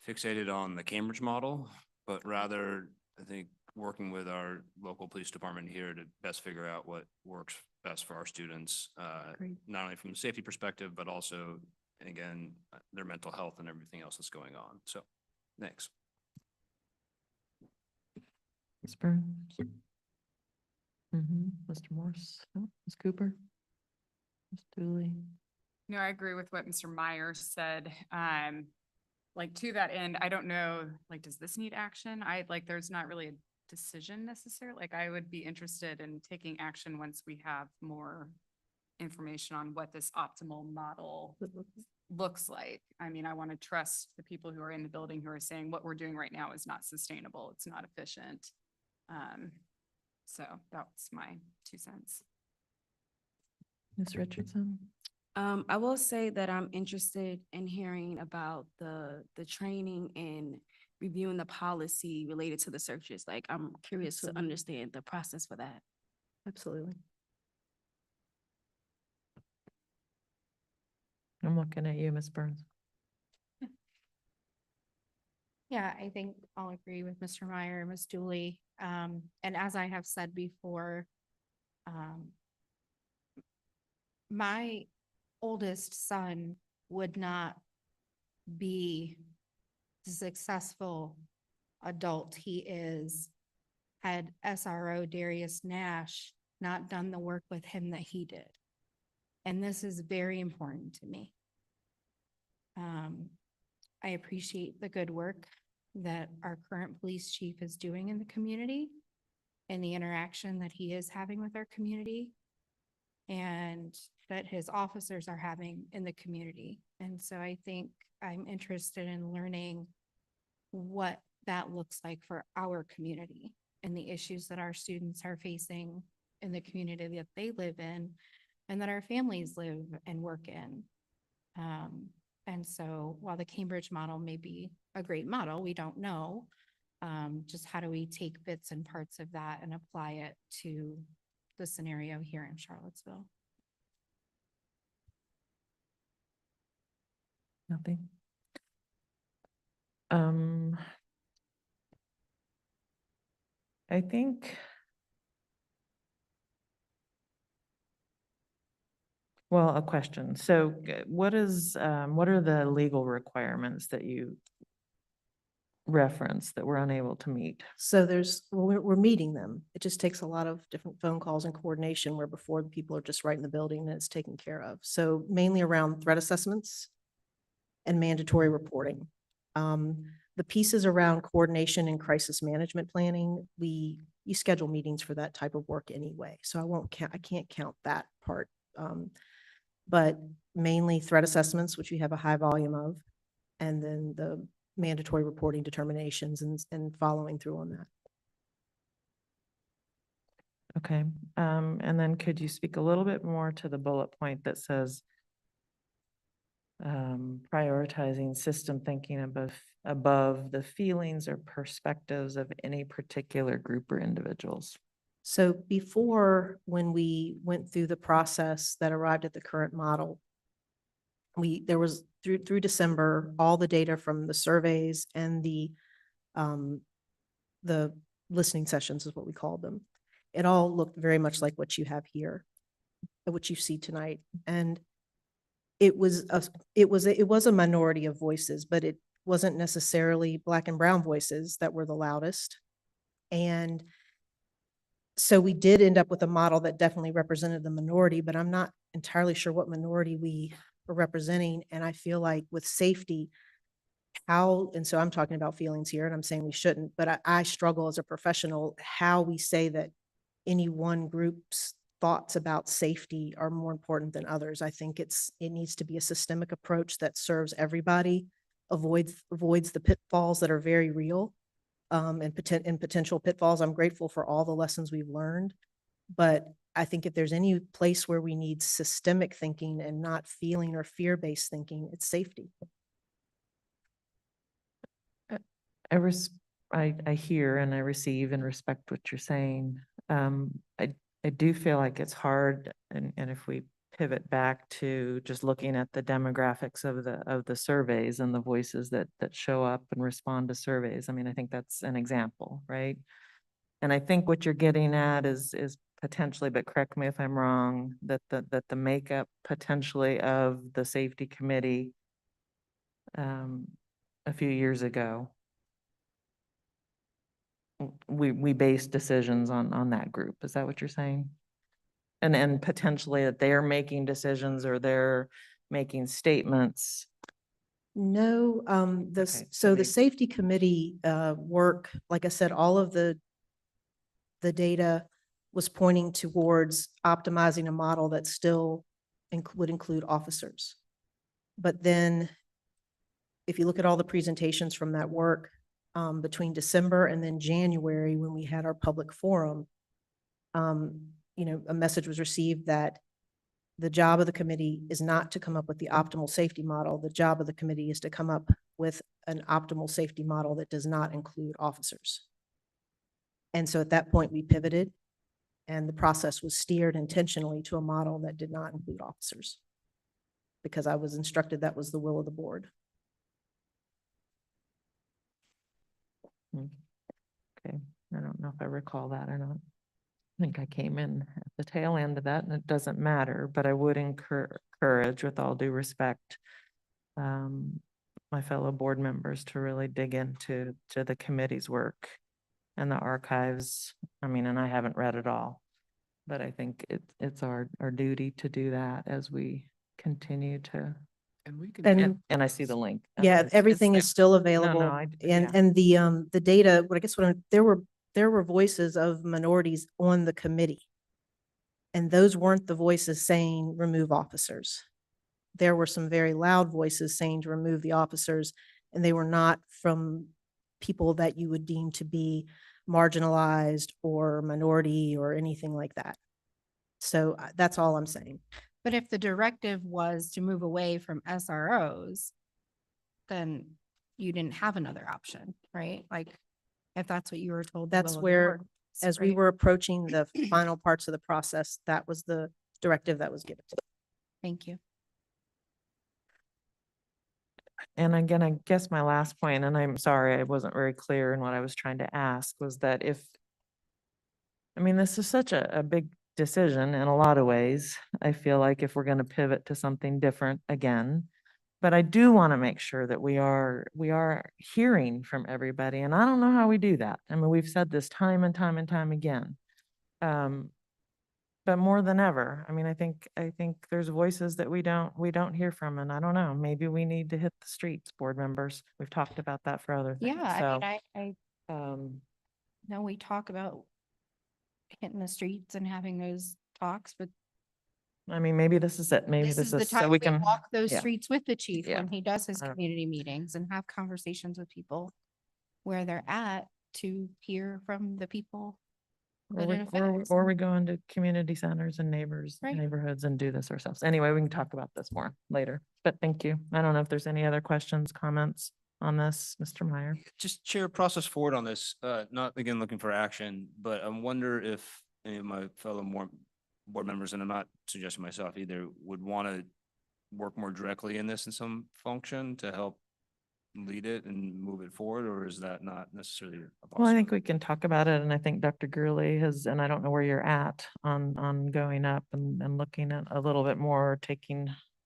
fixated on the Cambridge model, but rather, I think, working with our local police department here to best figure out what works best for our students, not only from a safety perspective, but also, again, their mental health and everything else that's going on. So, thanks. Ms. Burns? Mr. Morse? No? Ms. Cooper? Ms. Dooley? No, I agree with what Mr. Meyer said. Like to that end, I don't know, like, does this need action? There's not really a decision necessarily. Like, I would be interested in taking action once we have more information on what this optimal model looks like. I mean, I want to trust the people who are in the building who are saying what we're doing right now is not sustainable. It's not efficient. So that's my 2 cents. Ms. Richardson? I will say that I'm interested in hearing about the training and reviewing the policy related to the searches. Like, I'm curious to understand the process for that. Absolutely. I'm looking at you, Ms. Burns. Yeah, I think I'll agree with Mr. Meyer, Ms. Dooley. And as I have said before, my oldest son would not be the successful adult he is had SRO Darius Nash not done the work with him that he did. And this is very important to me. I appreciate the good work that our current police chief is doing in the community and the interaction that he is having with our community and that his officers are having in the community. And so I think I'm interested in learning what that looks like for our community and the issues that our students are facing in the community that they live in and that our families live and work in. And so while the Cambridge model may be a great model, we don't know, just how do we take bits and parts of that and apply it to the scenario here in Charlottesville? Nothing. I think, well, a question. So what are the legal requirements that you reference that we're unable to meet? So we're meeting them. It just takes a lot of different phone calls and coordination where before the people are just right in the building and it's taken care of. So mainly around threat assessments and mandatory reporting. The pieces around coordination and crisis management planning, you schedule meetings for that type of work anyway. So I can't count that part. But mainly threat assessments, which we have a high volume of, and then the mandatory reporting determinations and following through on that. Okay. And then could you speak a little bit more to the bullet point that says prioritizing system thinking above the feelings or perspectives of any particular group or individuals? So before, when we went through the process that arrived at the current model, there was through December, all the data from the surveys and the listening sessions is what we called them. It all looked very much like what you have here, what you see tonight. And it was a minority of voices, but it wasn't necessarily Black and brown voices that were the loudest. And so we did end up with a model that definitely represented the minority, but I'm not entirely sure what minority we were representing. And I feel like with safety, and so I'm talking about feelings here, and I'm saying we shouldn't, but I struggle as a professional, how we say that any one group's thoughts about safety are more important than others. I think it needs to be a systemic approach that serves everybody, avoids the pitfalls that are very real, and potential pitfalls. I'm grateful for all the lessons we've learned, but I think if there's any place where we need systemic thinking and not feeling or fear-based thinking, it's safety. I hear and I receive and respect what you're saying. I do feel like it's hard, and if we pivot back to just looking at the demographics of the surveys and the voices that show up and respond to surveys, I mean, I think that's an example, right? And I think what you're getting at is potentially, but correct me if I'm wrong, that the makeup potentially of the safety committee a few years ago, we based decisions on that group. Is that what you're saying? And potentially that they're making decisions or they're making statements. No, Okay, so the maybe- safety committee work, like I said, all of the data was pointing towards optimizing a model that still would include officers. But then if you look at all the presentations from that work, between December and then January, when we had our public forum, a message was received that the job of the committee is not to come up with the optimal safety model. The job of the committee is to come up with an optimal safety model that does not include officers. And so at that point, we pivoted, and the process was steered intentionally to a model that did not include officers, because I was instructed that was the will of the board. Okay, I don't know if I recall that or not. I think I came in at the tail end of that, and it doesn't matter, but I would encourage, with all due respect, my fellow board members to really dig into the committee's work and the archives. I mean, and I haven't read it all, but I think it's our duty to do that as we continue to. And we can. And I see the link. Yeah, It's everything there. is still No, available. no, And the data, there were voices of minorities on the committee. And those weren't the voices saying remove officers. There were some very loud voices saying to remove the officers, and they were not from people that you would deem to be marginalized or minority or anything like that. So that's all I'm saying. But if the directive was to move away from SROs, then you didn't have another option, right? Like, if that's what you were told. the That's will of the where, board was, as we right? were approaching the final parts of the process, that was the directive that was given. Thank you. And again, I guess my last point, and I'm sorry, I wasn't very clear in what I was trying to ask, was that I mean, this is such a big decision in a lot of ways. I feel like if we're going to pivot to something different again, but I do want to make sure that we are hearing from everybody. And I don't know how we do that. I mean, we've said this time and time and time again. But more than ever, I mean, I think there's voices that we don't hear from, and I don't know, maybe we need to hit the streets, board members. We've talked about that for other things. Yeah, So, I mean, I know we talk about hitting the streets and having those talks, but I mean, maybe this is it. Maybe this this is the is so time we we can walk those yeah. streets with the chief Yeah. when he does his I don't- community meetings and have conversations with people where they're at to hear from the people. Or that we, it affects. or we go into community centers and Right. neighborhoods and do this ourselves. Anyway, we can talk about this more later, but thank you. I don't know if there's any other questions, comments on this, Mr. Meyer. Just chair process forward on this, not again looking for action, but I wonder if any of my fellow board members, and I'm not suggesting myself either, would want to work more directly in this in some function to help lead it and move it forward, or is that not necessarily a Well, I think possibility? we can talk about it, and I think Dr. Gurley has, and I don't know where you're at on going up and looking at a little bit more,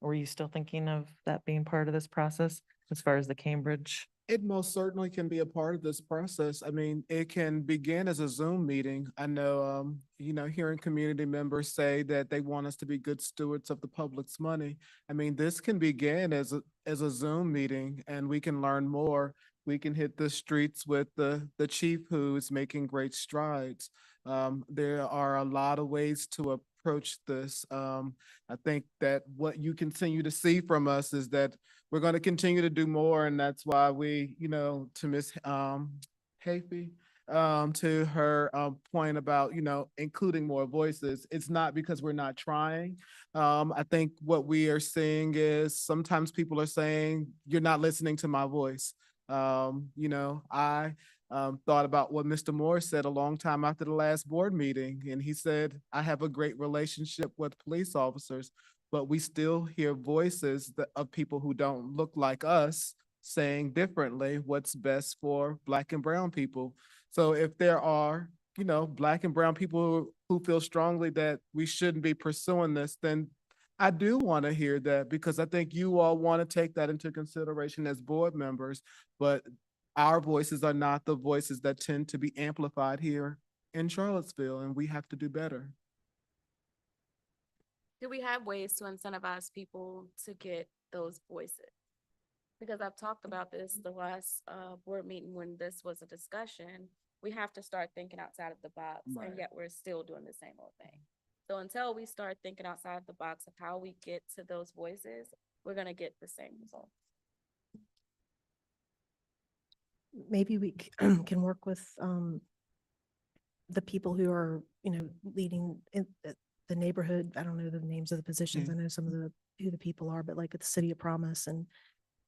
were you still thinking of that being part of this process as far as the Cambridge? It most certainly can be a part of this process. I mean, it can begin as a Zoom meeting. I know, hearing community members say that they want us to be good stewards of the public's money. I mean, this can begin as a Zoom meeting, and we can learn more. We can hit the streets with the chief who is making great strides. There are a lot of ways to approach this. I think that what you continue to see from us is that we're going to continue to do more, and that's why we, to Ms. Hafey, to her point about, including more voices, it's not because we're not trying. I think what we are seeing is sometimes people are saying, you're not listening to my voice. I thought about what Mr. Moore said a long time after the last board meeting, and he said, I have a great relationship with police officers, but we still hear voices of people who don't look like us saying differently what's best for Black and brown people. So if there are, Black and brown people who feel strongly that we shouldn't be pursuing this, then I do want to hear that, because I think you all want to take that into consideration as board members, but our voices are not the voices that tend to be amplified here in Charlottesville, and we have to do better. Do we have ways to incentivize people to get those voices? Because I've talked about this the last board meeting when this was a discussion. We have to start thinking outside of the box, Right. and yet we're still doing the same old thing. So until we start thinking outside of the box of how we get to those voices, we're gonna get the same result. Maybe we can work with the people who are, leading in the neighborhood. I don't know the names of the positions. I know some of who the people are, but like at the City of Promise and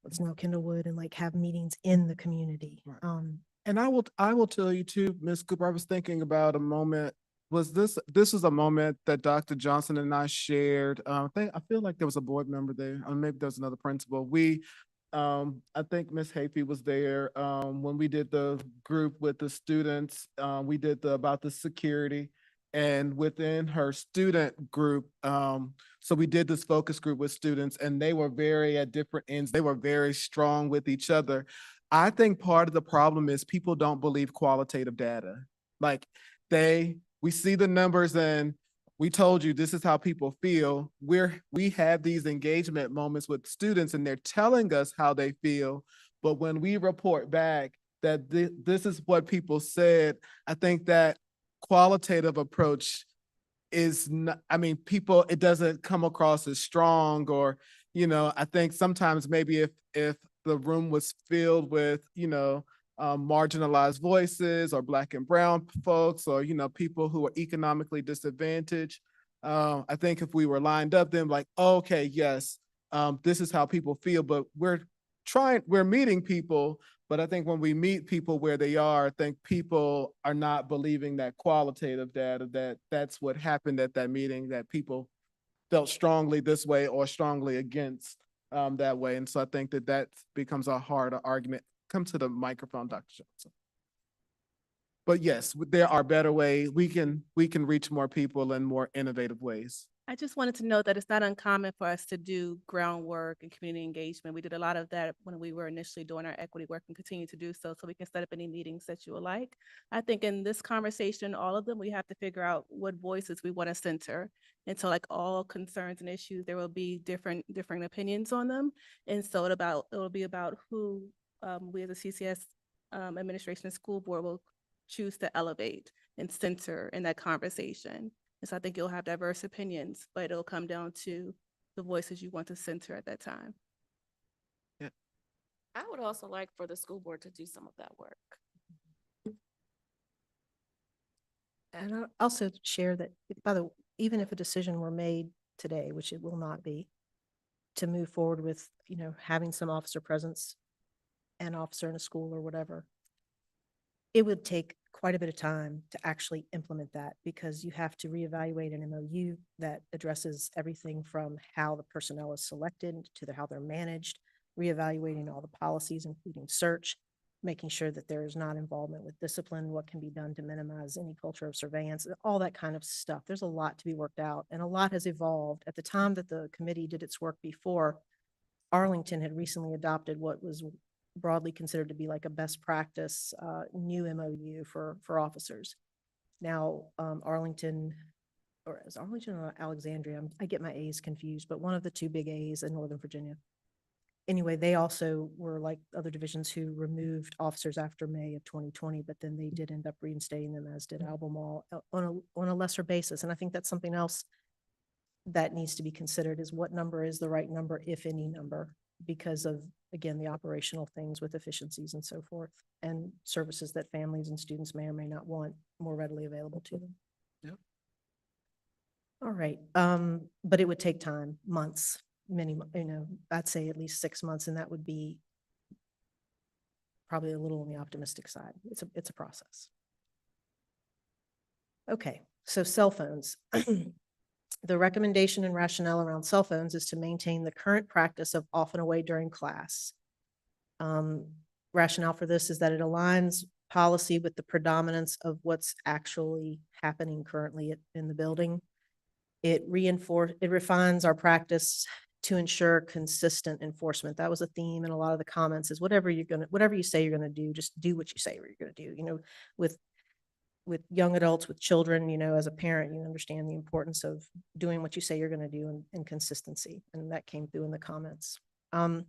what's now Kindlewood, and like have meetings in the community. Right. And I will tell you too, Ms. Cooper, I was thinking about a moment. This was a moment that Dr. Johnson and I shared. I feel like there was a board member there, or maybe there was another principal. I think Ms. Hafey was there when we did the group with the students. We did about the security, and within her student group, so we did this focus group with students, and they were very at different ends. They were very strong with each other. I think part of the problem is people don't believe qualitative data. Like we see the numbers and we told you this is how people feel. We have these engagement moments with students and they're telling us how they feel. But when we report back that this is what people said, I think that qualitative approach is not, it doesn't come across as strong, or, I think sometimes maybe if the room was filled with, marginalized voices or Black and brown folks, or, people who are economically disadvantaged. I think if we were lined up, then like, okay, yes, this is how people feel, but we're meeting people. But I think when we meet people where they are, I think people are not believing that qualitative data, that's what happened at that meeting, that people felt strongly this way or strongly against that way. And so I think that becomes a harder argument. Come to the microphone, Dr. Johnson. But yes, there are better ways. We can reach more people in more innovative ways. I just wanted to note that it's not uncommon for us to do groundwork and community engagement. We did a lot of that when we were initially doing our equity work and continue to do so we can set up any meetings that you would like. I think in this conversation, all of them, we have to figure out what voices we want to center. And so like all concerns and issues, there will be different opinions on them. And so it'll be about who we as a CCS administration and school board will choose to elevate and center in that conversation. And so I think you'll have diverse opinions, but it'll come down to the voices you want to center at that time. Yeah. I would also like for the school board to do some of that work. And I'll also share that, even if a decision were made today, which it will not be, to move forward with, having some officer presence, an officer in a school or whatever, it would take quite a bit of time to actually implement that because you have to reevaluate an MOU that addresses everything from how the personnel is selected to how they're managed, reevaluating all the policies, including search, making sure that there is not involvement with discipline, what can be done to minimize any culture of surveillance, all that kind of stuff. There's a lot to be worked out and a lot has evolved. At the time that the committee did its work before, Arlington had recently adopted what was broadly considered to be like a best practice new MOU for officers. Now, Arlington, or is Arlington or Alexandria? I get my A's confused, but one of the two big A's in Northern Virginia. Anyway, they also were like other divisions who removed officers after May of 2020, but then they did end up reinstating them, as did Albemarle, on a lesser basis. And I think that's something else that needs to be considered, is what number is the right number, if any number, because of, again, the operational things with efficiencies and so forth, and services that families and students may or may not want more readily available to them. Yep. All right, but it would take time, months, I'd say at least 6 months, and that would be probably a little on the optimistic side. It's a process. Okay, so cell phones. The recommendation and rationale around cell phones is to maintain the current practice of off and away during class. Rationale for this is that it aligns policy with the predominance of what's actually happening currently in the building. It refines our practice to ensure consistent enforcement. That was a theme in a lot of the comments, is whatever you say you're gonna do, just do what you say you're gonna do. With young adults, with children, as a parent, you understand the importance of doing what you say you're going to do and consistency. And that came through in the comments. Admin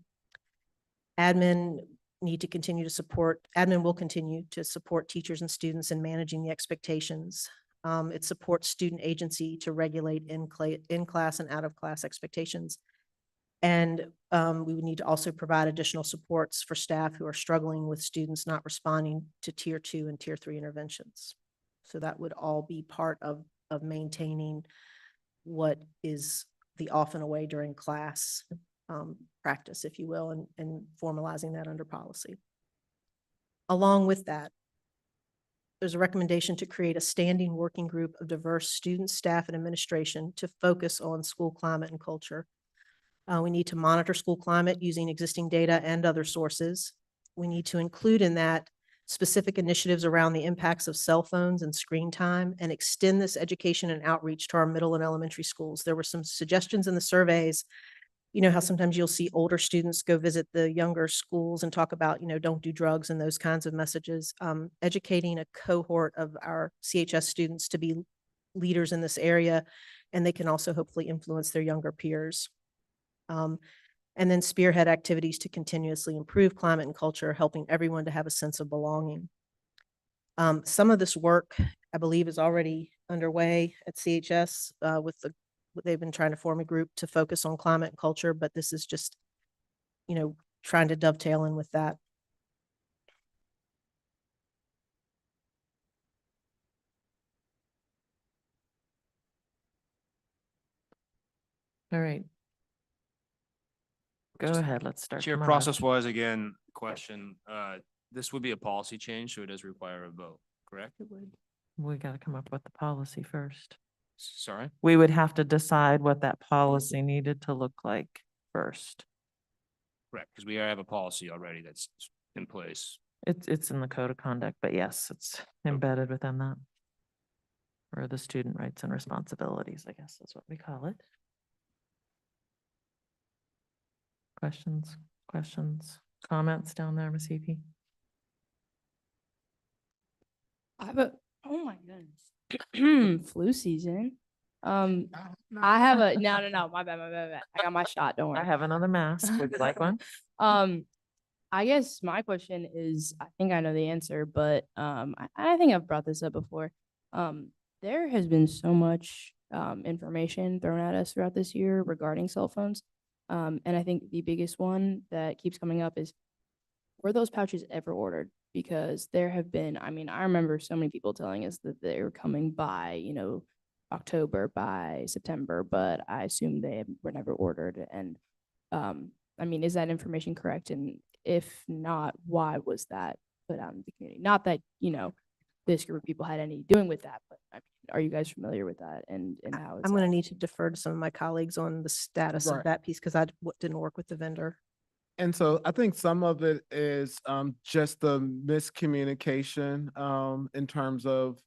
will continue to support teachers and students in managing the expectations. It supports student agency to regulate in-class and out-of-class expectations. And we would need to also provide additional supports for staff who are struggling with students not responding to tier 2 and tier 3 interventions. So that would all be part of maintaining what is the off and away during class practice, if you will, and formalizing that under policy. Along with that, there's a recommendation to create a standing working group of diverse students, staff, and administration to focus on school climate and culture. We need to monitor school climate using existing data and other sources. We need to include in that specific initiatives around the impacts of cell phones and screen time, and extend this education and outreach to our middle and elementary schools. There were some suggestions in the surveys. You know how sometimes you'll see older students go visit the younger schools and talk about, don't do drugs and those kinds of messages. Educating a cohort of our CHS students to be leaders in this area, and they can also hopefully influence their younger peers. And then spearhead activities to continuously improve climate and culture, helping everyone to have a sense of belonging. Some of this work, I believe, is already underway at CHS they've been trying to form a group to focus on climate and culture, but this is just, trying to dovetail in with that. All right. Go ahead, let's start. Chair, from our left. process-wise, again, question, this would be a policy change, so it does require a vote, correct? We got to come up with the policy first. Sorry? We would have to decide what that policy needed to look like first. Correct, because we have a policy already that's in place. It's in the code of conduct, but yes, it's embedded within that. Or the student rights and responsibilities, I guess is what we call it. Questions, comments down there, Ms. Epi? Oh my goodness. Flu season. I have a, no, my bad. I got my shot, don't worry. I have another mask. Would you like one? I guess my question is, I think I know the answer, but I think I've brought this up before. There has been so much information thrown at us throughout this year regarding cell phones. And I think the biggest one that keeps coming up is, were those pouches ever ordered? Because there have been, I remember so many people telling us that they were coming by, October, by September, but I assume they were never ordered. And is that information correct? And if not, why was that put out in the community? Not that, this group of people had any doing with that, but I mean, are you guys familiar with that and how it's I'm going to all- need to defer to some of my colleagues on the status of Right. that piece because didn't work with the vendor. And so I think some of it is just the miscommunication in terms of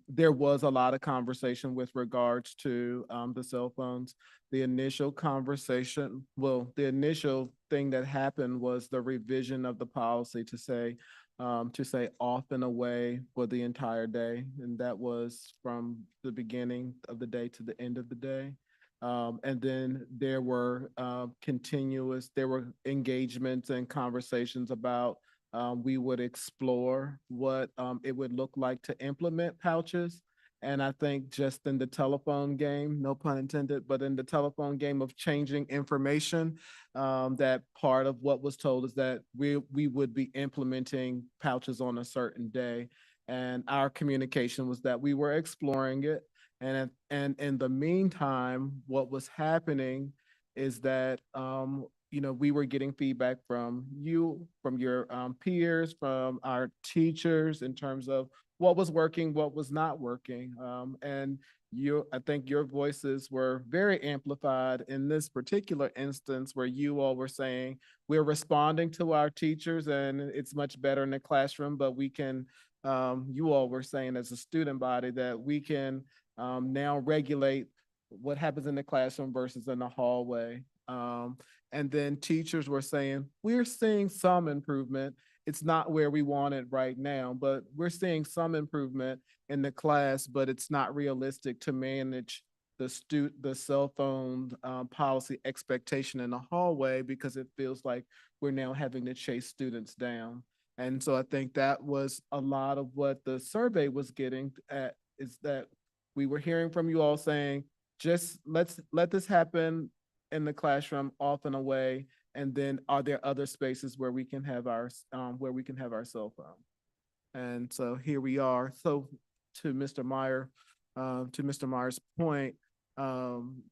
there was a lot of conversation with regards to the cell phones. The initial conversation, well, the initial thing that happened was the revision of the policy to say off and away for the entire day. And that was from the beginning of the day to the end of the day. And then there were engagements and conversations about we would explore what it would look like to implement pouches. And I think just in the telephone game, no pun intended, but in the telephone game of changing information, that part of what was told is that we would be implementing pouches on a certain day. And our communication was that we were exploring it. And in the meantime, what was happening is that, we were getting feedback from you, from your peers, from our teachers in terms of what was working, what was not working. And I think your voices were very amplified in this particular instance where you all were saying, we're responding to our teachers and it's much better in the classroom, but we can, you all were saying as a student body that we can now regulate what happens in the classroom versus in the hallway. And then teachers were saying, we're seeing some improvement. It's not where we want it right now, but we're seeing some improvement in the class, but it's not realistic to manage the cell phone policy expectation in the hallway because it feels like we're now having to chase students down. And so I think that was a lot of what the survey was getting at, is that we were hearing from you all saying, just let this happen in the classroom off and away. And then are there other spaces where we can have our cell phone? And so here we are. So to Mr. Meyer's point,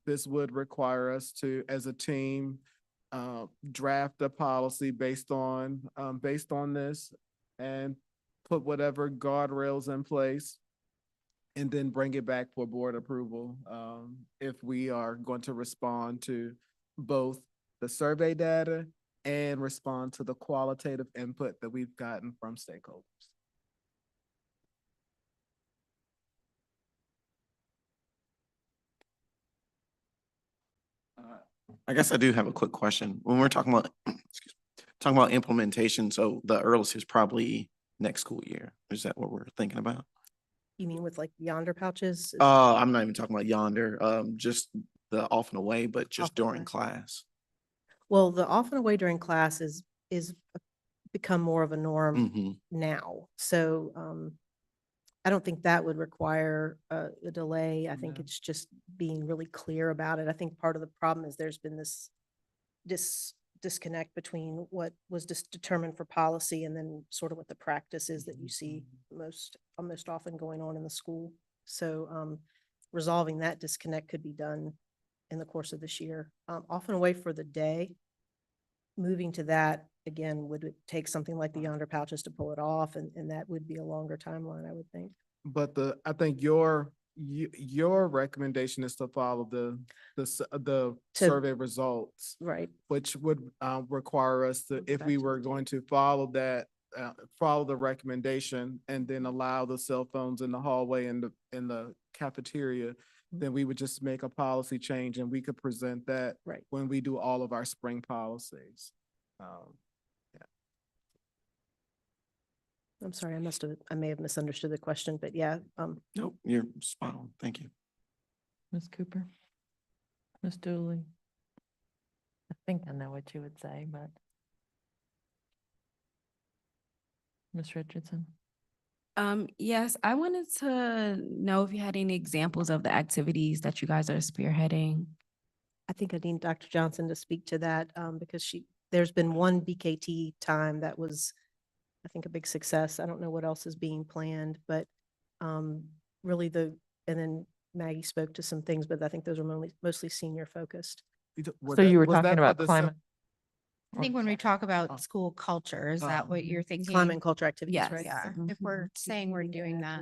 this would require us to, as a team, draft a policy based on this and put whatever guardrails in place and then bring it back for board approval if we are going to respond to both the survey data and respond to the qualitative input that we've gotten from stakeholders. I guess I do have a quick question. When we're talking about, talking about implementation, so the earliest is probably next school year. Is that what we're thinking about? You mean with like yonder pouches? I'm not even talking about yonder, just the off and away, but Off just and during away. class. Well, the off and away during class is become more of a norm Mhm. now. So I don't think that would require a delay. I think it's just being really clear about it. I think part of the problem is there's been this disconnect between what was just determined for policy and then sort of what the practice is that you see most often going on in the school. So resolving that disconnect could be done in the course of this year. Off and away for the day, moving to that again would take something like the yonder pouches to pull it off, and that would be a longer timeline, I would think. But I think your recommendation is to follow the survey results, Right. which would require us to, if we were going to follow that, follow the recommendation and then allow the cell phones in the hallway and in the cafeteria, then we would just make a policy change and we could present that Right. when we do all of our spring policies. I'm sorry, I may have misunderstood the question, but yeah. Nope, you're spot on. Thank you. Ms. Cooper? Ms. Dooley? I think I know what you would say, but. Ms. Richardson? Yes, I wanted to know if you had any examples of the activities that you guys are spearheading. I think I need Dr. Johnson to speak to that because there's been one BKT time that was, I think, a big success. I don't know what else is being planned, but really and then Maggie spoke to some things, but I think those are mostly senior focused. So you were Was that talking for about the climate? I think when we talk about school culture, is that what you're thinking? Climate and culture activities, Yes, right? yeah, if we're saying we're doing that.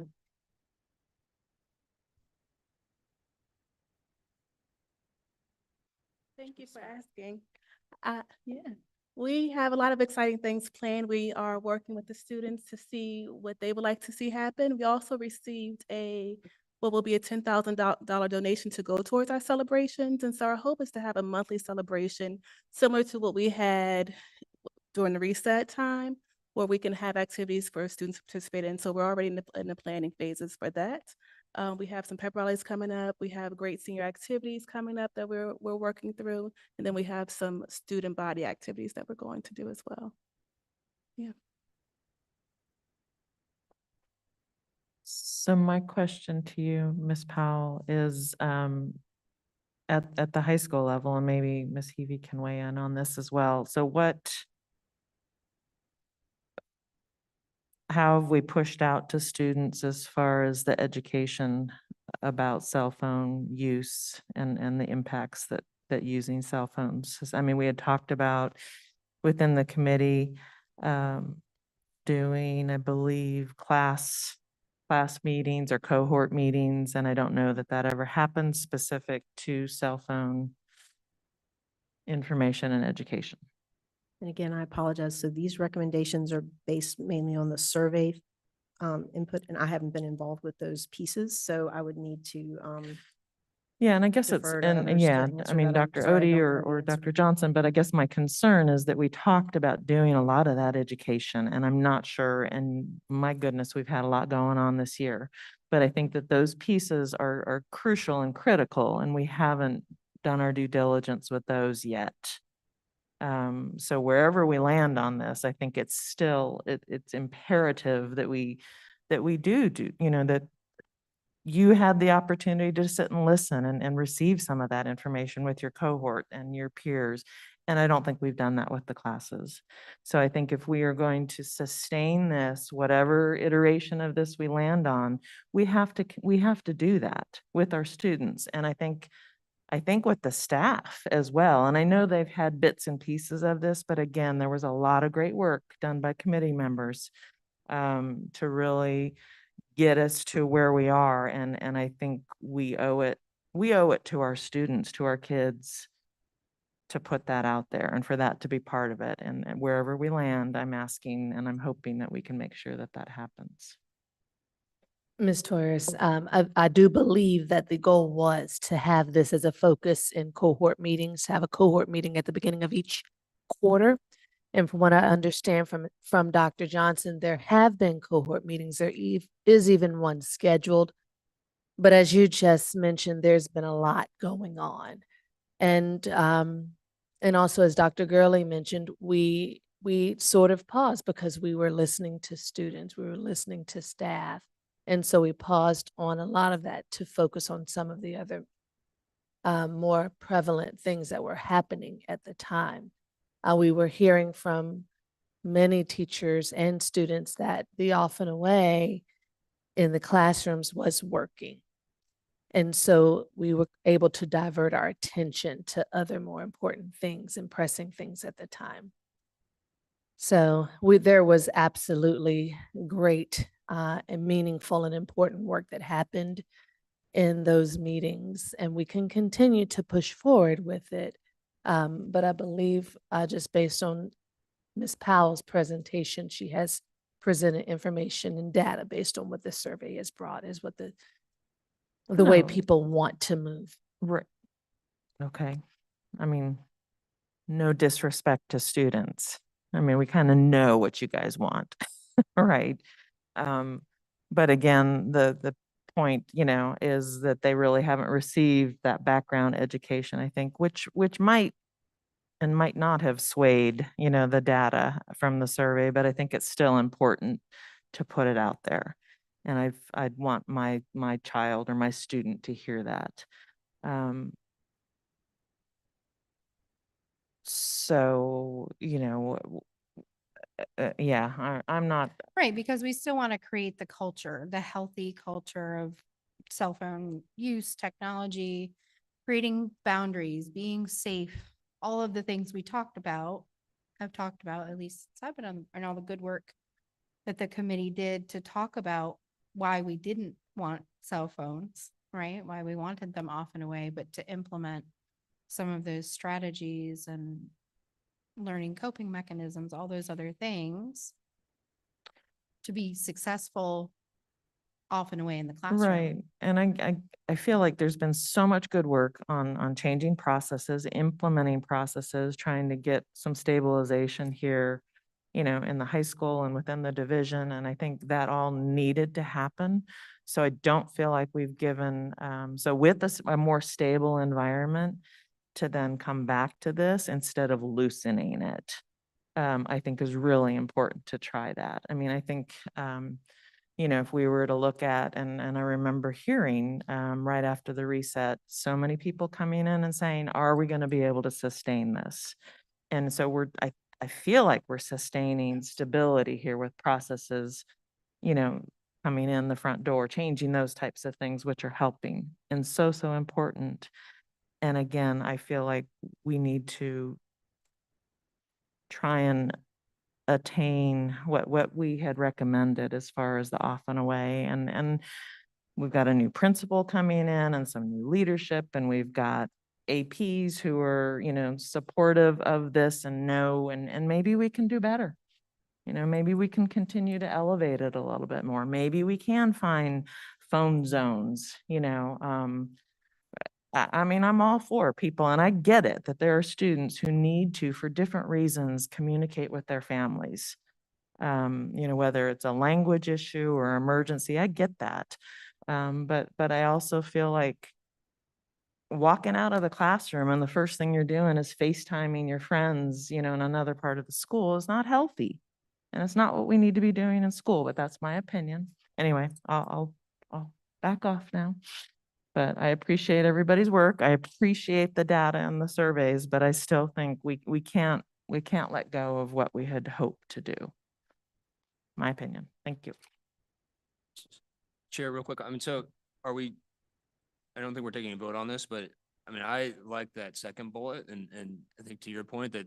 Thank you for asking. Yeah, we have a lot of exciting things planned. We are working with the students to see what they would like to see happen. We also received what will be a $10,000 donation to go towards our celebrations. And so our hope is to have a monthly celebration similar to what we had during the reset time, where we can have activities for students to participate in. So we're already in the planning phases for that. We have some pep rallies coming up. We have great senior activities coming up that we're working through. And then we have some student body activities that we're going to do as well. Yeah. So my question to you, Ms. Powell, is at the high school level, and maybe Ms. Heavey can weigh in on this as well. So how have we pushed out to students as far as the education about cell phone use and the impacts that using cell phones? I mean, we had talked about within the committee doing, I believe, class meetings or cohort meetings, and I don't know that ever happened specific to cell phone information and education. And again, I apologize. So these recommendations are based mainly on the survey input, and I haven't been involved with those pieces, so I would need to Yeah, and I guess it's, defer to and others to yeah, I answer mean, that. I'm Dr. sorry, I Odie don't or, know the or answer. Dr. Johnson, but I guess my concern is that we talked about doing a lot of that education, and I'm not sure, and my goodness, we've had a lot going on this year. But I think that those pieces are crucial and critical, and we haven't done our due diligence with those yet. So wherever we land on this, I think it's still, it's imperative that we do, that you had the opportunity to sit and listen and receive some of that information with your cohort and your peers. And I don't think we've done that with the classes. So I think if we are going to sustain this, whatever iteration of this we land on, we have to do that with our students. And I think with the staff as well. And I know they've had bits and pieces of this, but again, there was a lot of great work done by committee members to really get us to where we are. And I think we owe it to our students, to our kids, to put that out there and for that to be part of it. And wherever we land, I'm asking and I'm hoping that we can make sure that happens. Ms. Torres, I do believe that the goal was to have this as a focus in cohort meetings, to have a cohort meeting at the beginning of each quarter. And from what I understand from Dr. Johnson, there have been cohort meetings. There is even one scheduled. But as you just mentioned, there's been a lot going on. And also, as Dr. Gurley mentioned, we sort of paused because we were listening to students, we were listening to staff. And so we paused on a lot of that to focus on some of the other more prevalent things that were happening at the time. We were hearing from many teachers and students that the off and away in the classrooms was working. And so we were able to divert our attention to other more important things and pressing things at the time. So there was absolutely great and meaningful and important work that happened in those meetings, and we can continue to push forward with it. But I believe just based on Ms. Powell's presentation, she has presented information and data based on what the survey has brought, is what the way No. people want to move. Right. Okay. I mean, no disrespect to students. I mean, we kind of know what you guys want, right? But again, the point, is that they really haven't received that background education, I think, which might and might not have swayed, the data from the survey, but I think it's still important to put it out there. And I'd want my child or my student to hear that. So, yeah, I'm not, Right, because we still want to create the culture, the healthy culture of cell phone use, technology, creating boundaries, being safe, all of the things we talked about. have talked about, at least since I've been on, and all the good work that the committee did to talk about why we didn't want cell phones, right? Why we wanted them off and away, but to implement some of those strategies and learning coping mechanisms, all those other things to be successful off and away in the classroom. Right. And I feel like there's been so much good work on changing processes, implementing processes, trying to get some stabilization here, you know, in the high school and within the division. And I think that all needed to happen. So I don't feel like we've given, so with a more stable environment to then come back to this instead of loosening it, I think is really important to try that. I mean, I think, you know, if we were to look at, and I remember hearing right after the reset, so many people coming in and saying, are we going to be able to sustain this? And so I feel like we're sustaining stability here with processes, you know, coming in the front door, changing those types of things, which are helping and so important. And again, I feel like we need to try and attain what we had recommended as far as the off and away. And we've got a new principal coming in and some new leadership, and we've got APs who are, you know, supportive of this and know, and maybe we can do better. You know, maybe we can continue to elevate it a little bit more. Maybe we can find phone zones, you know. I mean, I'm all for people, and I get it that there are students who need to, for different reasons, communicate with their families. You know, whether it's a language issue or emergency, I get that. But I also feel like walking out of the classroom and the first thing you're doing is FaceTiming your friends, you know, in another part of the school is not healthy. And it's not what we need to be doing in school, but that's my opinion. Anyway, I'll back off now. But I appreciate everybody's work. I appreciate the data and the surveys, but I still think we can't let go of what we had hoped to do. My opinion. Thank you. Chair, real quick, I mean, so are we, I don't think we're taking a vote on this, but I mean, I like that second bullet, and I think to your point that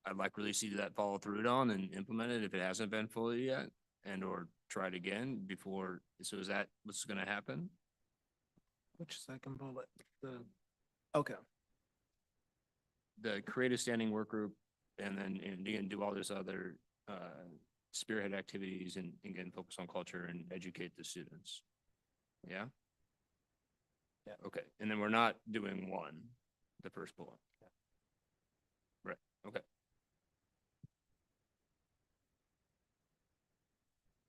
I'd like really see that follow through on and implemented if it hasn't been fully yet, and or tried again before. So is that what's going to happen? Which second bullet? Okay. The create a standing work group, and then again do all this other spearhead activities, and again focus on culture and educate the students. Yeah. Yeah. Okay. And then we're not doing the first bullet. Right. Okay.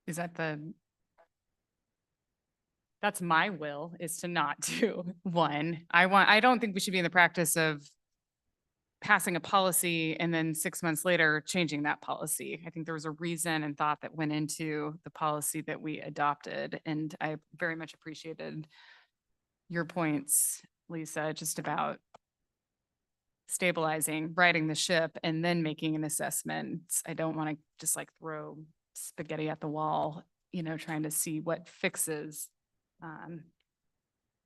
Is that that's my will, is to not do one. I don't think we should be in the practice of passing a policy and then 6 months later changing that policy. I think there was a reason and thought that went into the policy that we adopted. And I very much appreciated your points, Lisa, just about stabilizing, righting the ship, and then making an assessment. I don't want to just like throw spaghetti at the wall, you know, trying to see what fixes.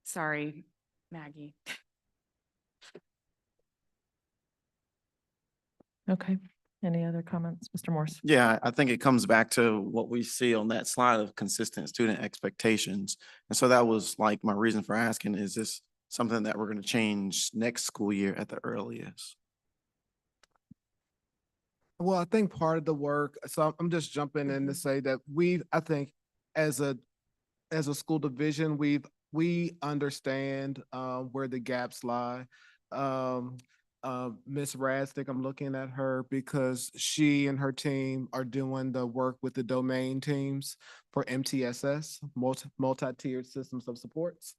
Sorry, Maggie. Okay. Any other comments, Mr. Morse? Yeah, I think it comes back to what we see on that slide of consistent student expectations. And so that was like my reason for asking, is this something that we're going to change next school year at the earliest? Well, I think part of the work, so I'm just jumping in to say that I think as a school division, we understand where the gaps lie. Ms. Rasdick, I'm looking at her because she and her team are doing the work with the domain teams for MTSS, multi-tiered systems of supports.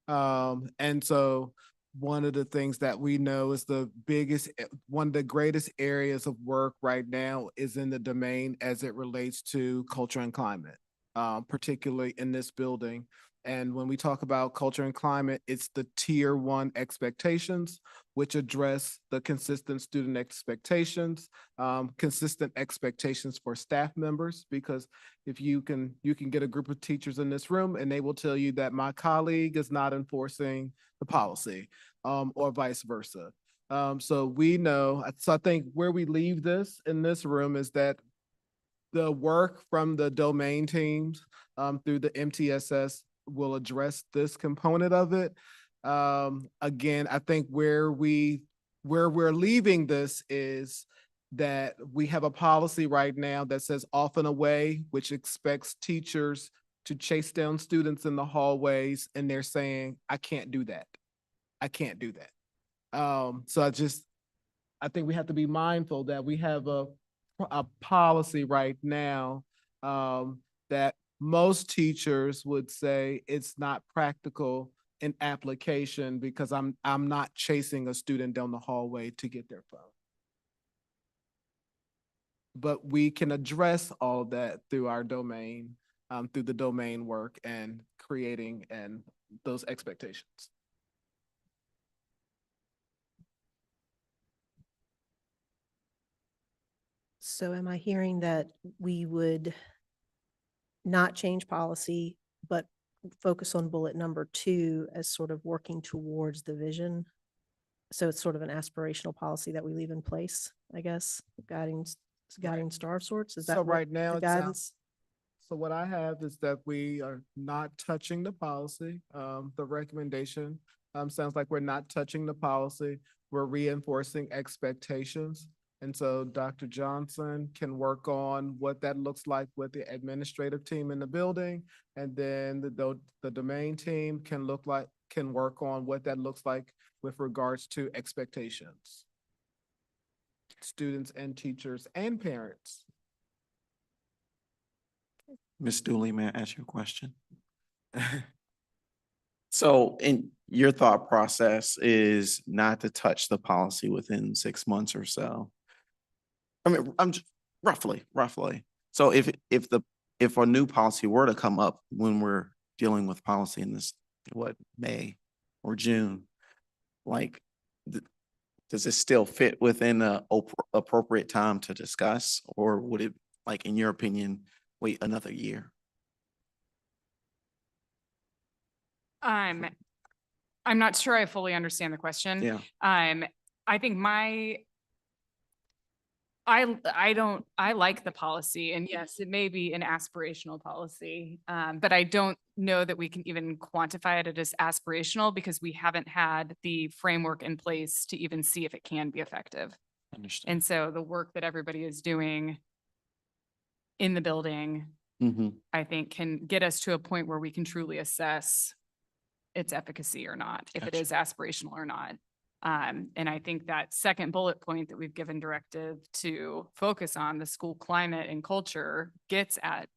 And so one of the things that we know is one of the greatest areas of work right now is in the domain as it relates to culture and climate, particularly in this building. And when we talk about culture and climate, it's the tier 1 expectations, which address the consistent student expectations, consistent expectations for staff members, because if you can get a group of teachers in this room and they will tell you that my colleague is not enforcing the policy, or vice versa. So we know, so I think where we leave this in this room is that the work from the domain teams through the MTSS will address this component of it. Again, I think where we're leaving this is that we have a policy right now that says off and away, which expects teachers to chase down students in the hallways, and they're saying, I can't do that. I can't do that. So I think we have to be mindful that we have a policy right now that most teachers would say it's not practical in application because I'm not chasing a student down the hallway to get their phone. But we can address all of that through our domain, through the domain work and creating and those expectations. So am I hearing that we would not change policy, but focus on bullet number 2 as sort of working towards the vision? So it's sort of an aspirational policy that we leave in place, I guess, guiding star of sorts? Is that So what right now the it guidance? So what I have is that we are not touching the policy. The recommendation sounds like we're not touching the policy. We're reinforcing expectations. And so Dr. Johnson can work on what that looks like with the administrative team in the building. And then the domain team can work on what that looks like with regards to expectations. Students and teachers and parents. Ms. Dooley, may I ask you a question? So in your thought process is not to touch the policy within 6 months or so. I mean, I'm just roughly. So if a new policy were to come up when we're dealing with policy in this, May or June, like, does it still fit within a appropriate time to discuss, or would it, like, in your opinion, wait another year? I'm not sure I fully understand the question. Yeah. I think I like the policy, and yes, it may be an aspirational policy, but I don't know that we can even quantify it as aspirational because we haven't had the framework in place to even see if it can be effective. Understand. And so the work that everybody is doing in the building, I think can get us to a point where we can truly assess its efficacy or not, if it is aspirational or not. And I think that second bullet point that we've given directive to focus on, the school climate and culture, gets at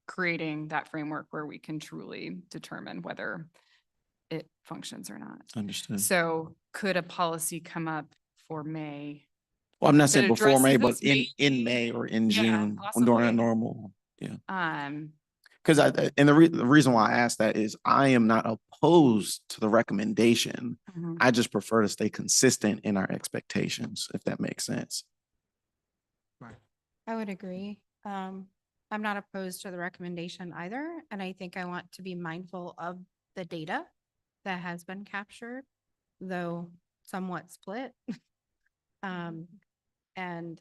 creating that framework where we can truly determine whether it functions or not. Understood. So could a policy come up for May? Well, I'm not saying that before May, addresses but this in May or in Yeah, June, during possibly. a normal, yeah. Um, Because the reason why I asked that is I am not opposed to the recommendation. Mhm. I just prefer to stay consistent in our expectations, if that makes sense. I would agree. I'm not opposed to the recommendation either, and I think I want to be mindful of the data that has been captured, though somewhat split. And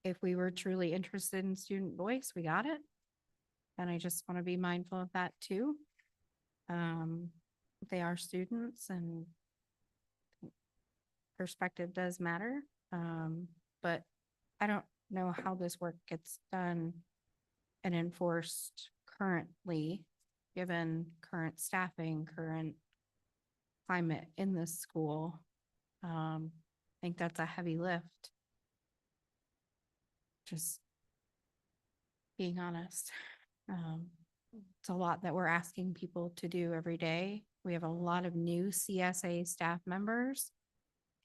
if we were truly interested in student voice, we got it. And I just want to be mindful of that too. They are students and perspective does matter. But I don't know how this work gets done and enforced currently, given current staffing, current climate in this school. I think that's a heavy lift. Just being honest. It's a lot that we're asking people to do every day. We have a lot of new CSA staff members,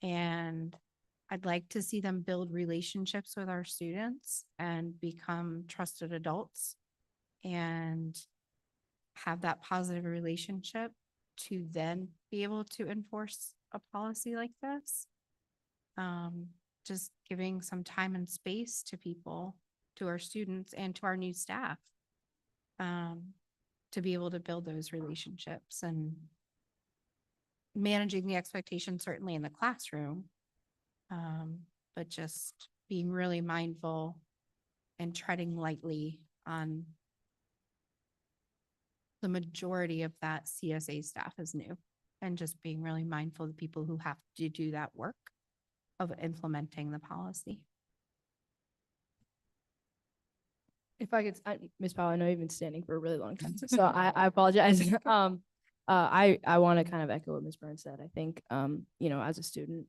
and I'd like to see them build relationships with our students and become trusted adults and have that positive relationship to then be able to enforce a policy like this. Just giving some time and space to people, to our students and to our new staff, to be able to build those relationships and managing the expectation certainly in the classroom. But just being really mindful and treading lightly on the majority of that CSA staff is new, and just being really mindful of the people who have to do that work of implementing the policy. If I could, Ms. Powell, I know you've been standing for a really long time, so I apologize. I want to kind of echo what Ms. Burns said. I think, you know, as a student,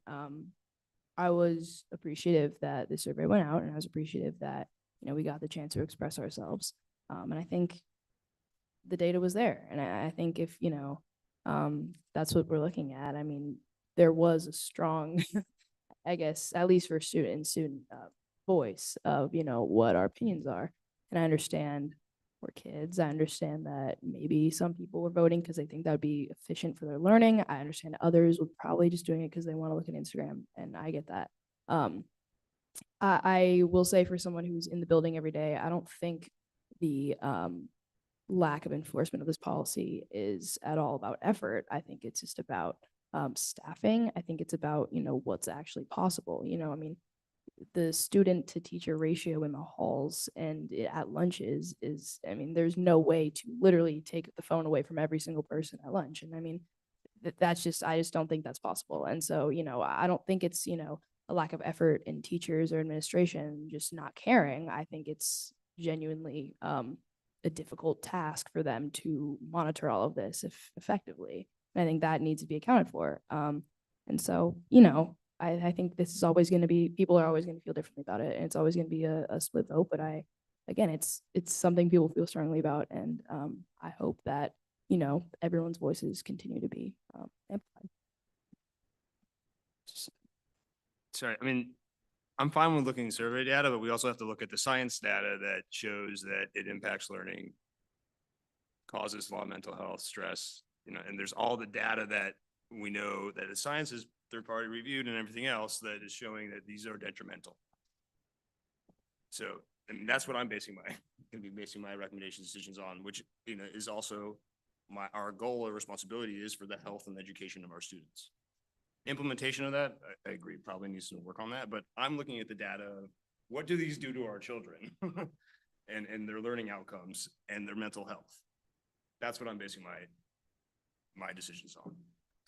I was appreciative that the survey went out, and I was appreciative that, you know, we got the chance to express ourselves. And I think the data was there. And I think if, you know, that's what we're looking at. I mean, there was a strong, I guess, at least for student voice of, you know, what our opinions are. And I understand we're kids. I understand that maybe some people were voting because they think that would be efficient for their learning. I understand others were probably just doing it because they want to look at Instagram, and I get that. I will say, for someone who's in the building every day, I don't think the lack of enforcement of this policy is at all about effort. I think it's just about staffing. I think it's about, you know, what's actually possible. You know, I mean, the student to teacher ratio in the halls and at lunches is, I mean, there's no way to literally take the phone away from every single person at lunch. And I mean, that's just, I just don't think that's possible. And so, you know, I don't think it's, you know, a lack of effort in teachers or administration just not caring. I think it's genuinely a difficult task for them to monitor all of this effectively. And I think that needs to be accounted for. And so, you know, I think this is always going to be, people are always going to feel differently about it, and it's always going to be a split vote. But again, it's something people feel strongly about, and I hope that, you know, everyone's voices continue to be amplified. Sorry, I mean, I'm fine with looking at survey data, but we also have to look at the science data that shows that it impacts learning, causes a lot of mental health, stress, you know, and there's all the data that we know that the science is third-party reviewed and everything else that is showing that these are detrimental. So, I mean, that's what I'm basing gonna be basing my recommendation decisions on, which, you know, is also our goal or responsibility is for the health and education of our students. Implementation of that, I agree, probably needs to work on that, but I'm looking at the data of what do these do to our children and their learning outcomes and their mental health. That's what I'm basing my decisions on.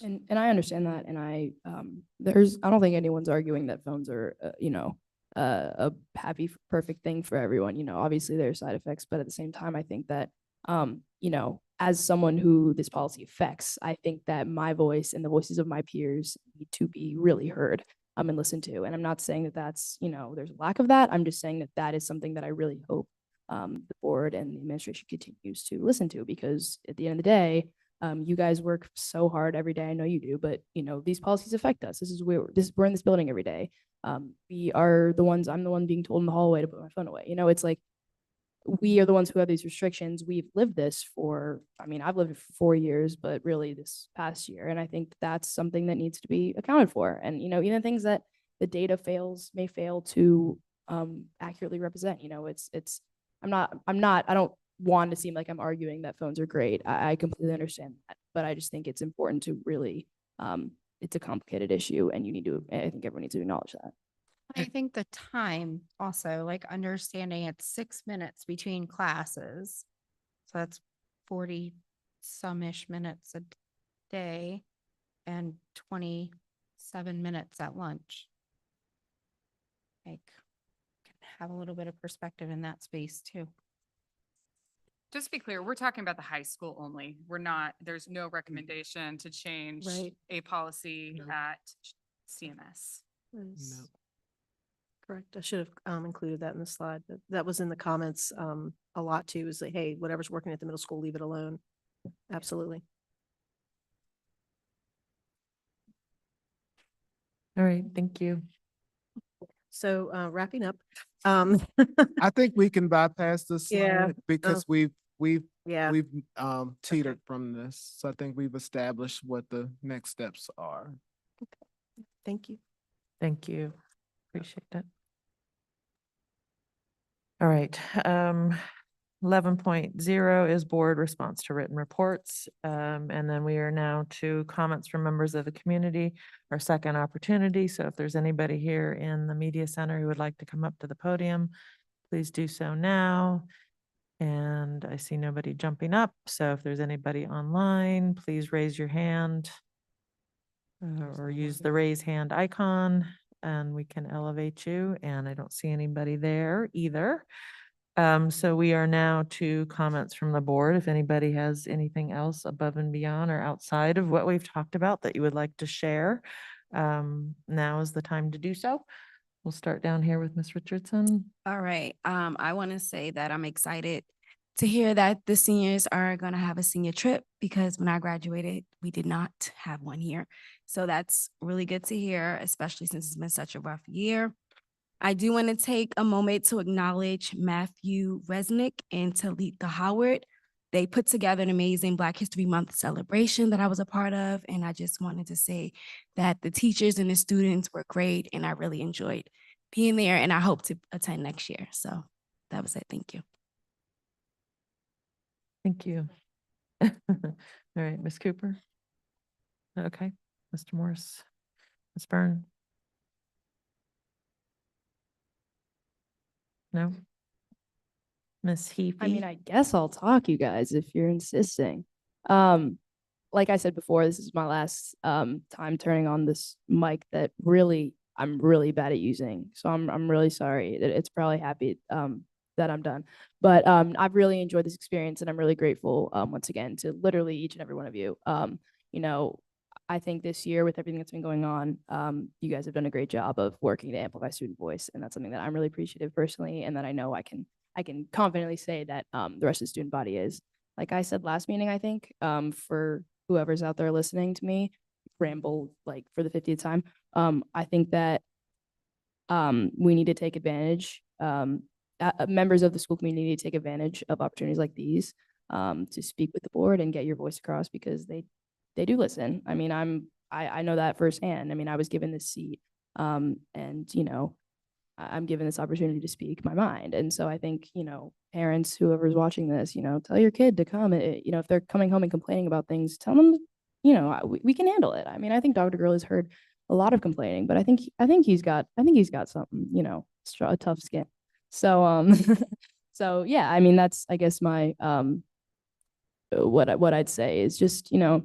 And I understand that, and I don't think anyone's arguing that phones are you know, a happy perfect thing for everyone. You know, obviously there are side effects, but at the same time, I think that you know, as someone who this policy affects, I think that my voice and the voices of my peers need to be really heard and listened to. And I'm not saying that that's, you know, there's a lack of that. I'm just saying that that is something that I really hope the board and the administration continues to listen to, because at the end of the day, you guys work so hard every day. I know you do, but you know, these policies affect us. We're in this building every day. We are the ones, I'm the one being told in the hallway to put my phone away. You know, it's like, we are the ones who have these restrictions. We've lived this for, I mean, I've lived it for 4 years, but really this past year. And I think that's something that needs to be accounted for. And, you know, even things that the data may fail to accurately represent, you know, I don't want to seem like I'm arguing that phones are great. I completely understand that, but I just think it's important to really, it's a complicated issue, and I think everyone needs to acknowledge that. I think the time also, like understanding it's 6 minutes between classes. So that's 40 some-ish minutes a day and 27 minutes at lunch. Like, can have a little bit of perspective in that space too. Just to be clear, we're talking about the high school only. There's no recommendation to change Right. a policy at CMS. No. Correct. I should have included that in the slide, but that was in the comments a lot too, is that, hey, whatever's working at the middle school, leave it alone. Absolutely. All right, thank you. So wrapping up. I think we can bypass this Yeah. slide because we've Yeah. teetered from this. So I think we've established what the next steps are. Thank you. Thank you. Appreciate that. All right. 11.0 is board response to written reports. And then we are now to comments from members of the community, our second opportunity. So if there's anybody here in the media center who would like to come up to the podium, please do so now. And I see nobody jumping up. So if there's anybody online, please raise your hand or use the raise hand icon and we can elevate you. And I don't see anybody there either. So we are now to comments from the board. If anybody has anything else above and beyond or outside of what we've talked about that you would like to share, now is the time to do so. We'll start down here with Ms. Richardson. All right. I want to say that I'm excited to hear that the seniors are going to have a senior trip because when I graduated, we did not have one here. So that's really good to hear, especially since it's been such a rough year. I do want to take a moment to acknowledge Matthew Resnick and Talitha Howard. They put together an amazing Black History Month celebration that I was a part of. And I just wanted to say that the teachers and the students were great and I really enjoyed being there and I hope to attend next year. So that was it. Thank you. Thank you. All right, Ms. Cooper. Okay, Mr. Morris, Ms. Byrne. No? Ms. Heaphy? I mean, I guess I'll talk, you guys, if you're insisting. Like I said before, this is my last time turning on this mic that really I'm really bad at using. So I'm really sorry. It's probably happy that I'm done. But I've really enjoyed this experience and I'm really grateful once again to literally each and every one of you. You know, I think this year with everything that's been going on, you guys have done a great job of working to amplify student voice. And that's something that I'm really appreciative personally and that I know I can confidently say that the rest of the student body is. Like I said last meeting, I think, for whoever's out there listening to me ramble like for the 50th time, I think that we need to take advantage, members of the school community need to take advantage of opportunities like these to speak with the board and get your voice across because they do listen. I mean, I know that firsthand. I mean, I was given this seat and, you know, I'm given this opportunity to speak my mind. And so I think, you know, parents, whoever's watching this, you know, tell your kid to come. You know, if they're coming home and complaining about things, tell them, you know, we can handle it. I mean, I think Dr. Girl has heard a lot of complaining, but I think he's got something, you know, a tough skin. So, so yeah, I mean, that's, I guess my, what I'd say is just, you know,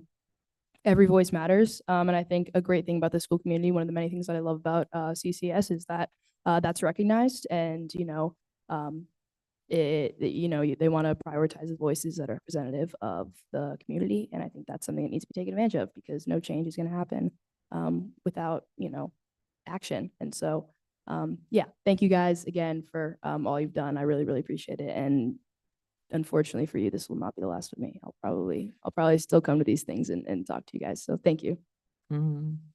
every voice matters. And I think a great thing about the school community, one of the many things that I love about CCS is that that's recognized and, you know, you know, they want to prioritize the voices that are representative of the community. And I think that's something that needs to be taken advantage of because no change is going to happen without, you know, action. And so, yeah, thank you guys again for all you've done. I really, really appreciate it. And unfortunately for you, this will not be the last of me. I'll probably still come to these things and talk to you guys. So thank you.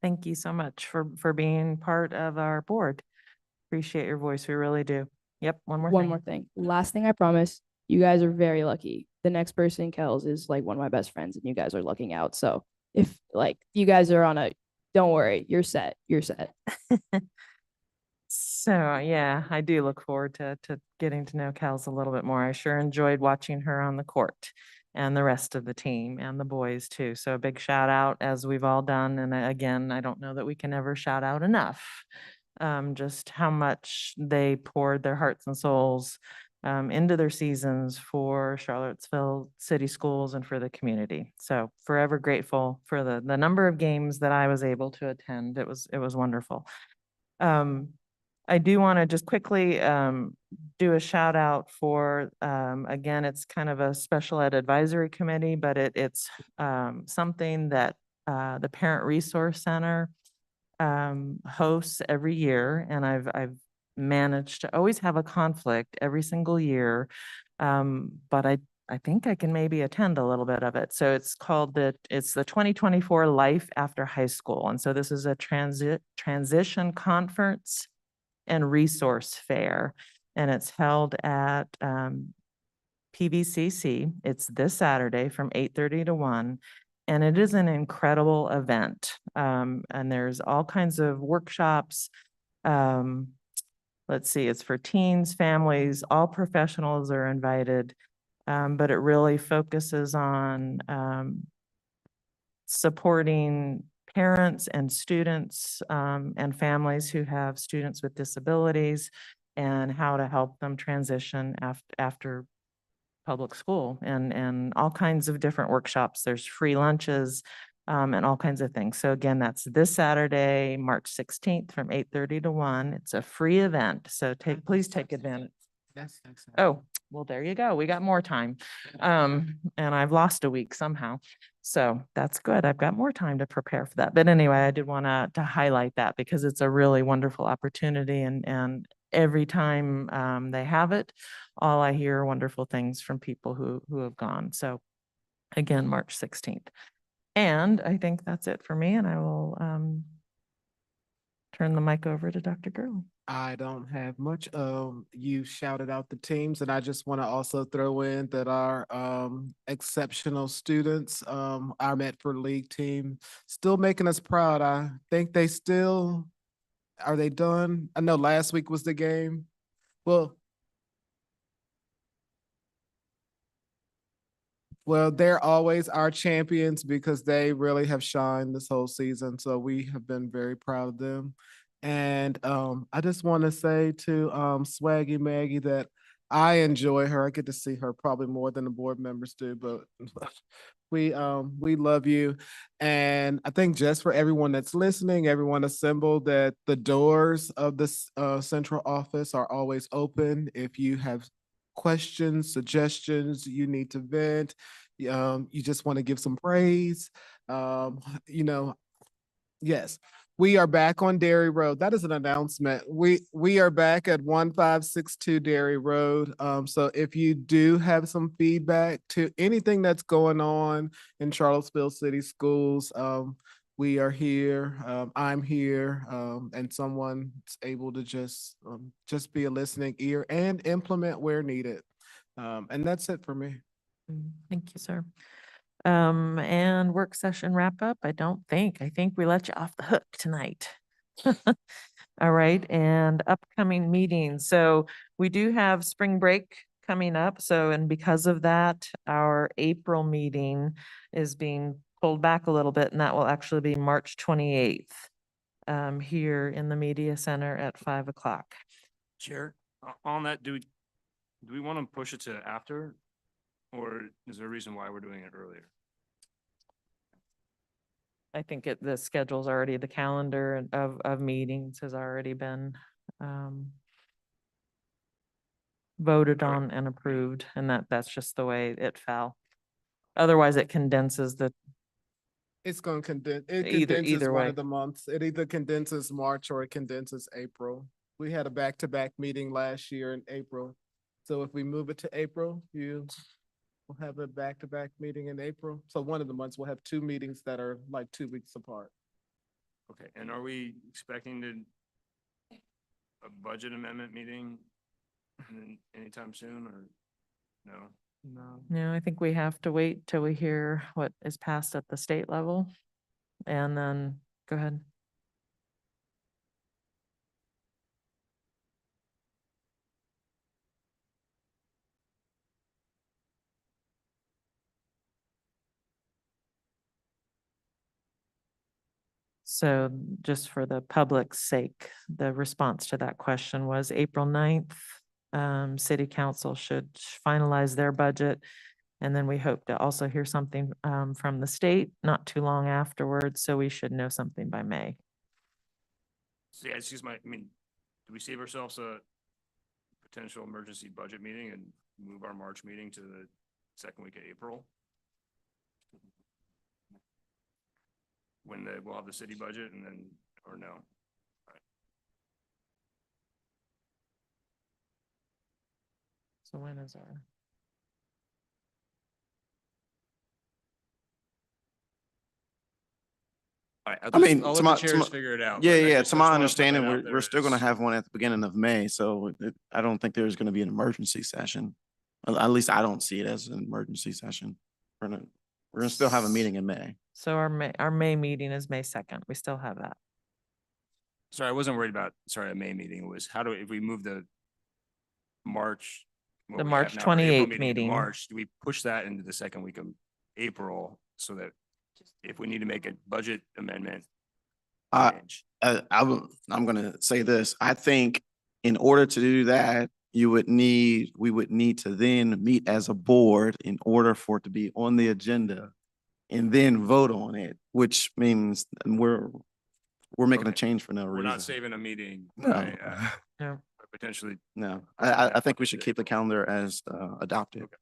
Thank you so much for being part of our board. Appreciate your voice. We really do. Yep. One more thing. Last thing I promise. You guys are very lucky. The next person in Kells is like one of my best friends and you guys are looking out. So if like you guys are don't worry, you're set. You're set. So yeah, I do look forward to getting to know Kels a little bit more. I sure enjoyed watching her on the court and the rest of the team and the boys too. So a big shout out as we've all done. And again, I don't know that we can ever shout out enough just how much they poured their hearts and souls into their seasons for Charlottesville City Schools and for the community. So forever grateful for the number of games that I was able to attend. It was wonderful. I do want to just quickly do a shout out for, again, it's kind of a special ed advisory committee, but it's something that the Parent Resource Center hosts every year. And I've managed to always have a conflict every single year. But I think I can maybe attend a little bit of it. So it's called it's the 2024 Life After High School. And so this is a transition conference and resource fair. And it's held at PVCC. It's this Saturday from 8:30 to 1. And it is an incredible event. And there's all kinds of workshops. Let's see, it's for teens, families, all professionals are invited. but it really focuses on supporting parents and students and families who have students with disabilities and how to help them transition after public school and all kinds of different workshops. There's free lunches and all kinds of things. So again, that's this Saturday, March 16th from 8:30 to 1. It's a free event. So please take advantage. That's excellent. Oh, well, there you go. We got more time. And I've lost a week somehow. So that's good. I've got more time to prepare for that. But anyway, I did want to highlight that because it's a really wonderful opportunity and every time they have it, all I hear are wonderful things from people who have gone. So again, March 16th. And I think that's it for me, and I will turn the mic over to Dr. Gurley. I don't have much. You shouted out the teams, and I just want to also throw in that our exceptional students, our Medford League team, still making us proud. I think they still, are they done? I know last week was the game. Well, they're always our champions because they really have shined this whole season. So we have been very proud of them. And I just want to say to Swaggy Maggie that I enjoy her. I get to see her probably more than the board members do, but we love you. And I think just for everyone that's listening, everyone assembled, that the doors of this central office are always open. If you have questions, suggestions, you need to vent, you just want to give some praise, yes, we are back on Dairy Road. That is an announcement. We are back at 1562 Dairy Road. So if you do have some feedback to anything that's going on in Charlottesville City Schools, we are here. I'm here, and someone's able to just be a listening ear and implement where needed. And that's it for me. Thank you, sir. And work session wrap up. I think we let you off the hook tonight. All right, and upcoming meetings. So we do have spring break coming up. So, and because of that, our April meeting is being pulled back a little bit, and that will actually be March 28th here in the Media Center at 5 o'clock. Chair, on that, do we want to push it to after? Or is there a reason why we're doing it earlier? I think the schedule's already, the calendar of meetings has already been voted on and approved, and that's just the way it fell. Otherwise, it condenses the, It's going to condense, Either one way. of the months. It either condenses March or it condenses April. We had a back-to-back meeting last year in April. So if we move it to April, you will have a back-to-back meeting in April. So one of the months we'll have two meetings that are like 2 weeks apart. Okay, and are we expecting a budget amendment meeting anytime soon or no? no, I think we have to wait till we hear what is passed at the state level. And then, go ahead. So just for the public's sake, the response to that question was April 9th. City Council should finalize their budget. And then we hope to also hear something from the state not too long afterwards. So we should know something by May. So yeah, do we save ourselves a potential emergency budget meeting and move our March meeting to the second week of April? When we'll have the city budget and then, or no? So when is our? All right, I mean, I'll to let my, the chairs figure it out. yeah, but I yeah, just to my wanna put that understanding, out we're there still gonna as- have one at the beginning of May, so I don't think there's gonna be an emergency session. At least I don't see it as an emergency session. We're gonna still have a meeting in May. So our May meeting is May 2nd. We still have that. Sorry, I wasn't worried about, a May meeting. It was if we move the March what The we March have now for April 28th into meeting. March, do we push that into the second week of April so that if we need to make a budget amendment? change? I'm gonna say this. I think in order to do that, we would need to then meet as a board in order for it to be on the agenda and then vote on it, which means we're making a Okay. change for no We're reason. not saving a meeting No. by, No. by potentially. No, I think we should keep the calendar as adopted. Okay.